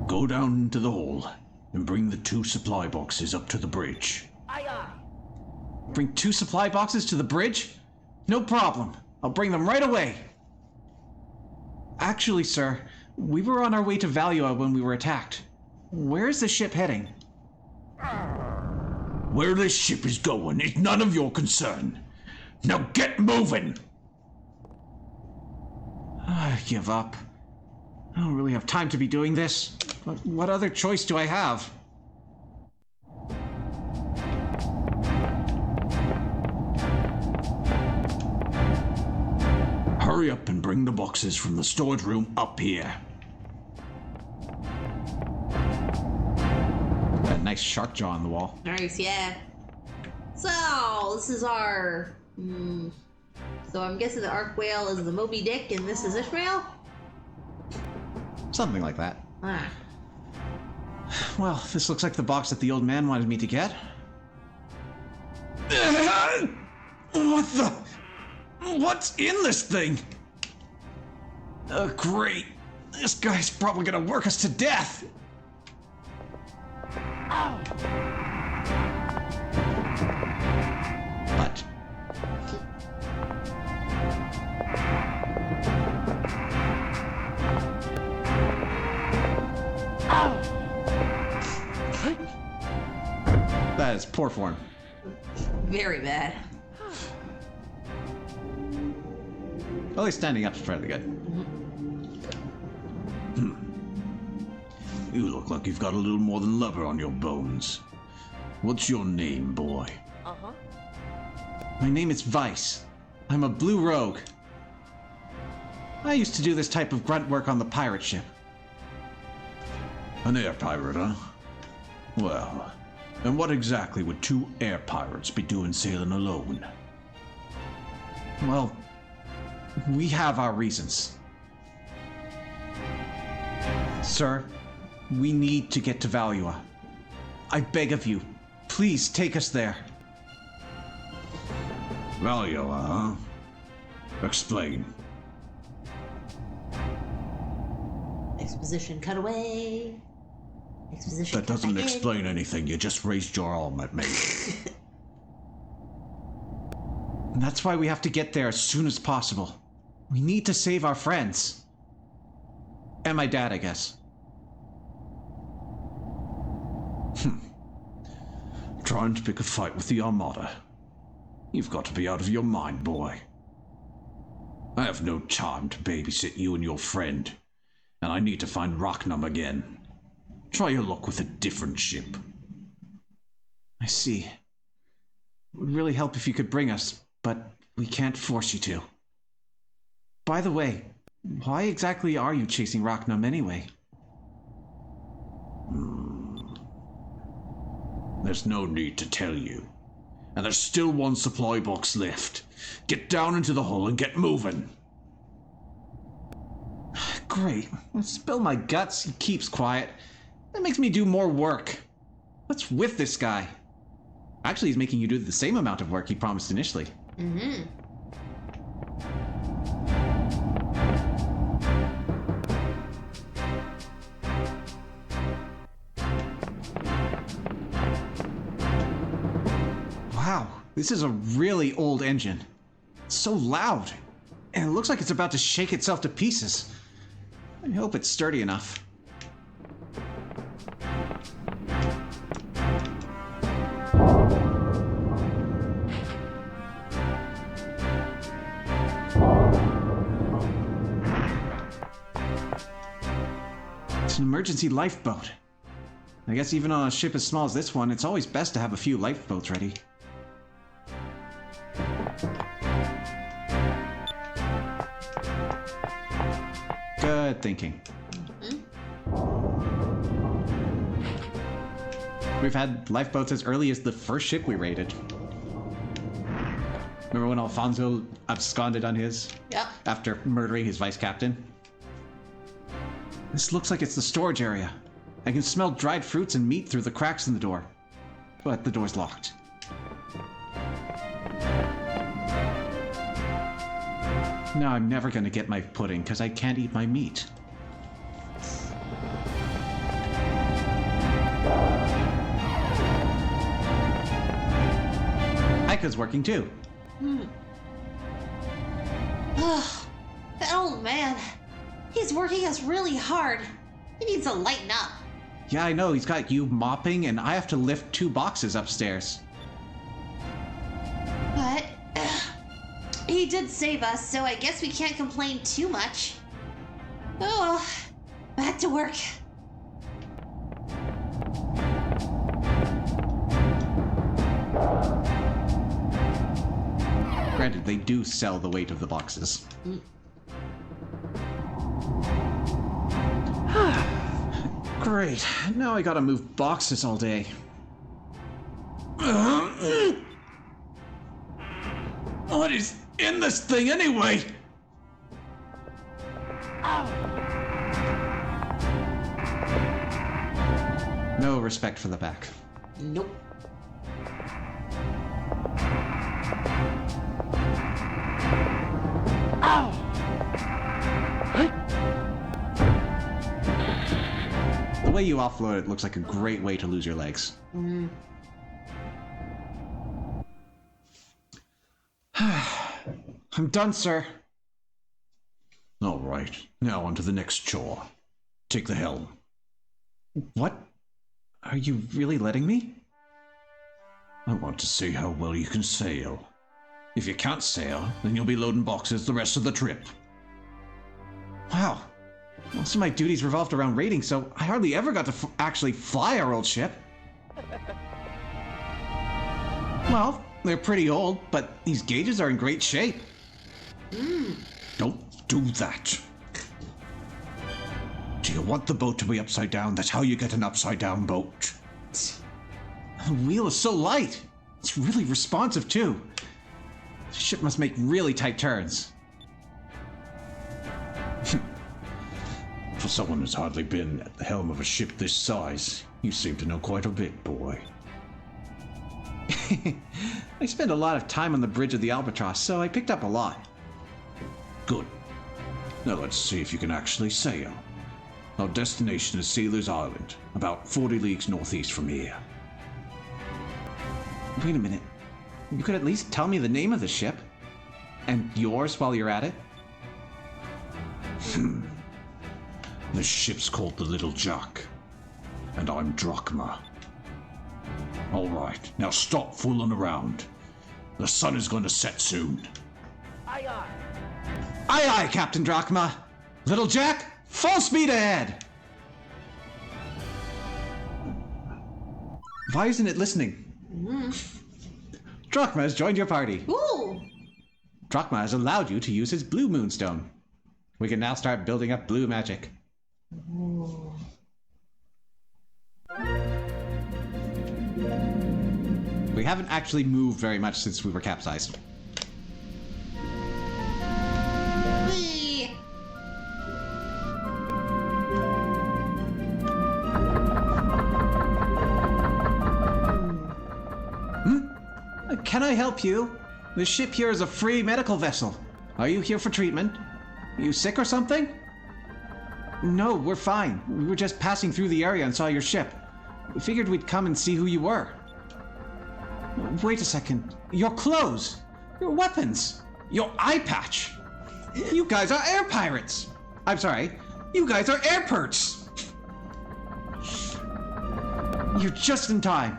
Go down into the hall and bring the 2 supply boxes up to the bridge. Aye, aye. Bring 2 supply boxes to the bridge? No problem. I'll bring them right away. Actually, sir, we were on our way to Valua when we were attacked. Where is the ship heading? Where this ship is going is none of your concern. Now get moving! I give up. I don't really have time to be doing this. But what other choice do I have? Hurry up and bring the boxes from the storage room up here. Got a nice shark jaw on the wall. Nice, yeah. So, this is our... So I'm guessing the Arc Whale is the Moby Dick and this is Ishmael? Something like that. Ah. Well, this looks like the box that the old man wanted me to get. What the? What's in this thing? Great. This guy's probably gonna work us to death. But that is poor form. Very bad. At least standing up's fairly good. You look like you've got a little more than leather on your bones. What's your name, boy? Uh-huh. My name is Vice. I'm a blue rogue. I used to do this type of grunt work on the pirate ship. An air pirate, huh? Well, and what exactly would 2 air pirates be doing sailing alone? Well, we have our reasons. Sir, we need to get to Valua. I beg of you, please take us there. Valua, huh? Explain. Exposition cutaway. Exposition That doesn't cut back in. explain anything. You just raised your arm at me. And that's why we have to get there as soon as possible. We need to save our friends. And my dad, I guess. Trying to pick a fight with the Armada. You've got to be out of your mind, boy. I have no time to babysit you and your friend, and I need to find Rocknum again. Try your luck with a different ship. I see. It would really help if you could bring us, but we can't force you to. By the way, why exactly are you chasing Rocknum anyway? There's no need to tell you. And there's still one supply box left. Get down into the hull and get moving. Great. Spill my guts, he keeps quiet. That makes me do more work. What's with this guy? Actually, he's making you do the same amount of work he promised initially. Mm-hmm. Wow, this is a really old engine. It's so loud. And it looks like it's about to shake itself to pieces. I hope it's sturdy enough. It's an emergency lifeboat. I guess even on a ship as small as this one, it's always best to have a few lifeboats ready. Good thinking. We've had lifeboats as early as the first ship we raided. Remember when Alfonso absconded on his? Yep. After murdering his vice captain? This looks like it's the storage area. I can smell dried fruits and meat through the cracks in the door. But the door's locked. No, I'm never gonna get my pudding because I can't eat my meat. Heika's working too. That old man. He's working us really hard. He needs to lighten up. Yeah, I know. He's got you mopping, and I have to lift 2 boxes upstairs. But he did save us, so I guess we can't complain too much. Oh, well, back to work. Granted, they do sell the weight of the boxes. Great. Now I gotta move boxes all day. What is in this thing anyway? No respect for the back. Nope. The way you offload it looks like a great way to lose your legs. I'm done, sir. All right, now on to the next chore. Take the helm. What? Are you really letting me? I want to see how well you can sail. If you can't sail, then you'll be loading boxes the rest of the trip. Wow. Most of my duties revolved around raiding, so I hardly ever got to actually fly our old ship. Well, they're pretty old, but these gauges are in great shape. Don't do that. Do you want the boat to be upside down? That's how you get an upside down boat. The wheel is so light. It's really responsive, too. The ship must make really tight turns. For someone who's hardly been at the helm of a ship this size, you seem to know quite a bit, boy. I spent a lot of time on the bridge of the Albatross, so I picked up a lot. Good. Now let's see if you can actually sail. Our destination is Sailor's Island, about 40 leagues northeast from here. Wait a minute. You could at least tell me the name of the ship. And yours while you're at it? The ship's called the Little Jack, and I'm Drachma. All right, now stop fooling around. The sun is going to set soon. Aye, aye. Aye, aye, Captain Drachma. Little Jack, full speed ahead. Why isn't it listening? Drachma has joined your party. Ooh. Drachma has allowed you to use his blue moonstone. We can now start building up blue magic. Ooh. We haven't actually moved very much since we were capsized. Whee! Can I help you? The ship here is a free medical vessel. Are you here for treatment? You sick or something? No, we're fine. We were just passing through the area and saw your ship. We figured we'd come and see who you were. Wait a second. Your clothes, your weapons, your eye patch. You guys are air pirates. I'm sorry. You guys are air perts. You're just in time.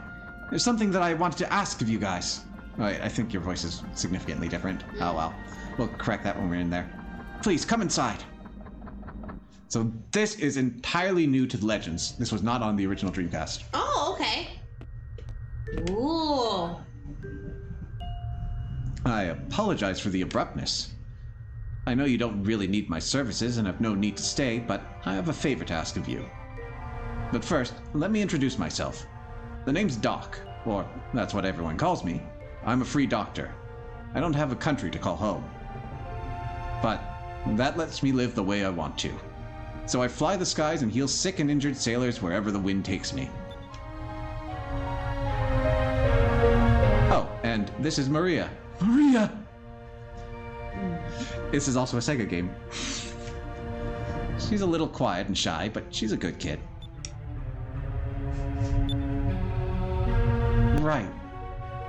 There's something that I wanted to ask of you guys. I think your voice is significantly different. Oh well. We'll correct that when we're in there. Please, come inside. So this is entirely new to the Legends. This was not on the original Dreamcast. Oh, okay. Ooh. I apologize for the abruptness. I know you don't really need my services and have no need to stay, but I have a favor to ask of you. But first, let me introduce myself. The name's Doc, or that's what everyone calls me. I'm a free doctor. I don't have a country to call home. But that lets me live the way I want to. So I fly the skies and heal sick and injured sailors wherever the wind takes me. Oh, and this is Maria. Maria! This is also a Sega game. She's a little quiet and shy, but she's a good kid. Right.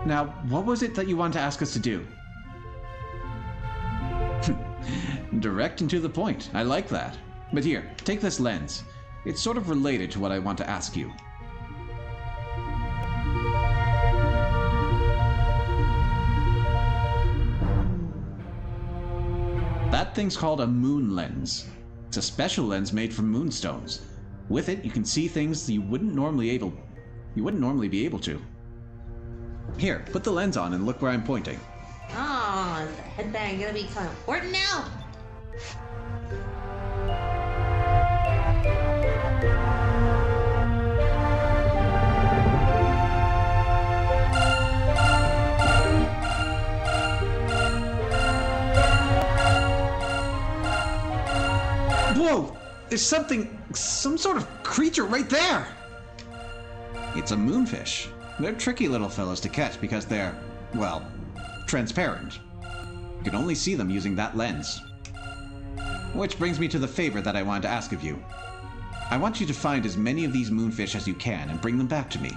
Now, what was it that you wanted to ask us to do? Direct and to the point. I like that. But here, take this lens. It's sort of related to what I want to ask you. That thing's called a moon lens. It's a special lens made from moonstones. With it, you can see things that you wouldn't normally be able to. Here, put the lens on and look where I'm pointing. Oh, is the headband gonna be kind of important now? Whoa! There's some sort of creature right there! It's a moonfish. They're tricky little fellows to catch because they're, well, transparent. You can only see them using that lens. Which brings me to the favor that I wanted to ask of you. I want you to find as many of these moonfish as you can and bring them back to me.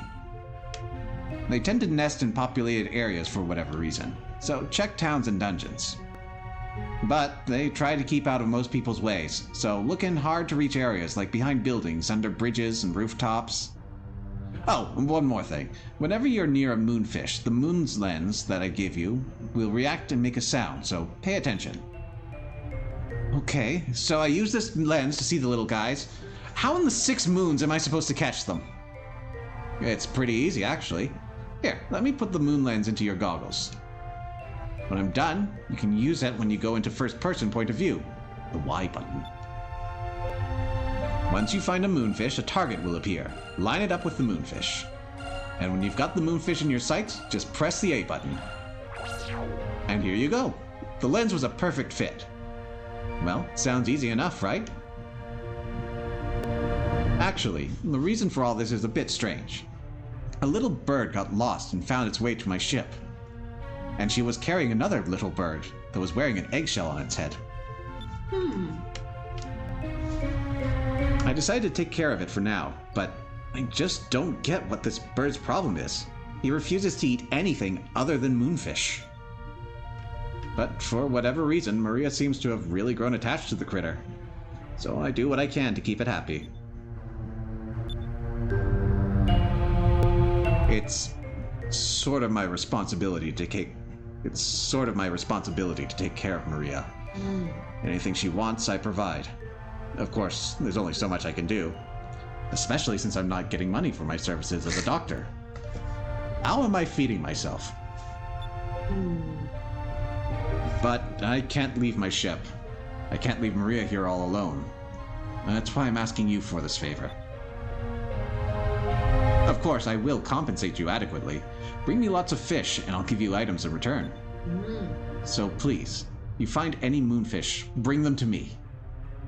They tend to nest in populated areas for whatever reason, so check towns and dungeons. But they try to keep out of most people's ways, so look in hard to reach areas like behind buildings, under bridges and rooftops. Oh, and one more thing. Whenever you're near a moonfish, the moon's lens that I give you will react and make a sound, so pay attention. Okay, so I use this lens to see the little guys. How in the 6 moons am I supposed to catch them? It's pretty easy, actually. Here, let me put the moon lens into your goggles. When I'm done, you can use it when you go into first-person point of view, the Y button. Once you find a moonfish, a target will appear. Line it up with the moonfish. And when you've got the moonfish in your sights, just press the A button. And here you go. The lens was a perfect fit. Well, sounds easy enough, right? Actually, the reason for all this is a bit strange. A little bird got lost and found its way to my ship. And she was carrying another little bird that was wearing an eggshell on its head. I decided to take care of it for now, but I just don't get what this bird's problem is. He refuses to eat anything other than moonfish. But for whatever reason, Maria seems to have really grown attached to the critter. So I do what I can to keep it happy. It's sort of my responsibility to take. It's sort of my responsibility to take care of Maria. Anything she wants, I provide. Of course, there's only so much I can do, especially since I'm not getting money for my services as a doctor. How am I feeding myself? But I can't leave my ship. I can't leave Maria here all alone. That's why I'm asking you for this favor. Of course, I will compensate you adequately. Bring me lots of fish, and I'll give you items in return. So please, you find any moonfish, bring them to me.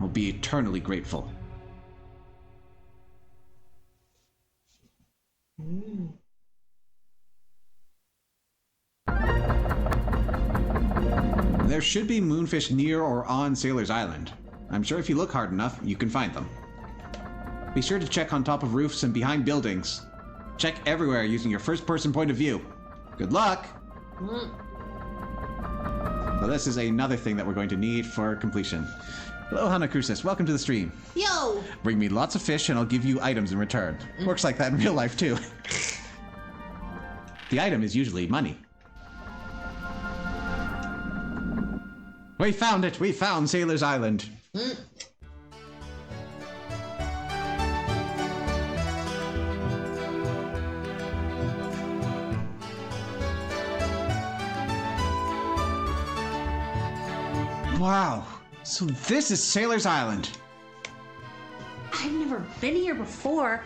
I'll be eternally grateful. There should be moonfish near or on Sailor's Island. I'm sure if you look hard enough, you can find them. Be sure to check on top of roofs and behind buildings. Check everywhere using your first-person point of view. Good luck! Well, this is another thing that we're going to need for completion. Hello, Hana Crucis. Welcome to the stream. Yo! Bring me lots of fish and I'll give you items in return. Works like that in real life, too. The item is usually money. We found it! We found Sailor's Island. Wow. So this is Sailor's Island. I've never been here before,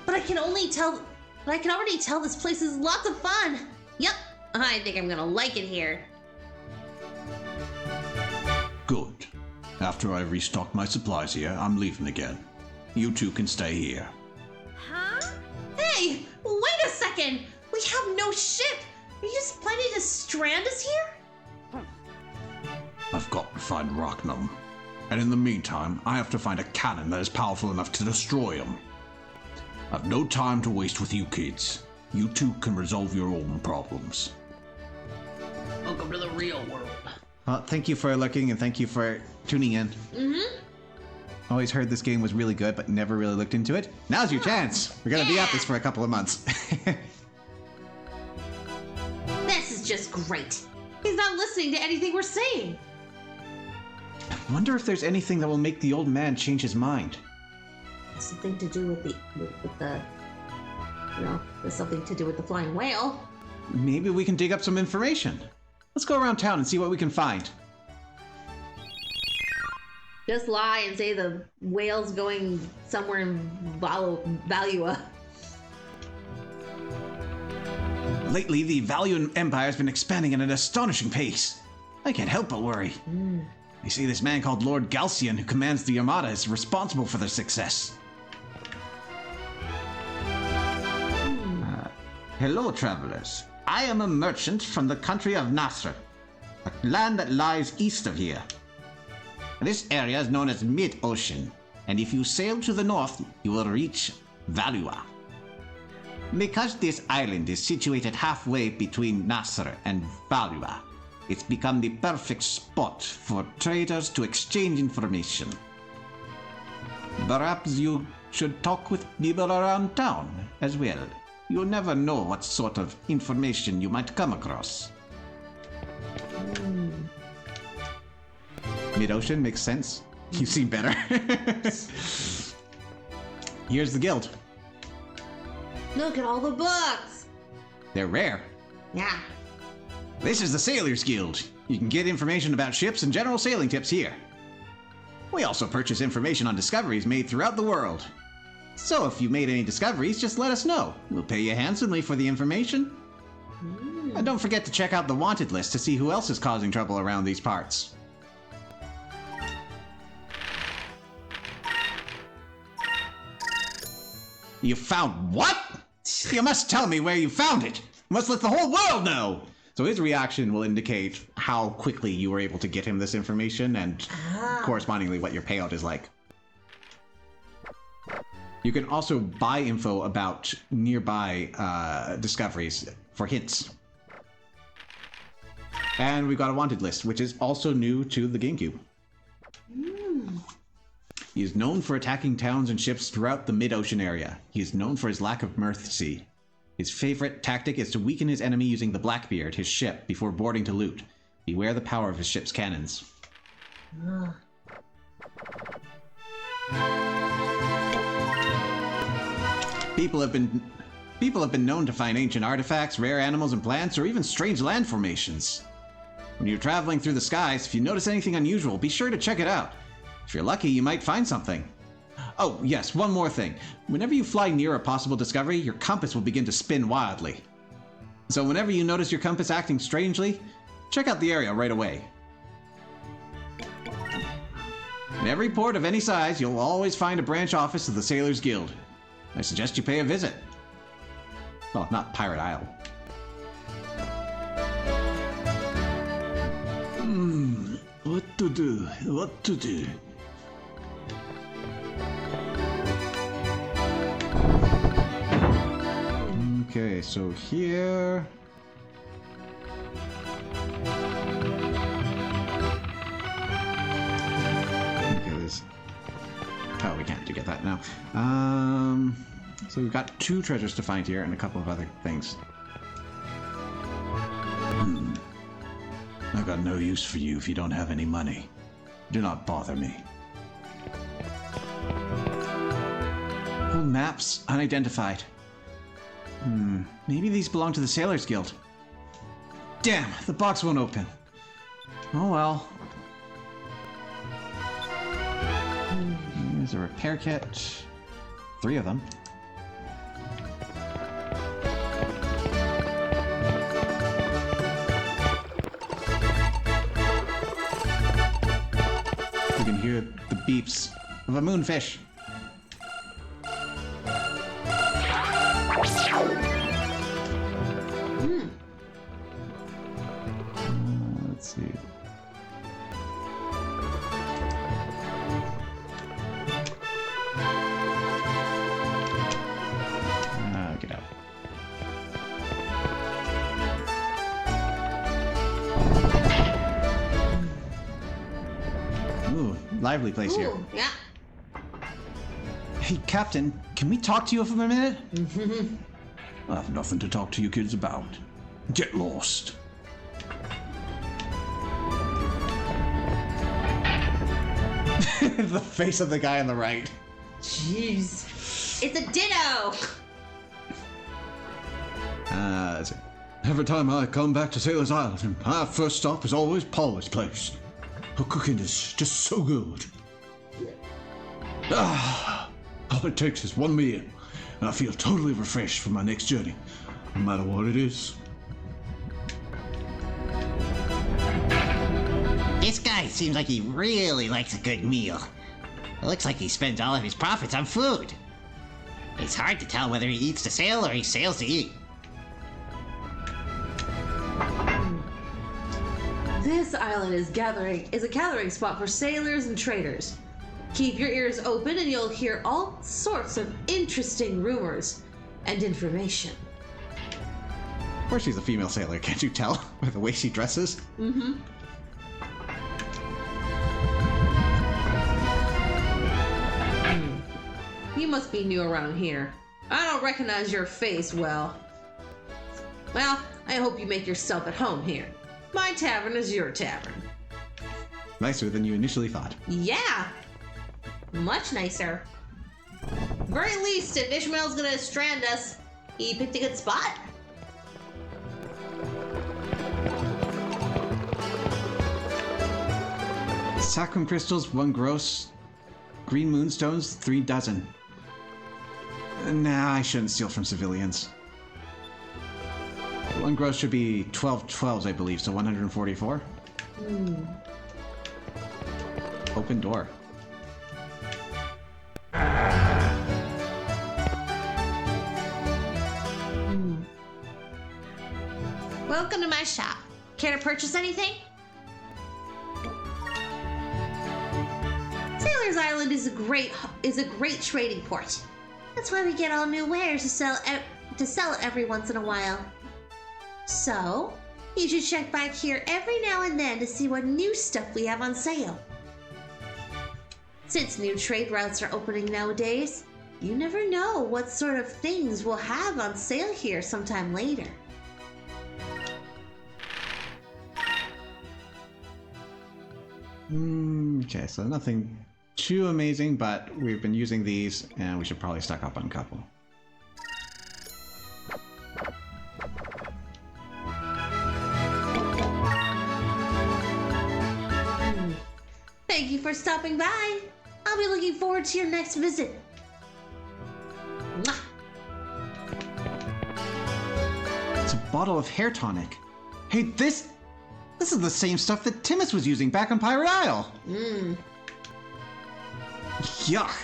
but I can already tell this place is lots of fun. Yep, I think I'm gonna like it here. Good. After I restock my supplies here, I'm leaving again. You two can stay here. Huh? Hey, wait a second! We have no ship! Are you just planning to strand us here? I've got to find Rocknum. And in the meantime, I have to find a cannon that is powerful enough to destroy him. I've no time to waste with you kids. You two can resolve your own problems. Welcome to the real world. Well, thank you for looking and thank you for tuning in. Always heard this game was really good, but never really looked into it. Now's your chance. We're gonna be at this for a couple of months. This is just great. He's not listening to anything we're saying. I wonder if there's anything that will make the old man change his mind. Something to do with the there's something to do with the flying whale. Maybe we can dig up some information. Let's go around town and see what we can find. Just lie and say the whale's going somewhere in Valua. Lately, the Valuan Empire has been expanding at an astonishing pace. I can't help but worry. They say this man called Lord Galcian, who commands the Armada, is responsible for their success. Hello, travelers. I am a merchant from the country of Nasr, a land that lies east of here. This area is known as Mid-Ocean, and if you sail to the north, you will reach Valua. Because this island is situated halfway between Nasr and Valua, it's become the perfect spot for traders to exchange information. Perhaps you should talk with people around town as well. You never know what sort of information you might come across. Mid-ocean makes sense. You seem better. Here's the guild. Look at all the books. They're rare. Yeah. This is the Sailors Guild. You can get information about ships and general sailing tips here. We also purchase information on discoveries made throughout the world. So if you made any discoveries, just let us know. We'll pay you handsomely for the information. And don't forget to check out the wanted list to see who else is causing trouble around these parts. You found what? You must tell me where you found it. You must let the whole world know. So his reaction will indicate how quickly you were able to get him this information and correspondingly what your payout is like. You can also buy info about nearby discoveries for hints. And we've got a wanted list, which is also new to the GameCube. He is known for attacking towns and ships throughout the mid-ocean area. He is known for his lack of mercy. His favorite tactic is to weaken his enemy using the Blackbeard, his ship, before boarding to loot. Beware the power of his ship's cannons. People have been known to find ancient artifacts, rare animals and plants, or even strange land formations. When you're traveling through the skies, if you notice anything unusual, be sure to check it out. If you're lucky, you might find something. Oh, yes, one more thing. Whenever you fly near a possible discovery, your compass will begin to spin wildly. So whenever you notice your compass acting strangely, check out the area right away. In every port of any size, you'll always find a branch office of the Sailors Guild. I suggest you pay a visit. Well, not Pirate Isle. What to do? What to do? Okay, so here... Okay, there's... Oh, we can't get that now. So we've got 2 treasures to find here and a couple of other things. I've got no use for you if you don't have any money. Do not bother me. Old maps, unidentified. Maybe these belong to the Sailors Guild. Damn, the box won't open. Oh well. Here's a repair kit. 3 of them. You can hear the beeps of a moonfish. Let's see. Get out. Ooh, lively place here. Ooh, yeah. Hey, Captain, can we talk to you for a minute? I have nothing to talk to you kids about. Get lost. The face of the guy on the right. Jeez. It's a ditto! That's it. Every time I come back to Sailor's Island, our first stop is always Paula's place. Her cooking is just so good. All it takes is one meal, and I feel totally refreshed for my next journey, no matter what it is. This guy seems like he really likes a good meal. It looks like he spends all of his profits on food. It's hard to tell whether he eats to sail or he sails to eat. This island is a gathering spot for sailors and traders. Keep your ears open and you'll hear all sorts of interesting rumors and information. Of course she's a female sailor, can't you tell? By the way she dresses? Mm-hmm. You must be new around here. I don't recognize your face well. Well, I hope you make yourself at home here. My tavern is your tavern. Nicer than you initially thought. Yeah. Much nicer. Very least, if Ishmael's gonna strand us, he picked a good spot. Sacrum crystals, 1 gross. Green moonstones, 3 dozen. Nah, I shouldn't steal from civilians. 1 gross should be 12 12s, I believe, so 144. Open door. Welcome to my shop. Care to purchase anything? Sailor's Island is a great trading port. That's why we get all new wares to sell every once in a while. So, you should check back here every now and then to see what new stuff we have on sale. Since new trade routes are opening nowadays, You never know what sort of things we'll have on sale here sometime later. Okay, so nothing too amazing, but we've been using these, and we should probably stock up on a couple. Thank you for stopping by. I'll be looking forward to your next visit. Mwah. It's a bottle of hair tonic. Hey, this is the same stuff that Timus was using back on Pirate Isle. Yuck.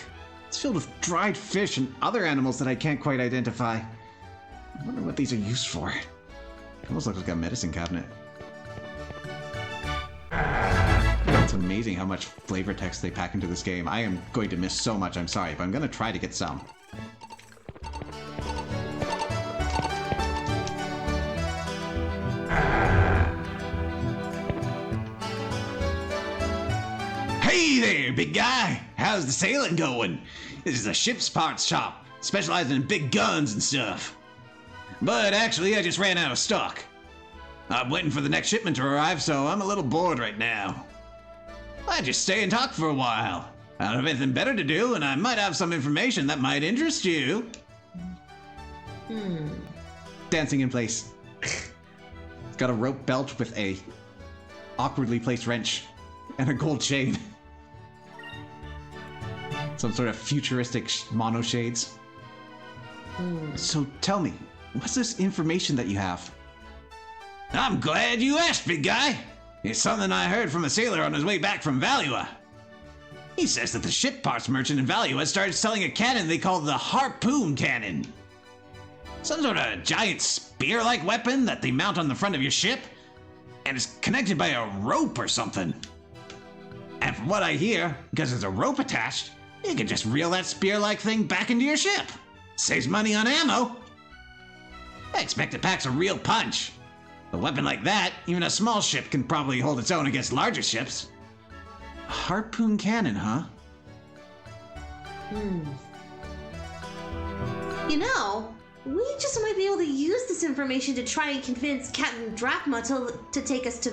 It's filled with dried fish and other animals that I can't quite identify. I wonder what these are used for. It almost looks like a medicine cabinet. It's amazing how much flavor text they pack into this game. I am going to miss so much, I'm sorry, but I'm going to try to get some. Hey there, big guy! How's the sailing going? This is a ship's parts shop, specializing in big guns and stuff. But actually, I just ran out of stock. I'm waiting for the next shipment to arrive, so I'm a little bored right now. I'd just stay and talk for a while. I don't have anything better to do, and I might have some information that might interest you. Dancing in place. It's got a rope belt with a awkwardly placed wrench and a gold chain. Some sort of futuristic mono shades. So tell me, what's this information that you have? I'm glad you asked, big guy. It's something I heard from a sailor on his way back from Valua. He says that the ship parts merchant in Valua started selling a cannon they call the harpoon cannon. Some sort of giant spear-like weapon that they mount on the front of your ship, and it's connected by a rope or something. And from what I hear, because there's a rope attached, you can just reel that spear-like thing back into your ship. Saves money on ammo. I expect it packs a real punch. A weapon like that, even a small ship can probably hold its own against larger ships. Harpoon cannon, huh? You know, we just might be able to use this information to try and convince Captain Drachma to take us to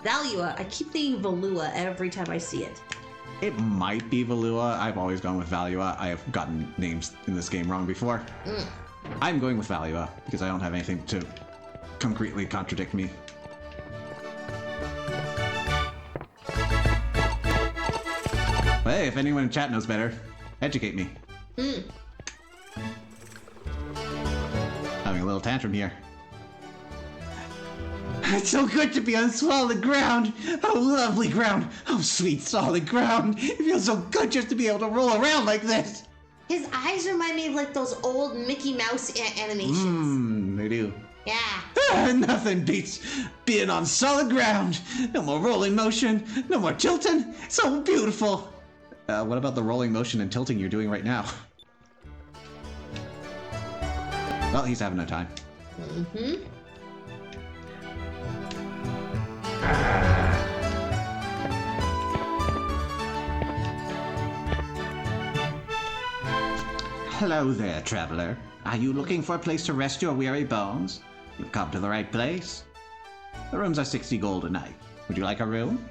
Valua. I keep thinking Valua every time I see it. It might be Valua. I've always gone with Valua. I have gotten names in this game wrong before. I'm going with Valua because I don't have anything to concretely contradict me. Hey, if anyone in chat knows better, educate me. Having a little tantrum here. It's so good to be on solid ground. Oh, lovely ground. Oh, sweet solid ground. It feels so good just to be able to roll around like this. His eyes remind me of like those old Mickey Mouse animations. They do. Yeah. Nothing beats being on solid ground. No more rolling motion. No more tilting. So beautiful. What about the rolling motion and tilting you're doing right now? Well, he's having a time. Hello there, traveler. Are you looking for a place to rest your weary bones? You've come to the right place. The rooms are 60 gold a night. Would you like a room?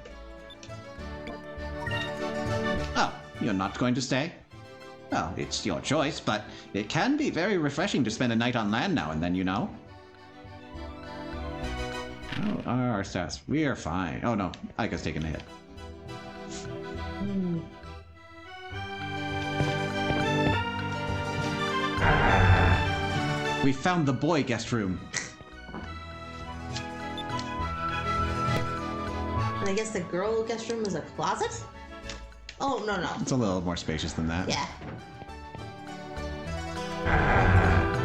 Oh, you're not going to stay? Well, it's your choice, but it can be very refreshing to spend a night on land now and then, you know. Oh, our stats. We are fine. Oh no, Ika's taking a hit. We found the boy guest room. And I guess the girl guest room is a closet? Oh, no. It's a little more spacious than that. Yeah.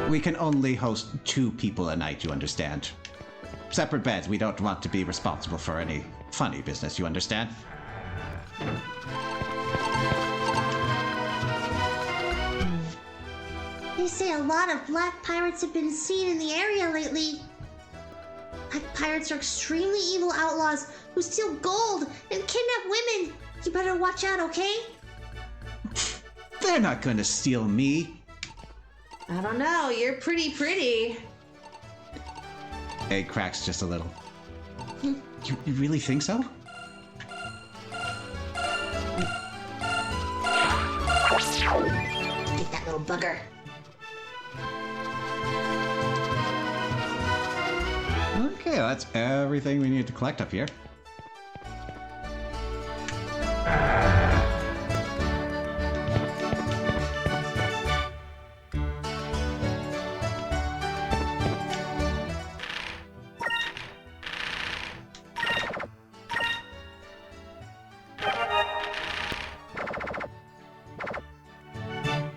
We can only host 2 people a night, you understand. Separate beds. We don't want to be responsible for any funny business, you understand? They say a lot of black pirates have been seen in the area lately. Black pirates are extremely evil outlaws who steal gold and kidnap women. You better watch out, okay? They're not going to steal me. I don't know. You're pretty. It cracks just a little. You really think so? Get that little bugger. Okay, that's everything we need to collect up here.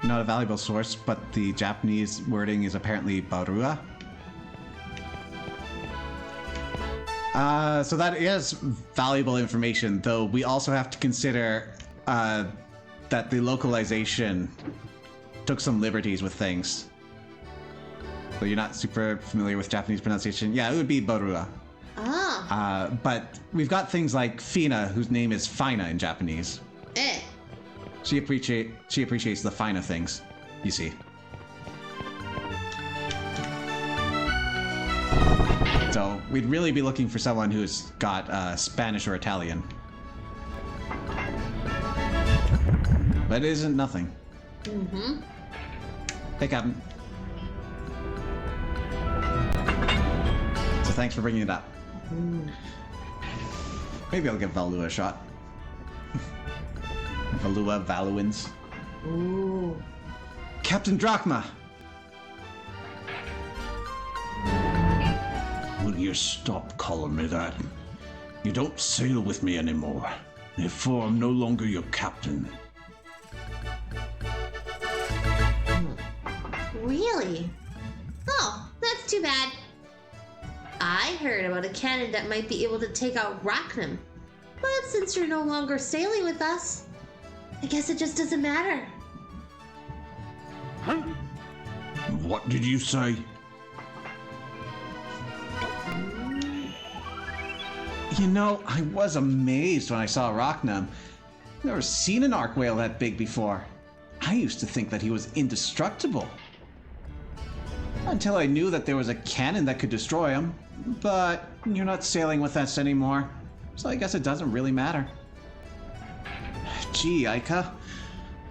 Not a valuable source, but the Japanese wording is apparently barua. So that is valuable information, though we also have to consider that the localization took some liberties with things. So you're not super familiar with Japanese pronunciation? Yeah, it would be barua. Ah. But we've got things like Fina, whose name is Fina in Japanese. She appreciates the finer things, you see. So we'd really be looking for someone who's got Spanish or Italian. But it isn't nothing. Mm-hmm. Hey, Captain. So thanks for bringing it up. Maybe I'll give Valua a shot. Valua, Valuans. Ooh. Captain Drachma! Will you stop calling me that? You don't sail with me anymore. Therefore, I'm no longer your captain. Really? Oh, that's too bad. I heard about a cannon that might be able to take out Rachnam. But since you're no longer sailing with us, I guess it just doesn't matter. What did you say? You know, I was amazed when I saw Rachnam. Never seen an arc whale that big before. I used to think that he was indestructible. Until I knew that there was a cannon that could destroy him. But you're not sailing with us anymore, so I guess it doesn't really matter. Gee, Aika,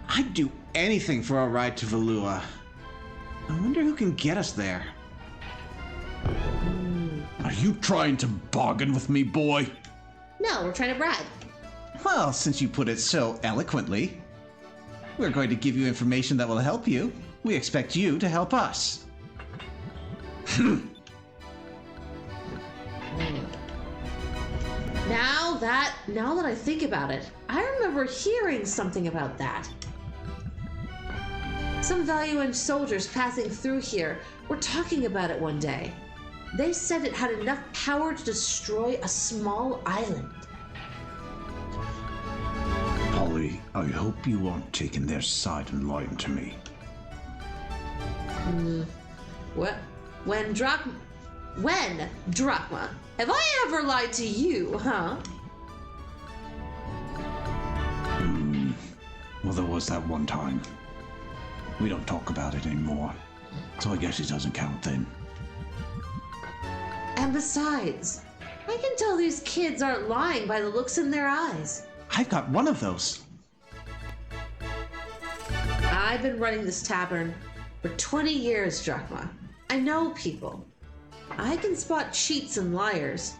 I'd do anything for a ride to Valua. I wonder who can get us there. Are you trying to bargain with me, boy? No, we're trying to bribe. Well, since you put it so eloquently, we're going to give you information that will help you. We expect you to help us. Now that I think about it, I remember hearing something about that. Some Valuan soldiers passing through here were talking about it one day. They said it had enough power to destroy a small island. Polly, I hope you aren't taking their side and lying to me. What? When Drachma, have I ever lied to you, huh? Well, there was that one time. We don't talk about it anymore, so I guess it doesn't count then. And besides, I can tell these kids aren't lying by the looks in their eyes. I've got one of those. I've been running this tavern for 20 years, Drachma. I know people. I can spot cheats and liars,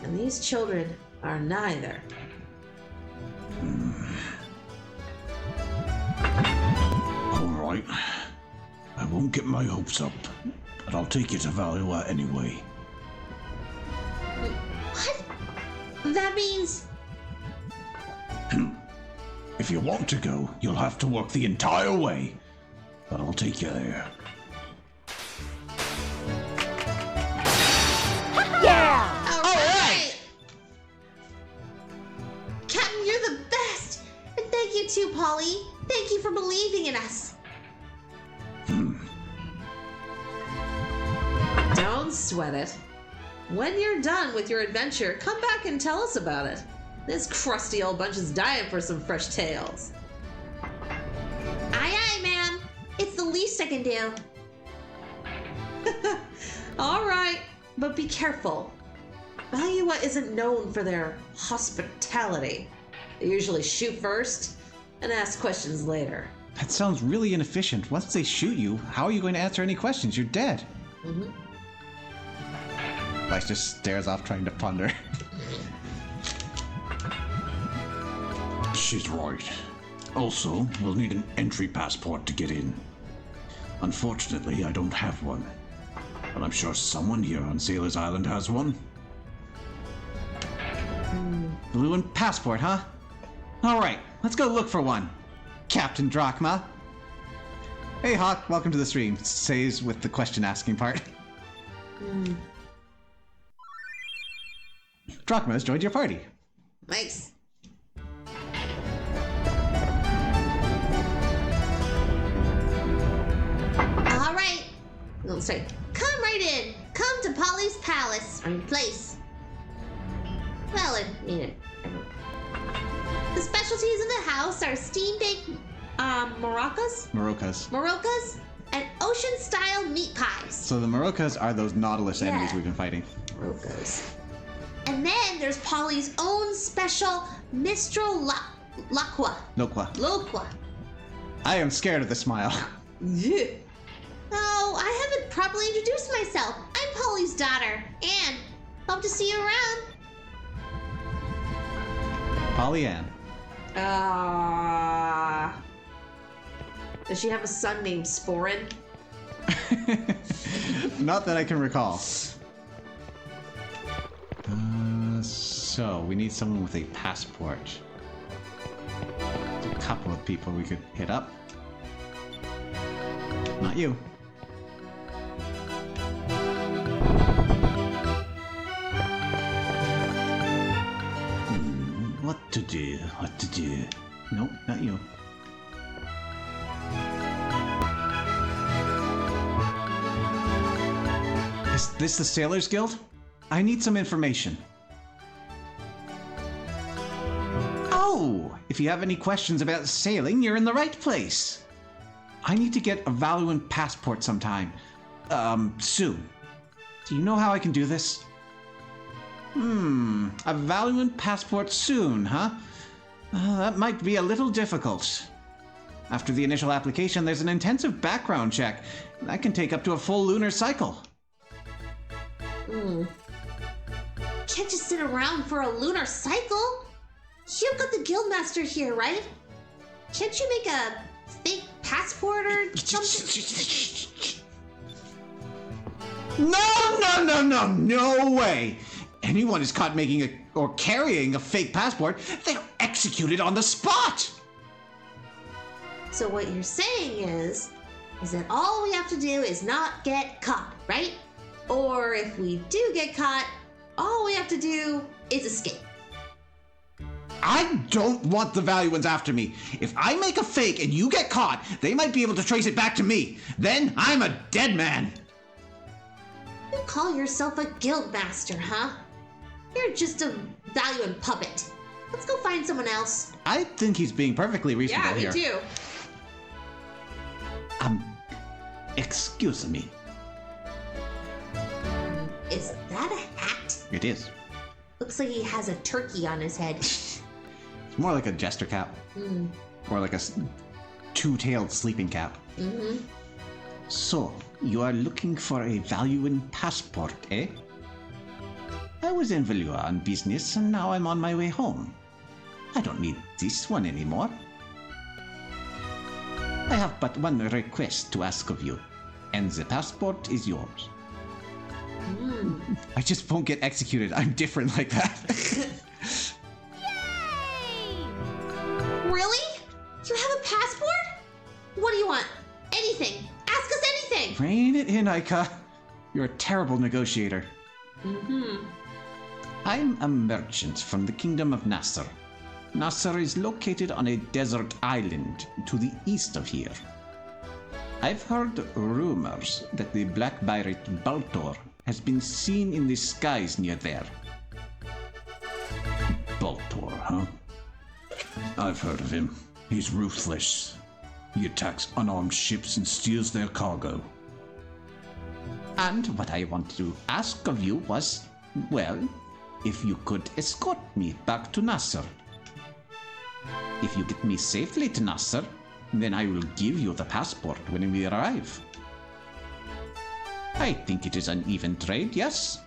and these children are neither. All right. I won't get my hopes up, but I'll take you to Valua anyway. What? That means... If you want to go, you'll have to walk the entire way, but I'll take you there. All right! Captain, you're the best! And thank you too, Polly. Thank you for believing in us. Don't sweat it. When you're done with your adventure, come back and tell us about it. This crusty old bunch is dying for some fresh tales. Aye, It's the least I can do. All right, but be careful. Valuwa isn't known for their hospitality. They usually shoot first and ask questions later. That sounds really inefficient. Once they shoot you, how are you going to answer any questions? You're dead. Mm-hmm. Vice just stares off trying to ponder. She's right. Also, we'll need an entry passport to get in. Unfortunately, I don't have one. But I'm sure someone here on Sailor's Island has one. Blue passport, huh? All right, let's go look for one. Captain Drachma. Hey, Hawk, welcome to the stream. Says with the question asking part. Drachma has joined your party. Nice. All right. No, sorry. Come right in. Come to Polly's palace or place. Well, I mean, the specialties in the house are steam-baked maracas, and ocean-style meat pies. So the Marocas are those Nautilus enemies we've been fighting. Maracas. And then there's Polly's own special Mistral Loqua. I am scared of the smile. Yeah. Oh, I haven't properly introduced myself. I'm Polly's daughter, and hope to see you around. Pollyann. Does she have a son named Sporin? Not that I can recall. So, we need someone with a passport. There's a couple of people we could hit up. Not you. What to do? Nope, not you. Is this the Sailors Guild? I need some information. Oh, if you have any questions about sailing, you're in the right place. I need to get a Valuan passport sometime. Soon. Do you know how I can do this? A Valuan passport soon, huh? That might be a little difficult. After the initial application, there's an intensive background check. That can take up to a full lunar cycle. Can't just sit around for a lunar cycle. You've got the guildmaster here, right? Can't you make a fake passport or something? No way! Anyone is caught making or carrying a fake passport, they're executed on the spot! So what you're saying is that all we have to do is not get caught, right? Or if we do get caught, all we have to do is escape. I don't want the Valuans after me. If I make a fake and you get caught, they might be able to trace it back to me. Then I'm a dead man. You call yourself a guildmaster, huh? You're just a Valuan puppet. Let's go find someone else. I think he's being perfectly reasonable here. Yeah, me too. Excuse me. Is that a hat? It is. Looks like he has a turkey on his head. It's more like a jester cap. Or like a two-tailed sleeping cap. So, you are looking for a Valuan passport, eh? I was in Valua on business, and now I'm on my way home. I don't need this one anymore. I have but one request to ask of you, and the passport is yours. I just won't get executed. I'm different like that. Really? You have a passport? What do you want? Anything. Ask us anything. Rein it in, Aika. You're a terrible negotiator. I'm a merchant from the Kingdom of Nasser. Nasser is located on a desert island to the east of here. I've heard rumors that the black pirate Baltor has been seen in the skies near there. Baltor, huh? I've heard of him. He's ruthless. He attacks unarmed ships and steals their cargo. And what I want to ask of you was, well, if you could escort me back to Nasser. If you get me safely to Nasser, then I will give you the passport when we arrive. I think it is an even trade, yes?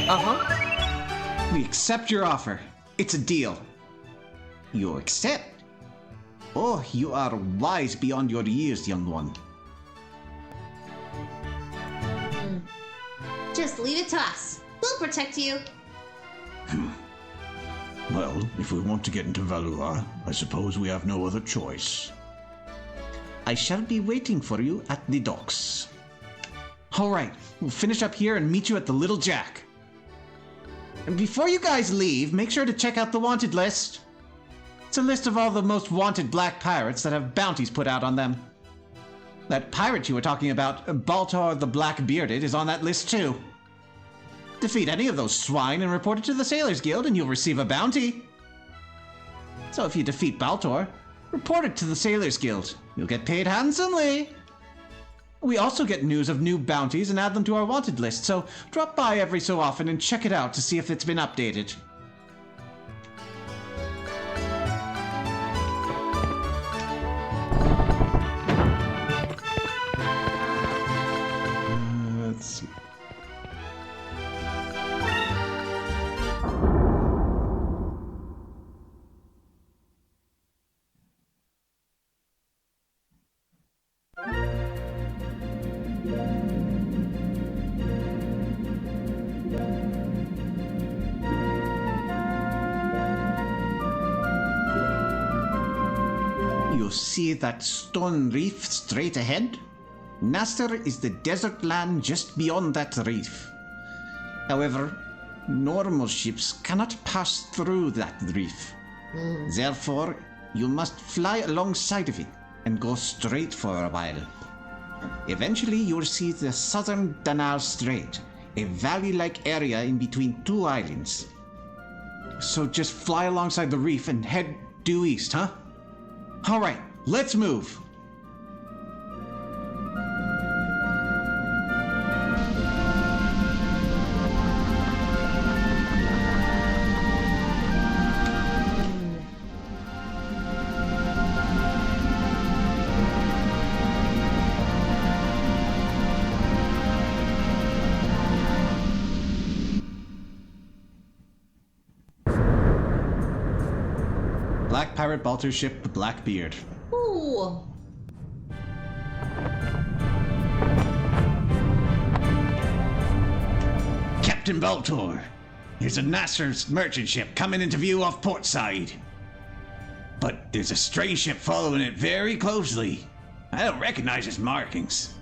Uh-huh. We accept your offer. It's a deal. You accept? Oh, you are wise beyond your years, young one. Just leave it to us. We'll protect you. Well, if we want to get into Valua, I suppose we have no other choice. I shall be waiting for you at the docks. All right, we'll finish up here and meet you at the Little Jack. And before you guys leave, make sure to check out the wanted list. It's a list of all the most wanted black pirates that have bounties put out on them. That pirate you were talking about, Baltar the Black-Bearded, is on that list too. Defeat any of those swine and report it to the Sailors Guild and you'll receive a bounty. So if you defeat Baltar, report it to the Sailors Guild. You'll get paid handsomely. We also get news of new bounties and add them to our wanted list, so drop by every so often and check it out to see if it's been updated. Let's see. You see that stone reef straight ahead? Nasser is the desert land just beyond that reef. However, normal ships cannot pass through that reef. Therefore, you must fly alongside of it and go straight for a while. Eventually, you'll see the southern Danal Strait, a valley-like area in between two islands. So just fly alongside the reef and head due east, huh? All right, let's move. Black Pirate Baltar's ship, the Blackbeard. Ooh. Captain Baltar, there's a Nasser's merchant ship coming into view off port side. But there's a stray ship following it very closely. I don't recognize its markings.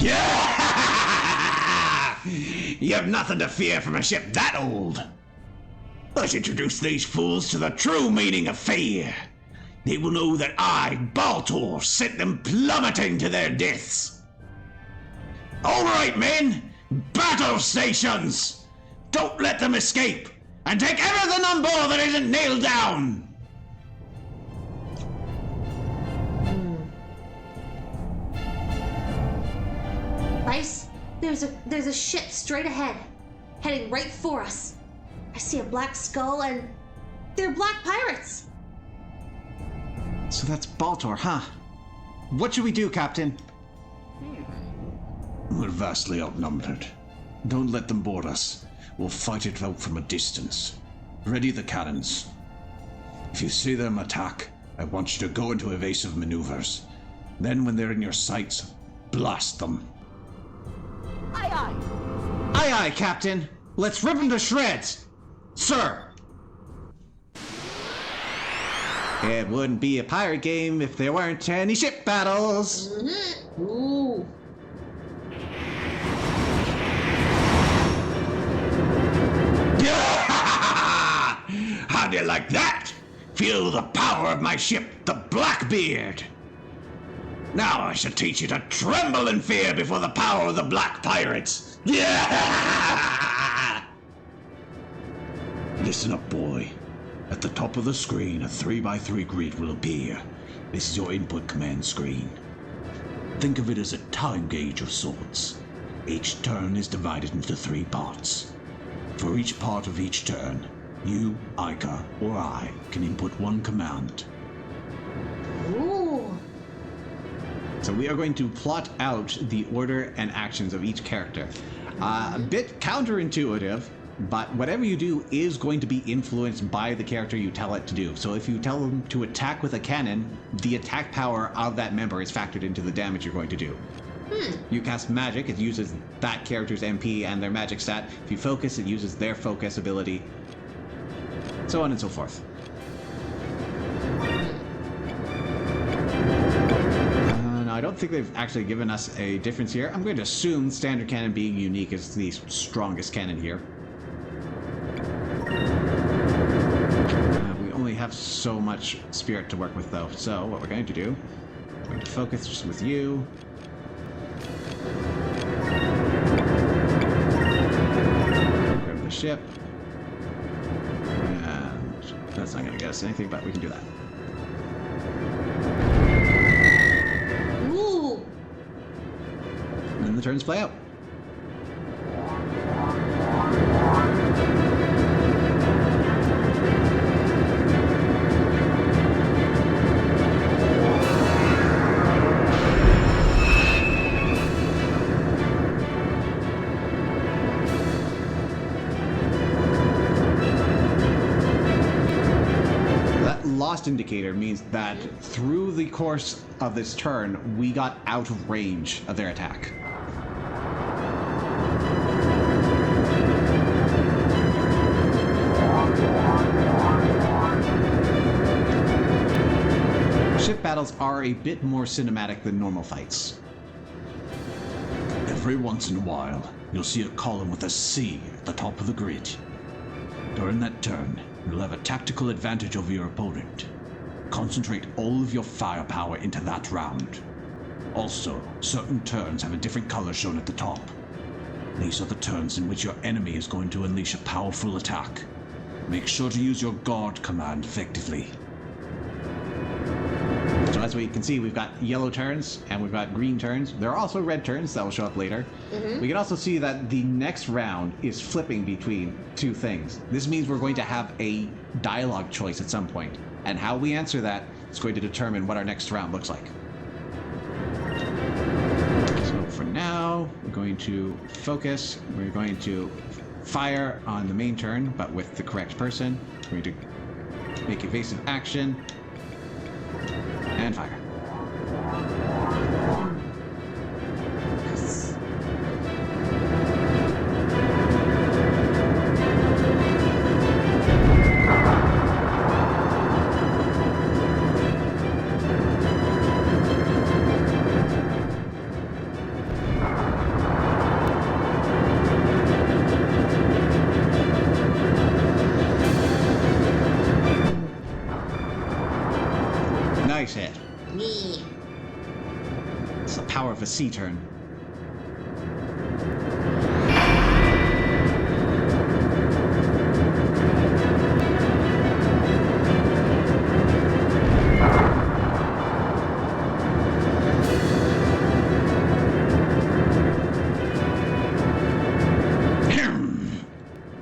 Yeah! You have nothing to fear from a ship that old. Let's introduce these fools to the true meaning of fear. They will know that I, Baltar, sent them plummeting to their deaths. All right, men, battle stations! Don't let them escape, and take everything on board that isn't nailed down. Vice, there's a ship straight ahead, heading right for us. I see a black skull and they're black pirates. So that's Baltar, huh? What should we do, Captain? We're vastly outnumbered. Don't let them board us. We'll fight it out from a distance. Ready the cannons. If you see them attack, I want you to go into evasive maneuvers. Then when they're in your sights, blast them. Aye, aye. Aye, aye, Captain. Let's rip them to shreds. Sir. It wouldn't be a pirate game if there weren't any ship battles. Ooh. How do you like that? Feel the power of my ship, the Blackbeard. Now I shall teach you to tremble in fear before the power of the Black Pirates! Yeah! Listen up, boy. At the top of the screen, a 3x3 grid will appear. This is your input command screen. Think of it as a time gauge of sorts. Each turn is divided into 3 parts. For each part of each turn, you, Ica, or I can input one command. Ooh. So we are going to plot out the order and actions of each character. A bit counterintuitive, but whatever you do is going to be influenced by the character you tell it to do. So if you tell them to attack with a cannon, the attack power of that member is factored into the damage you're going to do. You cast magic, it uses that character's MP and their magic stat. If you focus, it uses their focus ability. So on and so forth. I don't think they've actually given us a difference here. I'm going to assume standard cannon being unique is the strongest cannon here. We only have so much spirit to work with though. So what we're going to do, we're going to focus just with you. Grab the ship. And that's not going to get us anything, but we can do that. Ooh. And then the turns play out. Lost indicator means that through the course of this turn, we got out of range of their attack. Ship battles are a bit more cinematic than normal fights. Every once in a while, you'll see a column with a C at the top of the grid. During that turn, you'll have a tactical advantage over your opponent. Concentrate all of your firepower into that round. Also, certain turns have a different color shown at the top. These are the turns in which your enemy is going to unleash a powerful attack. Make sure to use your guard command effectively. So as we can see, we've got yellow turns and we've got green turns. There are also red turns that will show up later. We can also see that the next round is flipping between two things. This means we're going to have a dialogue choice at some point, and how we answer that is going to determine what our next round looks like. So for now, we're going to focus. We're going to fire on the main turn, but with the correct person. We're going to make evasive action. And fire. Nice hit. Me. It's the power of a sea turn.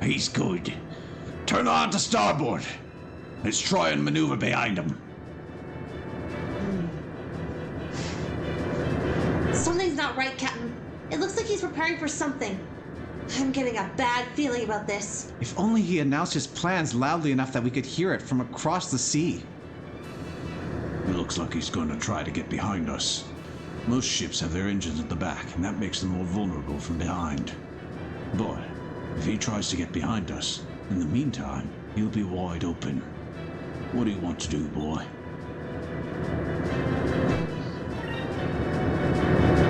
He's good. Turn on to starboard. Let's try and maneuver behind him. Something's not right, Captain. It looks like he's preparing for something. I'm getting a bad feeling about this. If only he announced his plans loudly enough that we could hear it from across the sea. It looks like he's going to try to get behind us. Most ships have their engines at the back, and that makes them more vulnerable from behind. But if he tries to get behind us, in the meantime, he'll be wide open. What do you want to do, boy?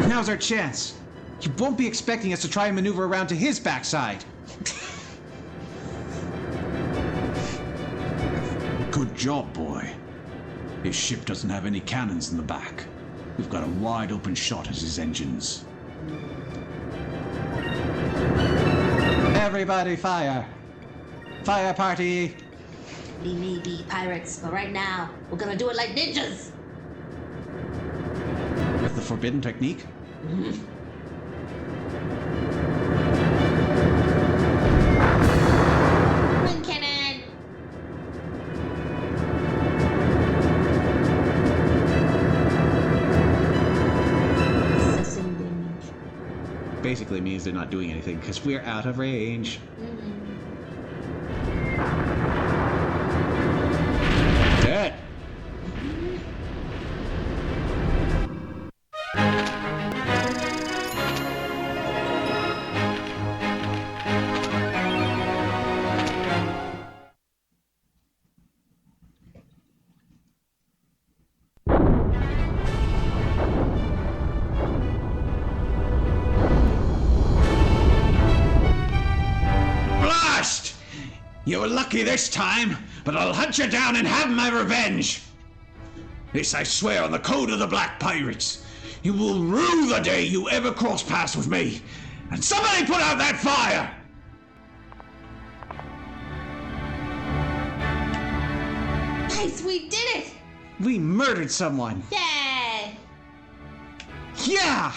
Now's our chance. He won't be expecting us to try and maneuver around to his backside. Good job, boy. His ship doesn't have any cannons in the back. We've got a wide open shot at his engines. Everybody fire! Fire party! We may be pirates, but right now, we're gonna do it like ninjas! With the forbidden technique? Wind cannon! Assassin damage. Basically means they're not doing anything because we're out of range. Dead! Blast! You were lucky this time, but I'll hunt you down and have my revenge. This I swear on the code of the Black Pirates. You will rue the day you ever cross paths with me. And somebody put out that fire! Nice, we did it! We murdered someone! Yay! Yeah!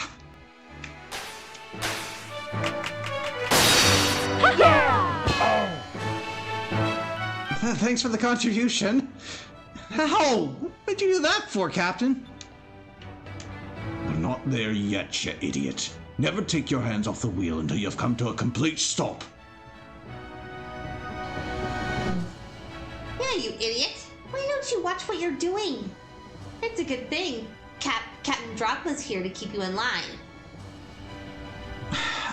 Thanks for the contribution. How? What'd you do that for, Captain? We're not there yet, you idiot. Never take your hands off the wheel until you've come to a complete stop. Yeah, you idiot! Why don't you watch what you're doing? It's a good thing Captain Drachma's here to keep you in line.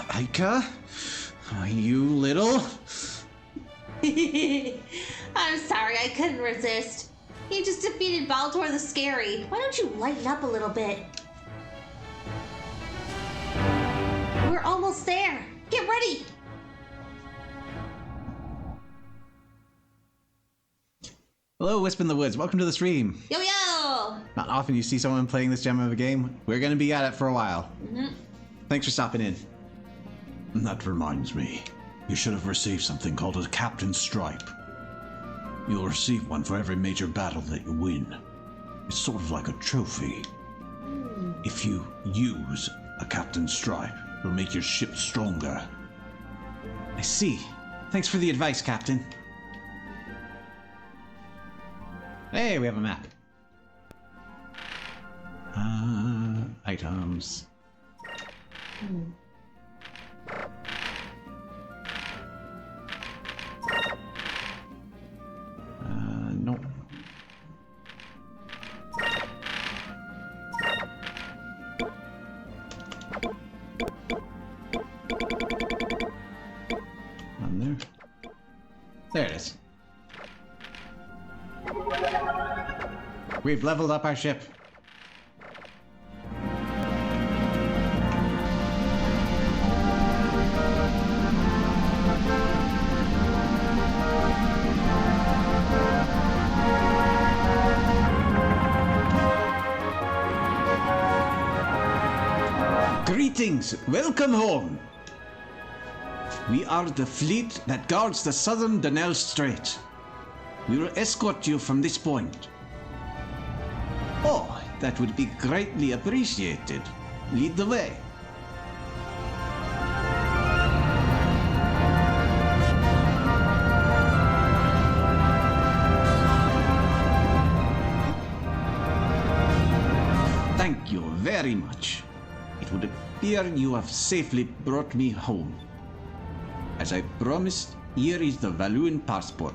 Aika? You little? I'm sorry, I couldn't resist. You just defeated Baltor the Scary. Why don't you lighten up a little bit? We're almost there. Get ready. Hello, Wisp in the Woods. Welcome to the stream. Yo, yo! Not often you see someone playing this gem of a game. We're going to be at it for a while. Thanks for stopping in. That reminds me. You should have received something called a Captain's Stripe. You'll receive one for every major battle that you win. It's sort of like a trophy. If you use a Captain's Stripe, it'll make your ship stronger. I see. Thanks for the advice, Captain. Hey, we have a map. Items. Nope. On there. There it is. We've leveled up our ship. Greetings! Welcome home! We are the fleet that guards the southern Donnell Strait. We will escort you from this point. Oh, that would be greatly appreciated. Lead the way. Thank you very much. It would appear you have safely brought me home. As I promised, here is the Valoon passport.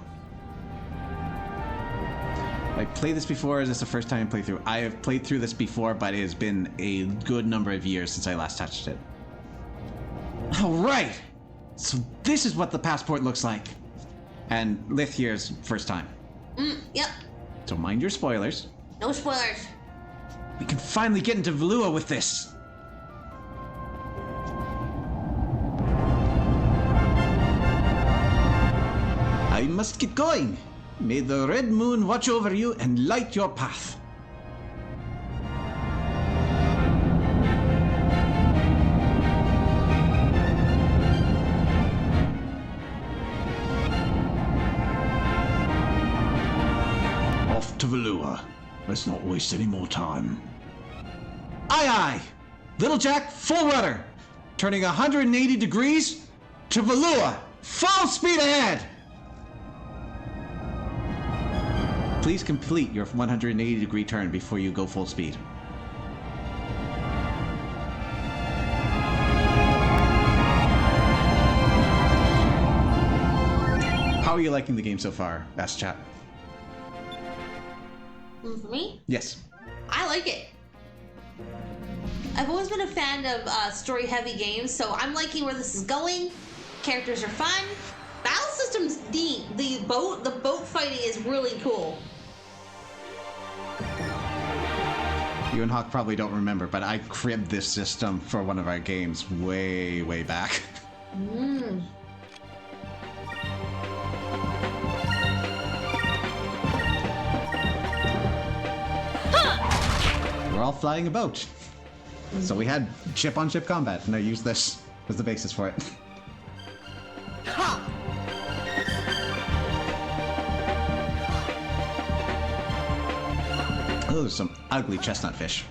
I played this before, or is this the first time I played through? I have played through this before, but it has been a good number of years since I last touched it. Alright! So this is what the passport looks like. And Lith here's first time. Yep. So mind your spoilers. No spoilers. We can finally get into Valua with this. I must get going. May the red moon watch over you and light your path. to Valua. Let's not waste any more time. Aye, aye! Little Jack, full rudder! Turning 180 degrees to Valua! Full speed ahead! Please complete your 180-degree turn before you go full speed. How are you liking the game so far? Asked chat. For me, Yes. I like it. I've always been a fan of story-heavy games, so I'm liking where this is going. Characters are fun. Battle systems neat. The boat fighting is really cool. You and Hawk probably don't remember, but I cribbed this system for one of our games way, way back. We're all flying a boat. So we had ship-on-ship combat, and I used this as the basis for it. Those are some ugly chestnut fish.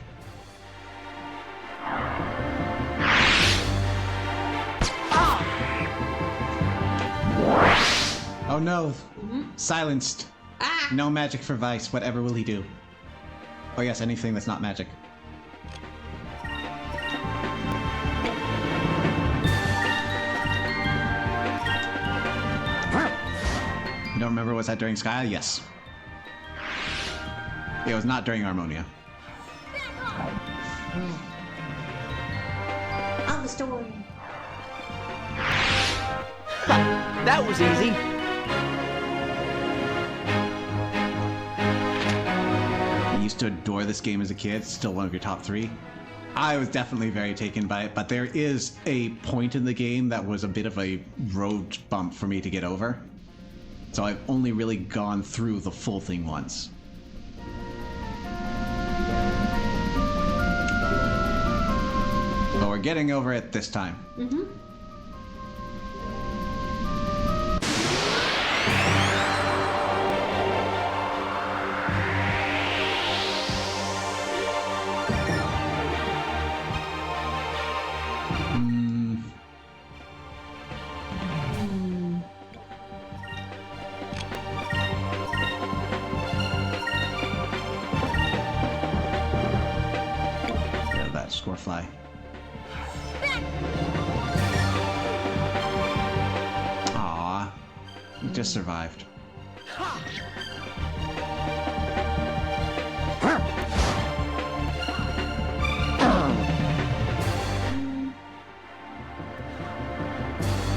Oh no! Silenced. Ah! No magic for Vice. Whatever will he do? Oh yes, anything that's not magic. You don't remember, was that during Sky? Yes. It was not during Harmonia. On the story. That was easy. I used to adore this game as a kid, still one of your top 3. I was definitely very taken by it, but there is a point in the game that was a bit of a road bump for me to get over. So I've only really gone through the full thing once. But we're getting over it this time. Yeah, that Scorefly. Aw, you just survived.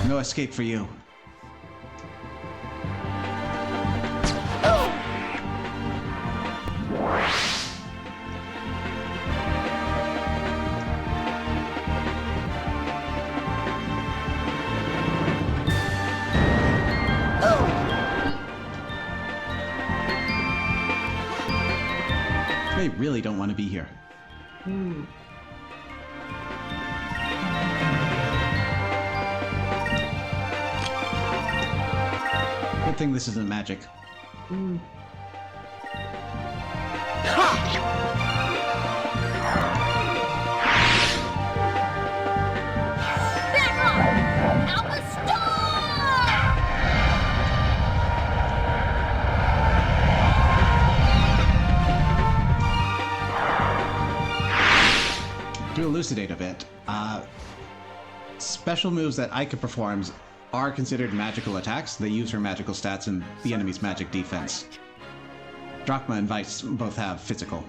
No escape for you. They really don't want to be here. Good thing this isn't magic. To elucidate a bit, special moves that I could perform are considered magical attacks. They use her magical stats and the enemy's magic defense. Drachma and Vice both have physical.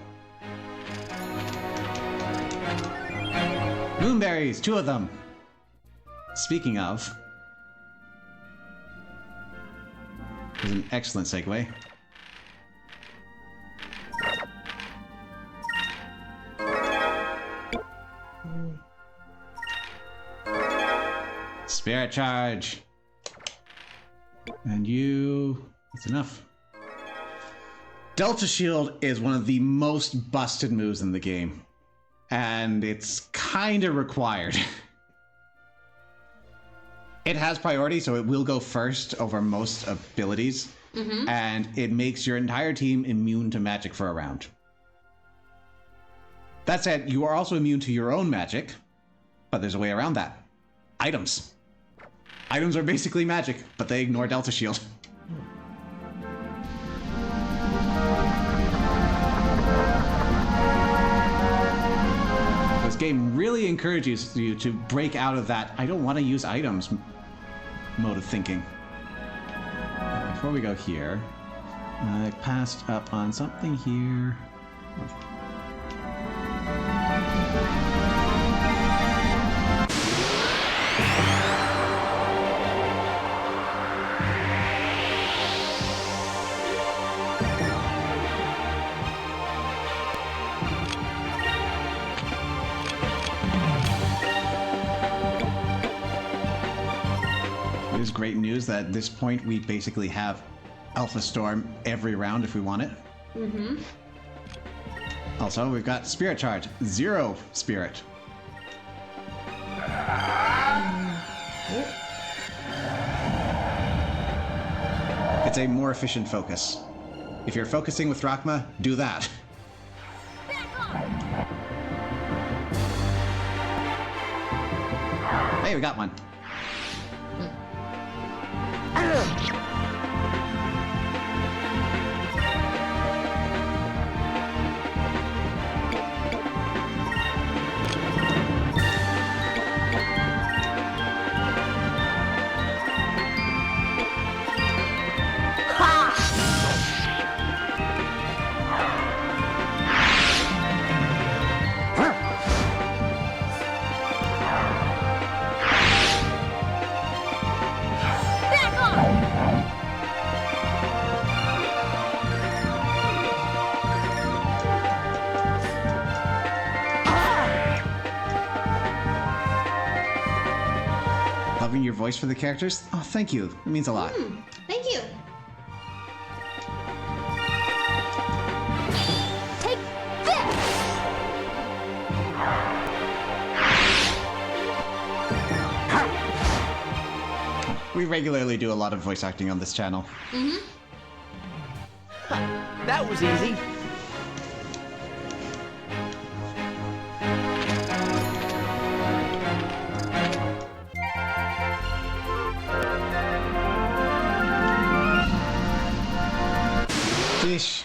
Moonberries, 2 of them! Speaking of, is an excellent segue. Spirit charge. And you... That's enough. Delta Shield is one of the most busted moves in the game. And it's kinda required. It has priority, so it will go first over most abilities. and it makes your entire team immune to magic for a round. That said, you are also immune to your own magic, but there's a way around that. Items. Items are basically magic, but they ignore Delta Shield. This game really encourages you to break out of that I don't want to use items mode of thinking. Before we go here, I passed up on something here. It is great news that at this point we basically have Alpha Storm every round if we want it. Also, we've got Spirit Charge. 0 Spirit. It's a more efficient focus. If you're focusing with Drachma, do that. Hey, we got one. Loving your voice for the characters? Oh, thank you. It means a lot. Thank you. Take this! We regularly do a lot of voice acting on this channel. That was easy. Fish.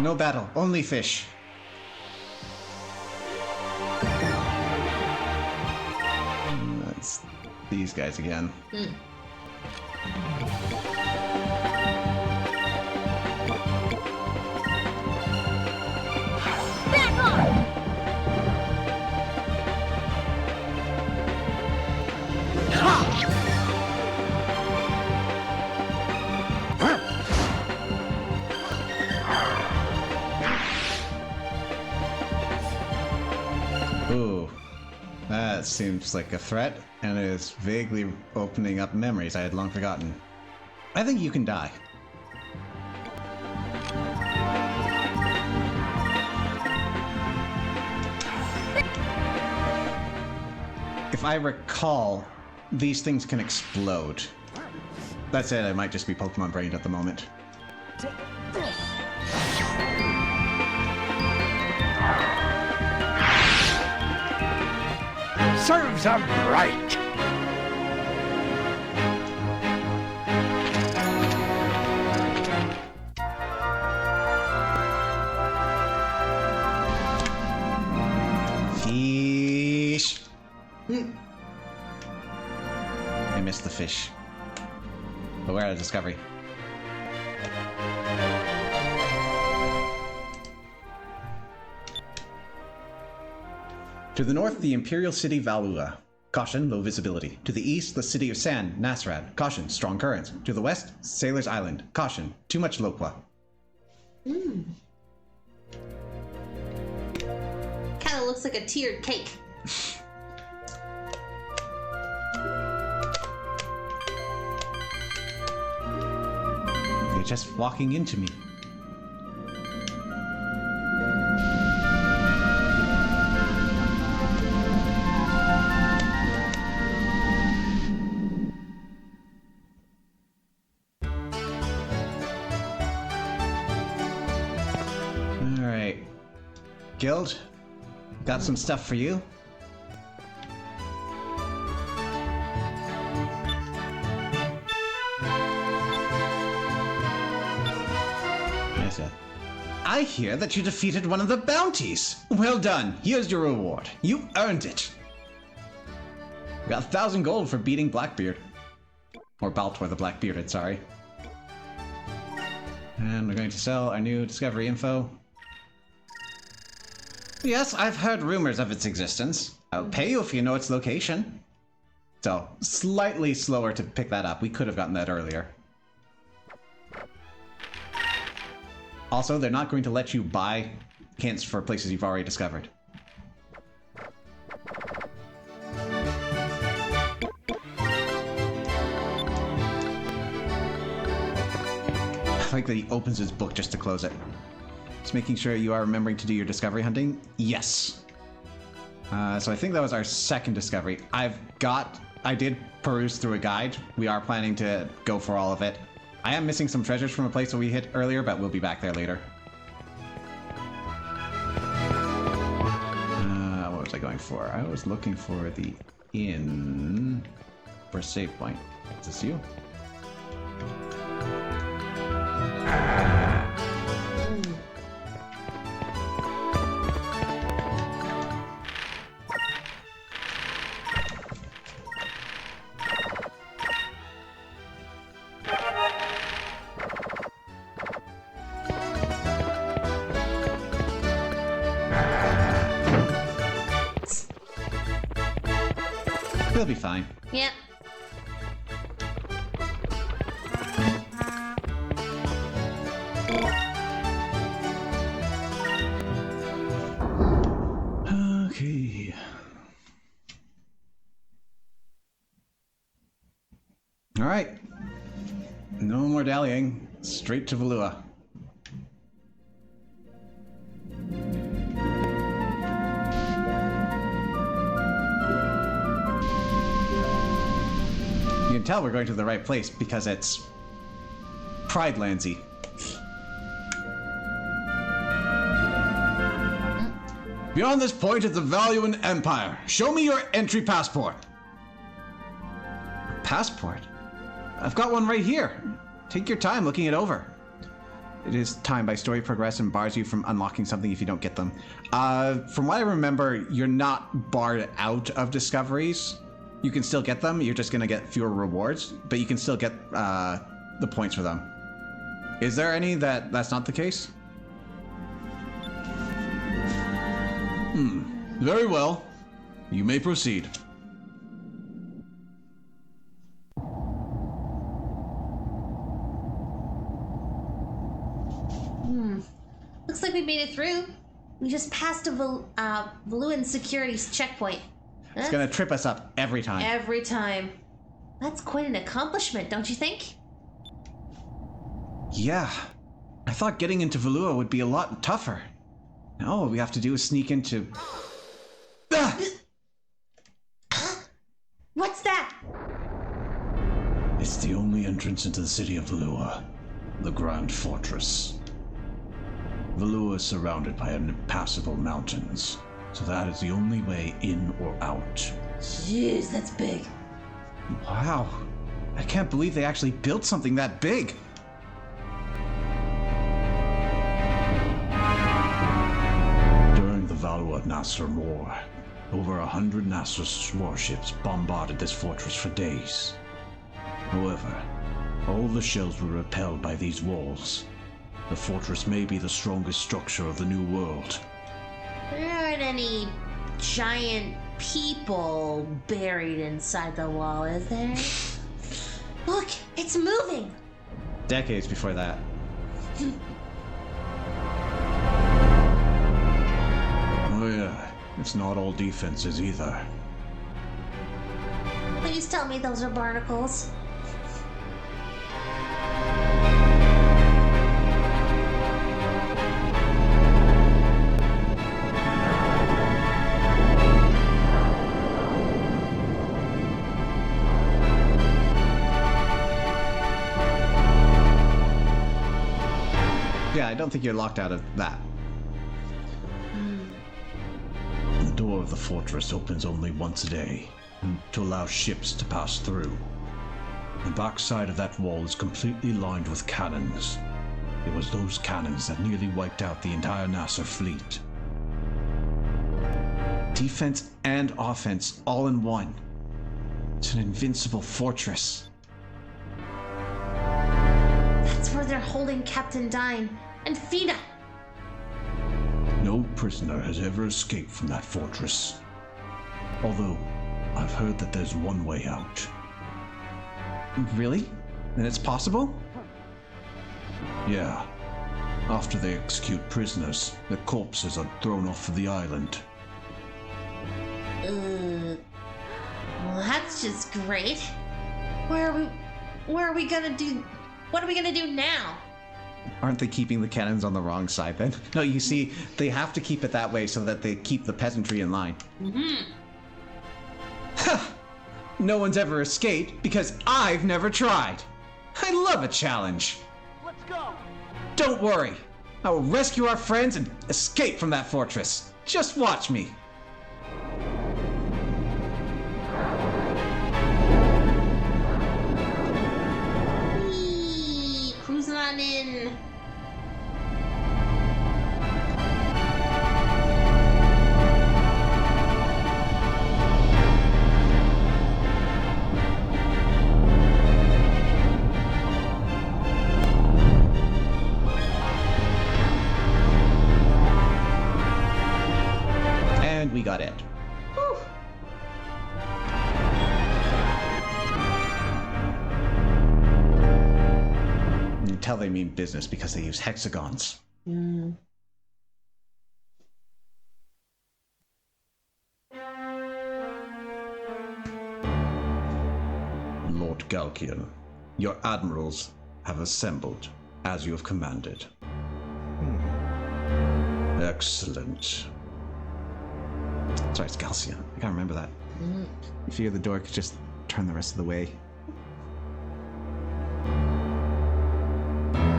No battle, only fish. That's these guys again. Back off! Ooh, that seems like a threat, and it is vaguely opening up memories I had long forgotten. I think you can die. If I recall, these things can explode. That said, I might just be Pokemon brained at the moment. Serves them right. Fish. I missed the fish. But we're out of discovery. To the north, the Imperial City Valua. Caution, low visibility. To the east, the city of Sand, Nasrad. Caution, strong currents. To the west, Sailor's Island. Caution, too much Loqua. Kind of looks like a tiered cake. You're just walking into me. guild. Got some stuff for you. Yes, sir. I hear that you defeated one of the bounties. Well done. Here's your reward. You earned it. We got 1,000 gold for beating Blackbeard. Or Baltor the Blackbearded, sorry. And we're going to sell our new discovery info. Yes, I've heard rumors of its existence. I'll pay you if you know its location. So, slightly slower to pick that up. We could have gotten that earlier. Also, they're not going to let you buy hints for places you've already discovered. I like that he opens his book just to close it. Just making sure you are remembering to do your discovery hunting. Yes. So I think that was our second discovery. I did peruse through a guide. We are planning to go for all of it. I am missing some treasures from a place that we hit earlier, but we'll be back there later. What was I going for? I was looking for the inn for a save point. Is this you? He'll be fine. Yep. Okay. All right. No more dallying. Straight to Valua. You can tell we're going to the right place because it's Pride Landsy. Beyond this point is the Valuan Empire. Show me your entry passport. Passport? I've got one right here. Take your time looking it over. It is timed by story progress and bars you from unlocking something if you don't get them. From what I remember, you're not barred out of discoveries. You can still get them, you're just going to get fewer rewards, but you can still get the points for them. Is there any that's not the case? Very well. You may proceed. Looks like we made it through. We just passed a Valuan securities checkpoint. It's going to trip us up every time. Every time. That's quite an accomplishment, don't you think? Yeah. I thought getting into Valua would be a lot tougher. Now all we have to do is sneak into... Ah! What's that? It's the only entrance into the city of Valua, the Grand Fortress. Valua is surrounded by impassable mountains, so that is the only way in or out. Jeez, that's big. Wow. I can't believe they actually built something that big. During the Valua Nasr War, over 100 Nasr's warships bombarded this fortress for days. However, all the shells were repelled by these walls. The fortress may be the strongest structure of the New World. There aren't any giant people buried inside the wall, is there? Look, it's moving! Decades before that. Oh yeah, it's not all defenses either. Please tell me those are barnacles. Yeah, I don't think you're locked out of that. of the fortress opens only once a day, to allow ships to pass through. The backside of that wall is completely lined with cannons. It was those cannons that nearly wiped out the entire Nasser fleet. Defense and offense all in one. It's an invincible fortress. That's where they're holding Captain Dine and Fina. No prisoner has ever escaped from that fortress. Although, I've heard that there's one way out. Really? Then it's possible? Yeah. After they execute prisoners, their corpses are thrown off of the island. Well, that's just great. What are we gonna do now? Aren't they keeping the cannons on the wrong side then? No, you see, they have to keep it that way so that they keep the peasantry in line. No one's ever escaped because I've never tried. I love a challenge. Let's go. Don't worry. I will rescue our friends and escape from that fortress. Just watch me. Whee! Cruising on in. And we got it. Whew. You can tell they mean business because they use hexagons. Lord Galkian, your admirals have assembled as you have commanded. Excellent. Sorry, it's Galcian. I can't remember that. You figure the door could just turn the rest of the way.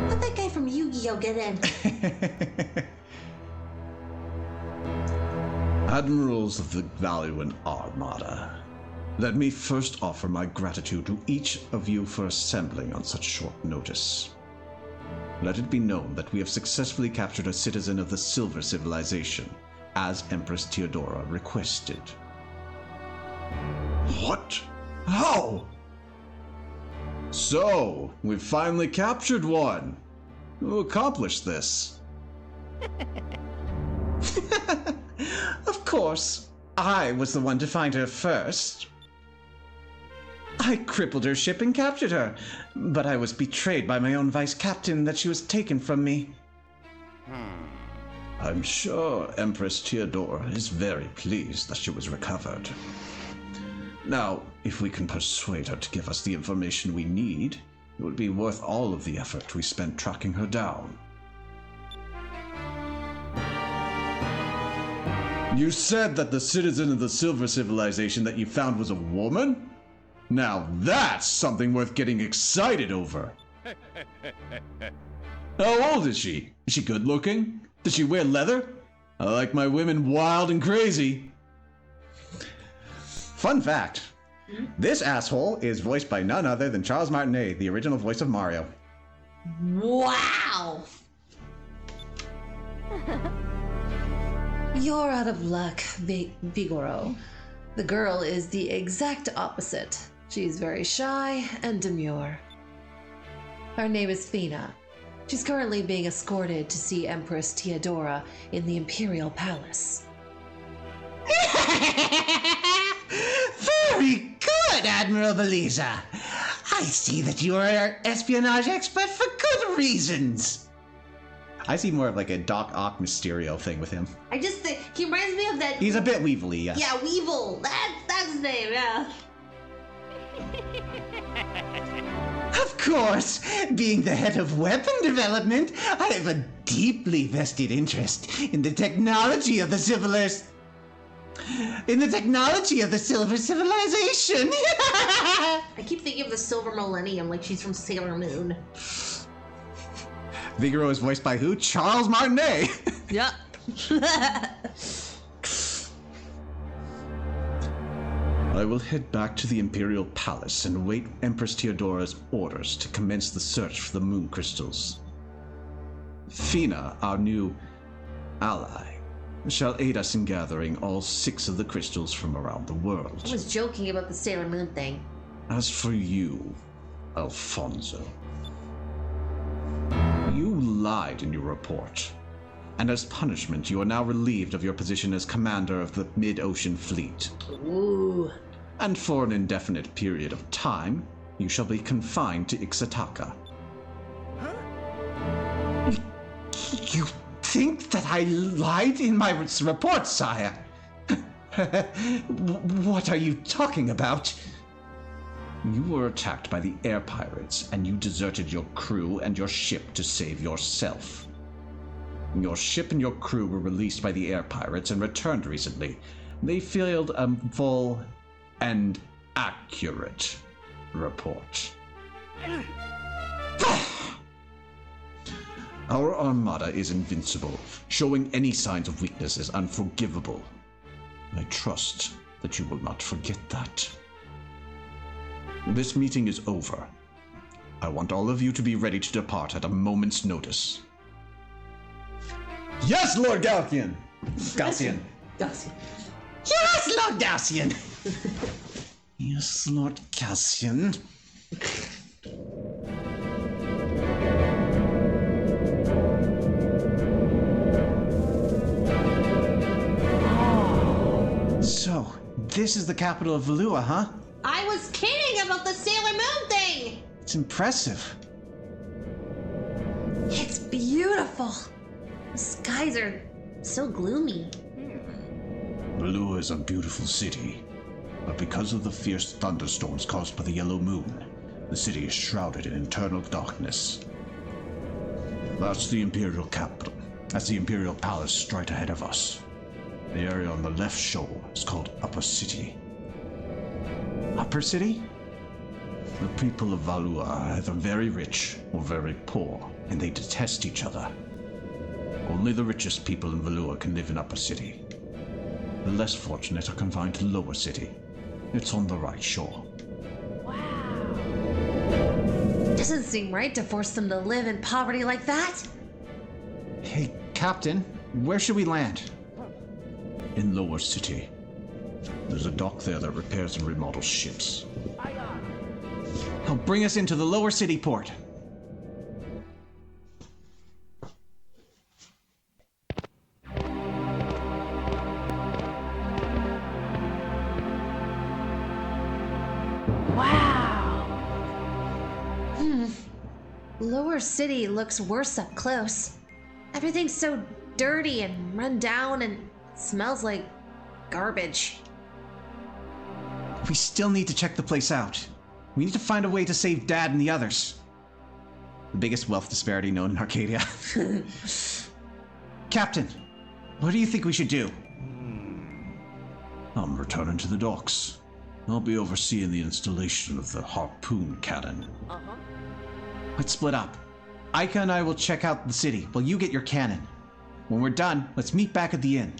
Let that guy from Yu-Gi-Oh get in. Admirals of the Valuan Armada, let me first offer my gratitude to each of you for assembling on such short notice. Let it be known that we have successfully captured a citizen of the Silver Civilization, as Empress Theodora requested. What? How? So, we've finally captured one. Who accomplished this? Of course, I was the one to find her first. I crippled her ship and captured her, but I was betrayed by my own vice captain that she was taken from me. I'm sure Empress Theodora is very pleased that she was recovered. Now, if we can persuade her to give us the information we need, it would be worth all of the effort we spent tracking her down. You said that the citizen of the Silver Civilization that you found was a woman? Now that's something worth getting excited over. How old is she? Is she good looking? Does she wear leather? I like my women wild and crazy. Fun fact. This asshole is voiced by none other than Charles Martinet, the original voice of Mario. Wow. You're out of luck, Vigoro. The girl is the exact opposite. She's very shy and demure. Her name is Fina. She's currently being escorted to see Empress Theodora in the Imperial Palace. Very good, Admiral Beliza. I see that you are an espionage expert for good reasons. I see more of like a Doc Ock Mysterio thing with him. I just think he reminds me of that. He's a bit Weevily, yes. Yeah, Weevil. That's his name. Yeah. Of course, being the head of weapon development, I have a deeply vested interest in the technology of the Silver Civilization. I keep thinking of the Silver Millennium, like she's from Sailor Moon. Vigoro is voiced by who? Charles Martinet. Yep. I will head back to the Imperial Palace and await Empress Theodora's orders to commence the search for the moon crystals. Fina, our new ally, shall aid us in gathering all 6 of the crystals from around the world. I was joking about the Sailor Moon thing. As for you, Alfonso, you lied in your report, and as punishment you are now relieved of your position as commander of the Mid-Ocean Fleet. Ooh. And for an indefinite period of time, you shall be confined to Ixataka. You think that I lied in my report, sire? What are you talking about? You were attacked by the air pirates, and you deserted your crew and your ship to save yourself. Your ship and your crew were released by the air pirates and returned recently. They failed a full and accurate report. Our armada is invincible. Showing any signs of weakness is unforgivable. I trust that you will not forget that. This meeting is over. I want all of you to be ready to depart at a moment's notice. Yes, Lord Galcian! Galcian. Gussie. Yes, Lord Galcian! Yes, Lord Galcian. So, this is the capital of Valua, huh? I was kidding about the Sailor Moon thing! It's impressive. It's beautiful. The skies are so gloomy. Valua is a beautiful city, but because of the fierce thunderstorms caused by the yellow moon, the city is shrouded in eternal darkness. That's the Imperial capital. That's the Imperial Palace straight ahead of us. The area on the left shoal is called Upper City. Upper City? The people of Valua are either very rich or very poor, and they detest each other. Only the richest people in Valua can live in Upper City. The less fortunate are confined to Lower City. It's on the right shore. Doesn't seem right to force them to live in poverty like that. Hey, Captain, where should we land? In Lower City. There's a dock there that repairs and remodels ships. He'll bring us into the Lower City port. Lower City looks worse up close. Everything's so dirty and run down and smells like garbage. We still need to check the place out. We need to find a way to save Dad and the others. The biggest wealth disparity known in Arcadia. Captain, what do you think we should do? I'm returning to the docks. I'll be overseeing the installation of the harpoon cannon. Let's split up. Aika and I will check out the city while you get your cannon. When we're done, let's meet back at the inn.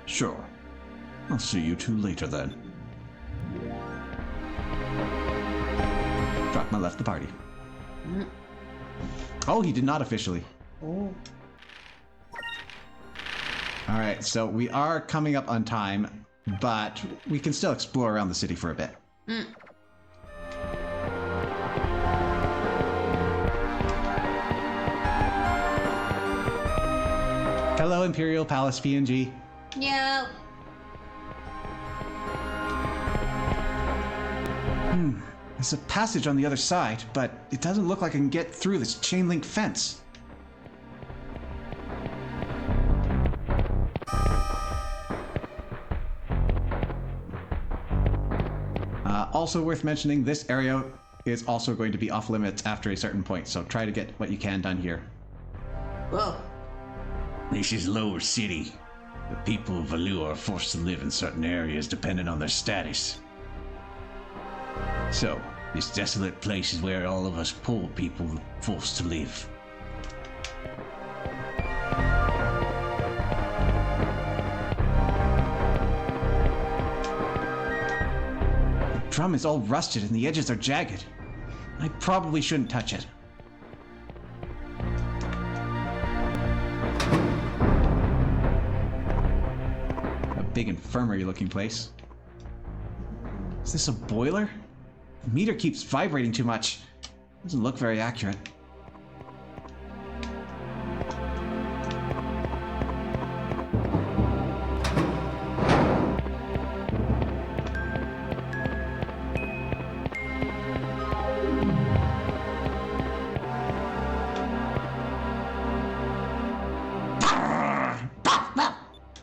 Sure. I'll see you two later then. Drachma left the party. Oh, he did not officially. Alright, so we are coming up on time, but we can still explore around the city for a bit. Hello, Imperial Palace PNG. Yeah. There's a passage on the other side, but it doesn't look like I can get through this chain link fence. Also worth mentioning, this area is also going to be off limits after a certain point, so try to get what you can done here. Whoa. This is Lower City. The people of Valua are forced to live in certain areas depending on their status. So, this desolate place is where all of us poor people are forced to live. drum is all rusted and the edges are jagged. I probably shouldn't touch it. A big infirmary-looking place. Is this a boiler? The meter keeps vibrating too much. Doesn't look very accurate.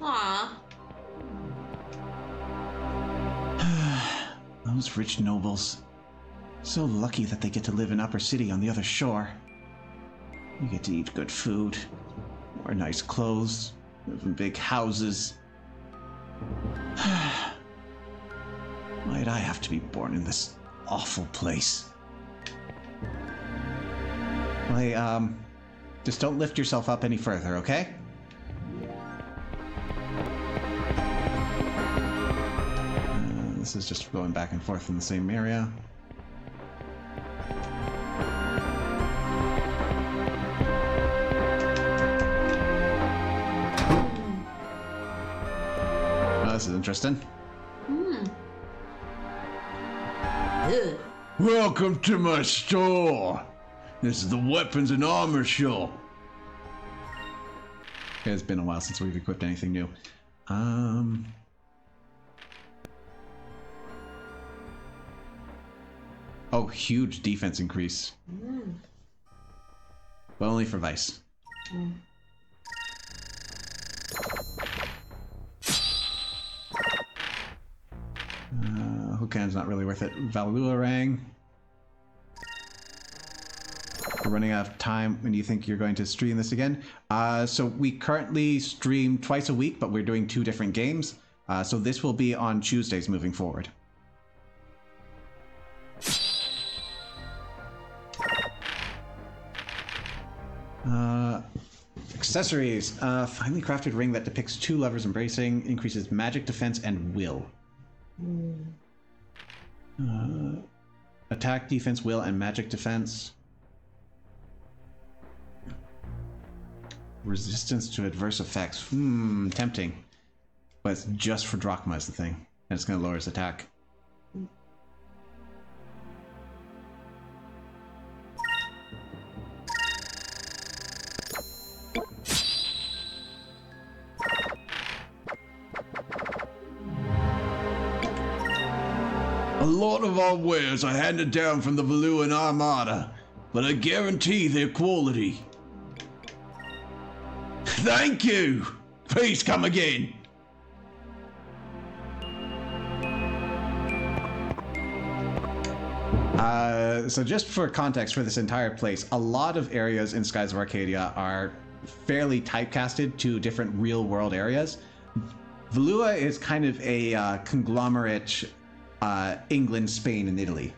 Aw. Those rich nobles. So lucky that they get to live in Upper City on the other shore. You get to eat good food, wear nice clothes, live in big houses. Why'd I have to be born in this awful place? Well, just don't lift yourself up any further, okay? This is just going back and forth in the same area. Oh, this is interesting. Ugh. Welcome to my store. This is the weapons and armor shop. It's been a while since we've equipped anything new. Oh, huge defense increase. But only for Vice. Hookhand's not really worth it. Valuarang. We're running out of time. When do you think you're going to stream this again? So we currently stream twice a week, but we're doing 2 different games. So this will be on Tuesdays moving forward. Accessories. Finely crafted ring that depicts 2 lovers embracing, increases magic defense and will. Attack, defense, will, and magic defense. Resistance to adverse effects. Tempting. But it's just for Drachma is the thing. And it's going to lower his attack. A lot of our wares are handed down from the Valuan Armada, but I guarantee their quality. Thank you! Please come again! So just for context for this entire place, a lot of areas in Skies of Arcadia are fairly typecasted to different real-world areas. Valua is kind of a conglomerate England, Spain, and Italy.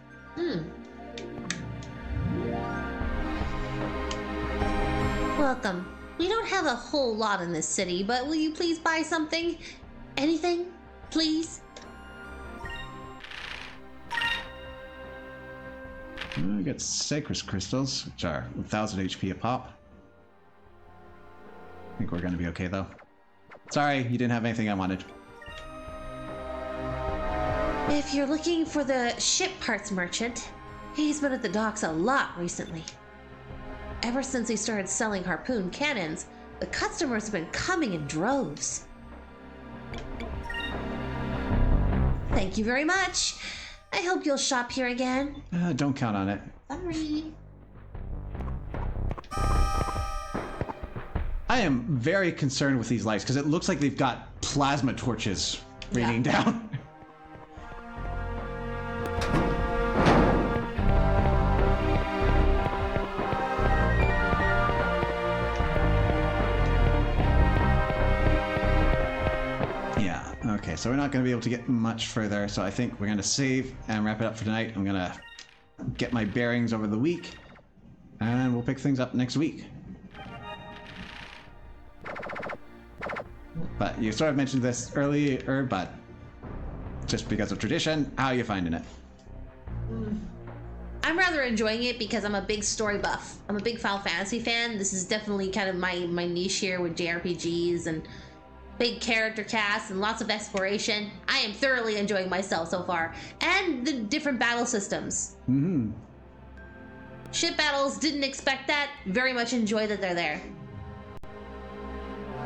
Welcome. We don't have a whole lot in this city, but will you please buy something? Anything? Please? We got Sacred Crystals, which are 1000 HP a pop. I think we're going to be okay, though. Sorry, you didn't have anything I wanted. If you're looking for the ship parts merchant, he's been at the docks a lot recently. Ever since he started selling harpoon cannons, the customers have been coming in droves. Thank you very much. I hope you'll shop here again. Don't count on it. Sorry. I am very concerned with these lights because it looks like they've got plasma torches raining down. Yeah, okay, so we're not going to be able to get much further, so I think we're going to save and wrap it up for tonight. I'm going to get my bearings over the week, and we'll pick things up next week. But you sort of mentioned this earlier, but just because of tradition, how are you finding it? I'm rather enjoying it because I'm a big story buff. I'm a big Final Fantasy fan. This is definitely kind of my niche here with JRPGs and big character casts and lots of exploration. I am thoroughly enjoying myself so far. And the different battle systems. Mm-hmm. Ship battles, didn't expect that. Very much enjoy that they're there.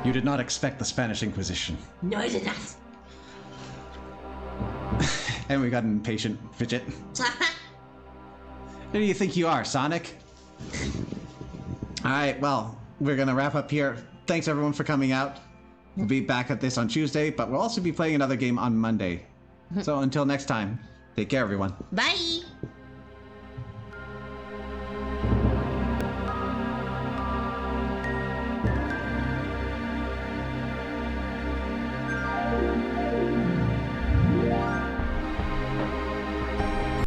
You did not expect the Spanish Inquisition. No, I did not. And we got an impatient fidget. Who do you think you are, Sonic? Alright, well, we're gonna wrap up here. Thanks everyone for coming out. We'll be back at this on Tuesday, but we'll also be playing another game on Monday. So until next time, take care everyone. Bye!